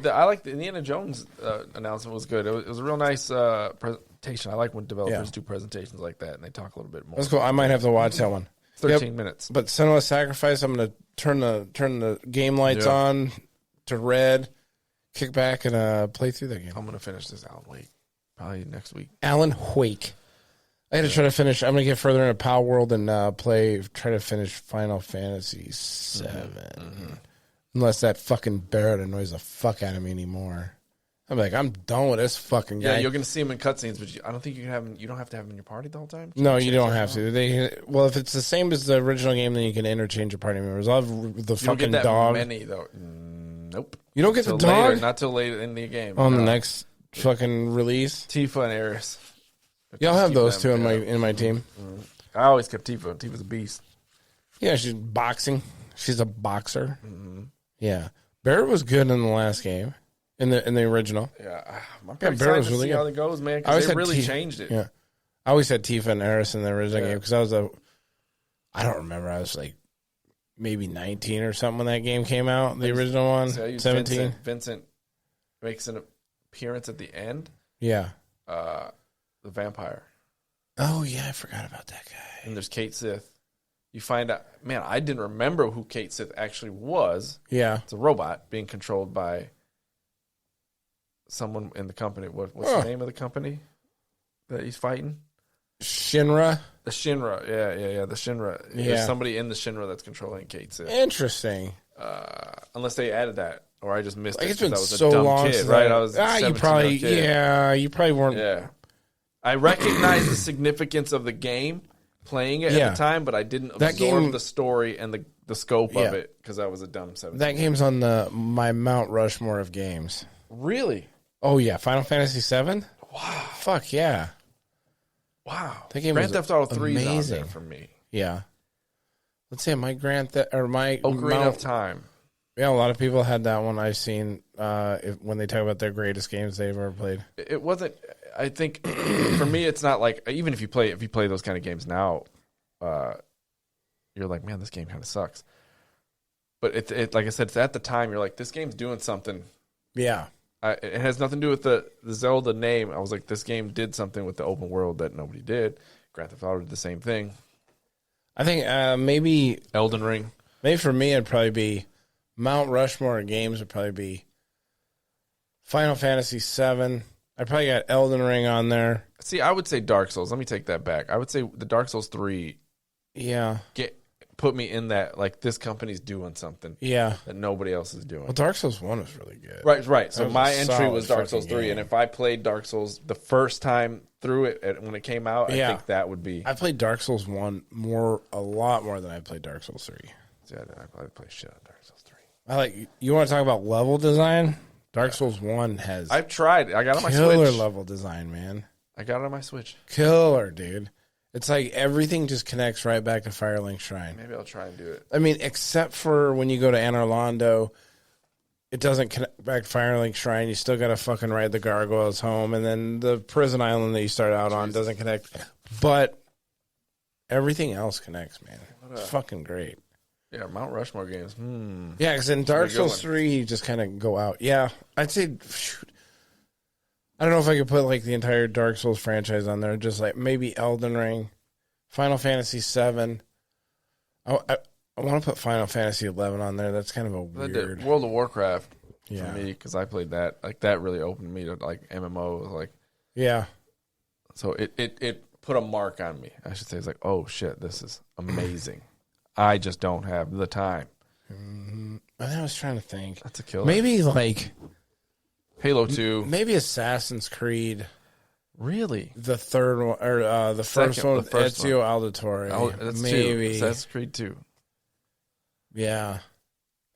I like the Indiana Jones announcement was good. It was a real nice presentation. I like when developers do presentations like that and they talk a little bit more. That's cool. I might have to watch that one. 13 minutes. But Senua's Sacrifice, I'm going to turn the game lights on to red, kick back, and play through that game. I'm going to finish this Alan Wake probably next week. Alan Wake. I got to try to finish. I'm going to get further into Palworld and try to finish Final Fantasy VII. Mm-hmm. Unless that fucking Barrett annoys the fuck out of me anymore. I'm like, I'm done with this fucking guy. Yeah, you're going to see him in cutscenes, but I don't think you can have him. You don't have to have him in your party the whole time. No, you don't have to. If it's the same as the original game, then you can interchange your party members. I'll have the fucking don't get that dog. Many though. Nope. You don't get the dog later, not till late in the game. On the next fucking release. Tifa and Aerith. Yeah, I'll have those two in my team. Mm-hmm. I always kept Tifa. Tifa's a beast. Yeah, she's boxing. She's a boxer. Mm-hmm. Yeah, Barrett was good in the last game. In the original. Yeah. I'm pretty excited to see how it goes, man, because they really changed it. Yeah. I always had Tifa and Eris in the original game because I don't remember, I was like maybe 19 or something when that game came out, the original one, 17. Vincent makes an appearance at the end. Yeah. The vampire. Oh, yeah, I forgot about that guy. And there's Kate Sith. You find out, man, I didn't remember who Kate Sith actually was. Yeah. It's a robot being controlled by someone in the company. What's the name of the company that he's fighting? Shinra. The Shinra. Yeah. The Shinra. Yeah. There's somebody in the Shinra that's controlling Kate Sith. Interesting. Unless they added that, or I just missed it. It's been I was so a dumb long kid, since right? I was you probably weren't. Yeah. I recognized the significance of the game, playing it at the time, but I didn't absorb the story and the scope of it because I was a dumb 17. That game's on my Mount Rushmore of games. Really? Oh, yeah. Final Fantasy VII? Wow. Fuck, yeah. Wow. That game Grand Theft Auto 3 amazing. is out there for me. Yeah. let's say my Ocarina of Time. Yeah, a lot of people had that one. I've seen when they talk about their greatest games they've ever played. It wasn't. I think for me, it's not like even if you play those kind of games now, you're like, man, this game kind of sucks. But it like I said, it's at the time you're like, this game's doing something. Yeah, it has nothing to do with the Zelda name. I was like, this game did something with the open world that nobody did. Grand Theft Auto did the same thing. I think maybe Elden Ring. Maybe for me, it'd probably be Mount Rushmore of games. Would probably be Final Fantasy VII. I probably got Elden Ring on there. See, I would say Dark Souls. Let me take that back. I would say the Dark Souls 3. Yeah. Put me in that, like, this company's doing something. Yeah. That nobody else is doing. Well, Dark Souls 1 was really good. Right. So my entry was Dark Souls 3, game. and if I played Dark Souls the first time through it when it came out, I think that would be. I played Dark Souls 1 a lot more than I played Dark Souls 3. See, I probably play shit on Dark Souls 3. You want to talk about level design? Dark Souls 1 has. I've tried. I got it on my Switch. Killer level design, man. I got it on my Switch. Killer, dude. It's like everything just connects right back to Firelink Shrine. Maybe I'll try and do it. I mean, except for when you go to Anor Londo, it doesn't connect back to Firelink Shrine. You still got to fucking ride the gargoyles home. And then the prison island that you start out on doesn't connect. But everything else connects, man. It's fucking great. Yeah, Mount Rushmore games. Yeah, because in Dark Souls 3, you just kind of go out. Yeah, I'd say, shoot. I don't know if I could put like the entire Dark Souls franchise on there. Just like maybe Elden Ring, Final Fantasy VII. I want to put Final Fantasy 11 on there. That's kind of a weird. World of Warcraft for Yeah. me, because I played that. Like, that really opened me to like MMO. Like, Yeah. so it put a mark on me. I should say, it's like, oh shit, this is amazing. I just don't have the time. I was trying to think. That's a killer. Maybe like Halo 2. maybe Assassin's Creed, Really? the third one or the first one with Ezio Auditore. That's maybe 2. Assassin's Creed 2. Yeah.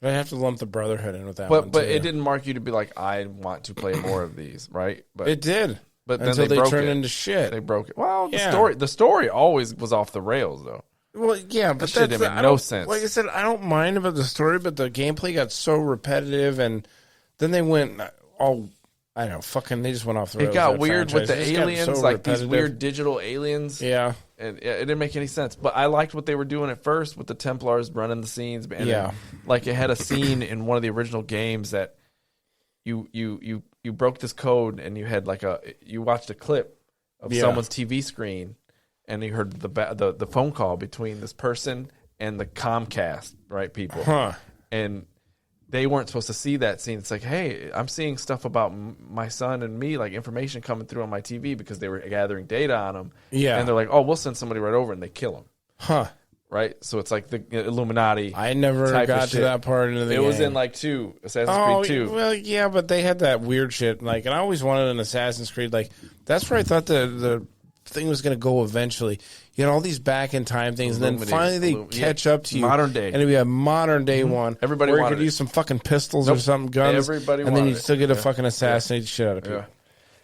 But I'd have to lump the Brotherhood in with that one. But too. it didn't mark you to be like, I want to play more of these, right? But It did. But then until they they broke turned it. into shit. They broke it. Well, Yeah. the story always was off the rails, though. Well, yeah, but shit didn't make no sense. Like I said, I don't mind about the story, but the gameplay got so repetitive, and then they went all, I don't know, fucking, they just went off the rails. It got that weird with the franchise. It just got aliens, so like these repetitive. weird digital aliens. Yeah. And it didn't make any sense. But I liked what they were doing at first with the Templars running the scenes. And Yeah. like, it had a scene in one of the original games that you broke this code, and you had like you watched a clip of someone's TV screen, and you heard the phone call between this person and the Comcast, right, people. Huh. And they weren't supposed to see that scene. It's like, hey, I'm seeing stuff about my son and me, like information coming through on my TV, because they were gathering data on him. Yeah. And they're like, oh, we'll send somebody right over, and they kill him. Huh. Right? So it's like the Illuminati. I never type of got to shit. that part of the game. It was in like Assassin's Creed 2. Well, yeah, but they had that weird shit. Like, and I always wanted an Assassin's Creed. Like, that's where I thought the thing was going to go eventually. You had all these back in time things, and then finally they catch up to you. Modern day. And it'd be a modern day one. Everybody where you wanted could it. use some fucking pistols or something, guns. Everybody and then wanted you it. still get to fucking assassinate the shit out of people. Yeah.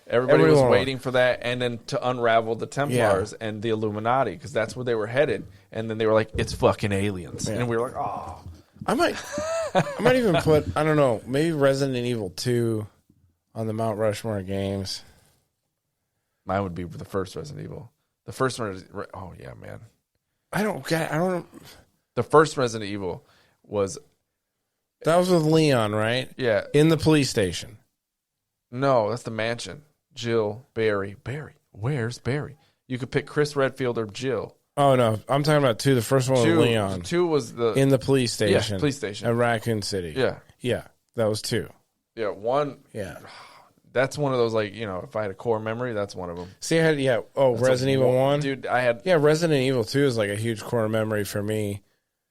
Everybody was Everyone- waiting for that, and then to unravel the Templars and the Illuminati, because that's where they were headed. And then they were like, it's fucking aliens. And we were like, oh. I might even put, I don't know, maybe Resident Evil 2 on the Mount Rushmore games. Mine would be the first Resident Evil. The first one is, oh yeah, man. I don't. The first Resident Evil was, That was with Leon, right? yeah, In the police station. no, that's the mansion. Jill, Barry. Where's Barry? You could pick Chris Redfield or Jill. Oh no, I'm talking about 2. The first one was Leon. 2 was the In the police station. Yeah, police station. At Raccoon City. Yeah, That was 2. yeah. 1. Yeah. That's one of those, like, you know, if I had a core memory, that's one of them. See, I had, Resident Evil 1. Dude, I had Resident Evil 2 is like a huge core memory for me.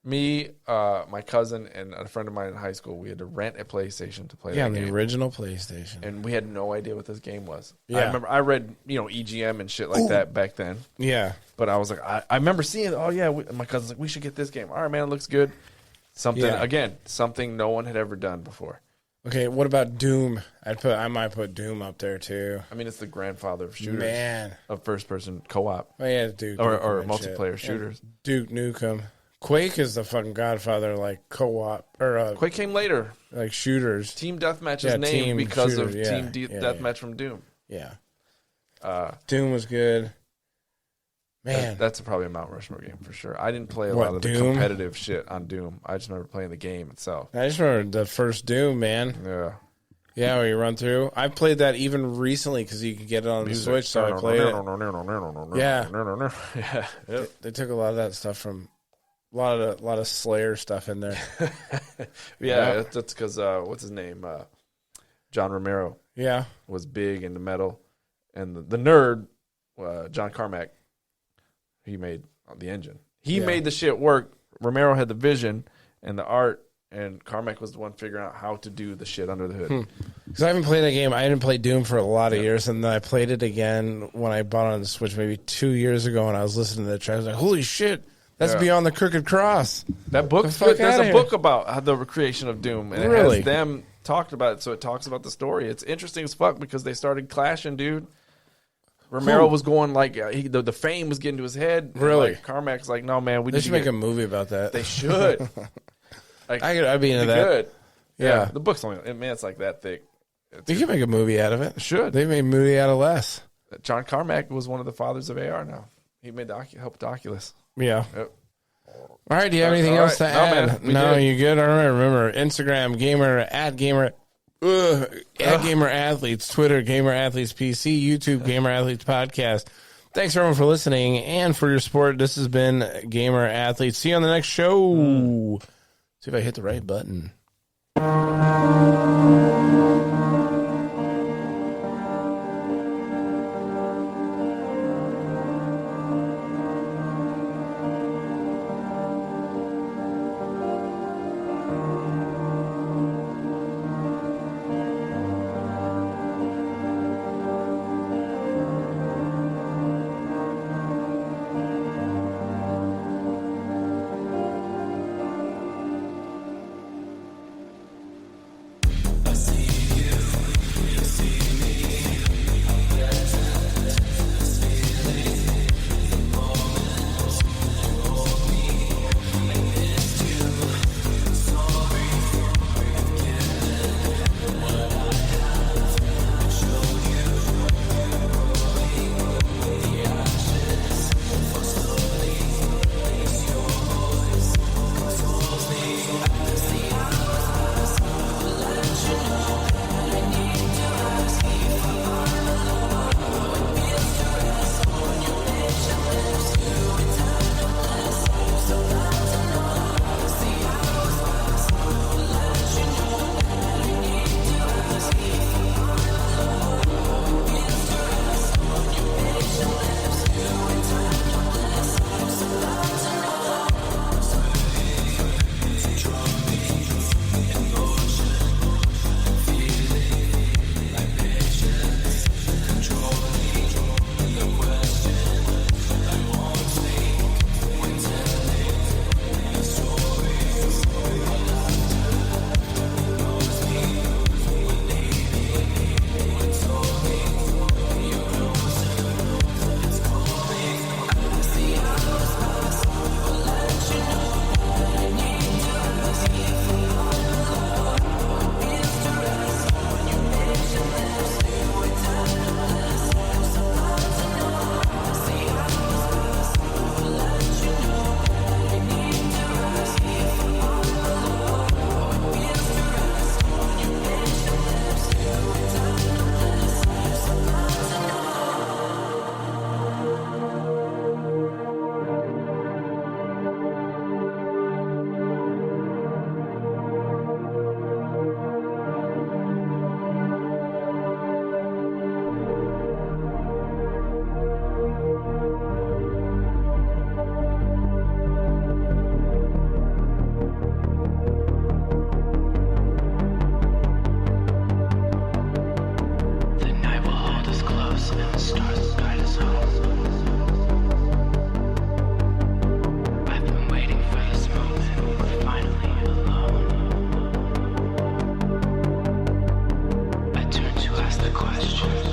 me, my cousin, and a friend of mine in high school. We had to rent a PlayStation to play Yeah, that on the game. original PlayStation. And we had no idea what this game was. Yeah. I remember I read, EGM and shit like that back then. Yeah. But I was like, I remember seeing, my cousin's like, we should get this game. All right, man, it looks good. Something no one had ever done before. Okay, what about Doom? I might put Doom up there too. I mean, it's the grandfather of shooters. Man. Of first-person co-op. Oh yeah, Duke Or Nukem and multiplayer shit. shooters. Duke Nukem. Quake is the fucking godfather, like co-op or Quake came later. like shooters. Team Deathmatch is named because of Team Deathmatch from Doom. Yeah. Doom was good. Man, that's probably a Mount Rushmore game for sure. I didn't play a lot of the competitive shit on Doom. I just remember playing the game itself. I just remember the first Doom, man. Yeah. Yeah, where you run through. I played that even recently because you could get it on the Switch, so I played it. Yeah. Yep. They took a lot of that stuff from a lot of Slayer stuff in there. Yeah, that's because what's his name? John Romero. Yeah, was big into metal, and the nerd, John Carmack. He made the engine. He made the shit work. Romero had the vision and the art, and Carmack was the one figuring out how to do the shit under the hood. Because I haven't played that game. I didn't play Doom for a lot of years, and then I played it again when I bought it on the Switch maybe 2 years ago, and I was listening to the track. I was like, holy shit, that's Beyond the Crooked Cross. That book, there's a book about the creation of Doom, and it has them talked about it, so it talks about the story. It's interesting as fuck because they started clashing, dude. Romero was going like the fame was getting to his head. Really? Like, Carmack's like, no, man, they should make a movie about that. They should. Like, I'd be into that. Good. Yeah. The book's only, man, it's like that thick. You can make a movie out of it. Should. They made a movie out of less. John Carmack was one of the fathers of AR now. He made helped Oculus. Yeah. Yep. All right. Do you have anything else to add? No, you good? All right. Remember, Instagram, Gamer Athletes, Twitter, Gamer Athletes PC, YouTube, Gamer Athletes Podcast. Thanks everyone for listening and for your support. This has been Gamer Athletes. See you on the next show. See if I hit the right button. Question.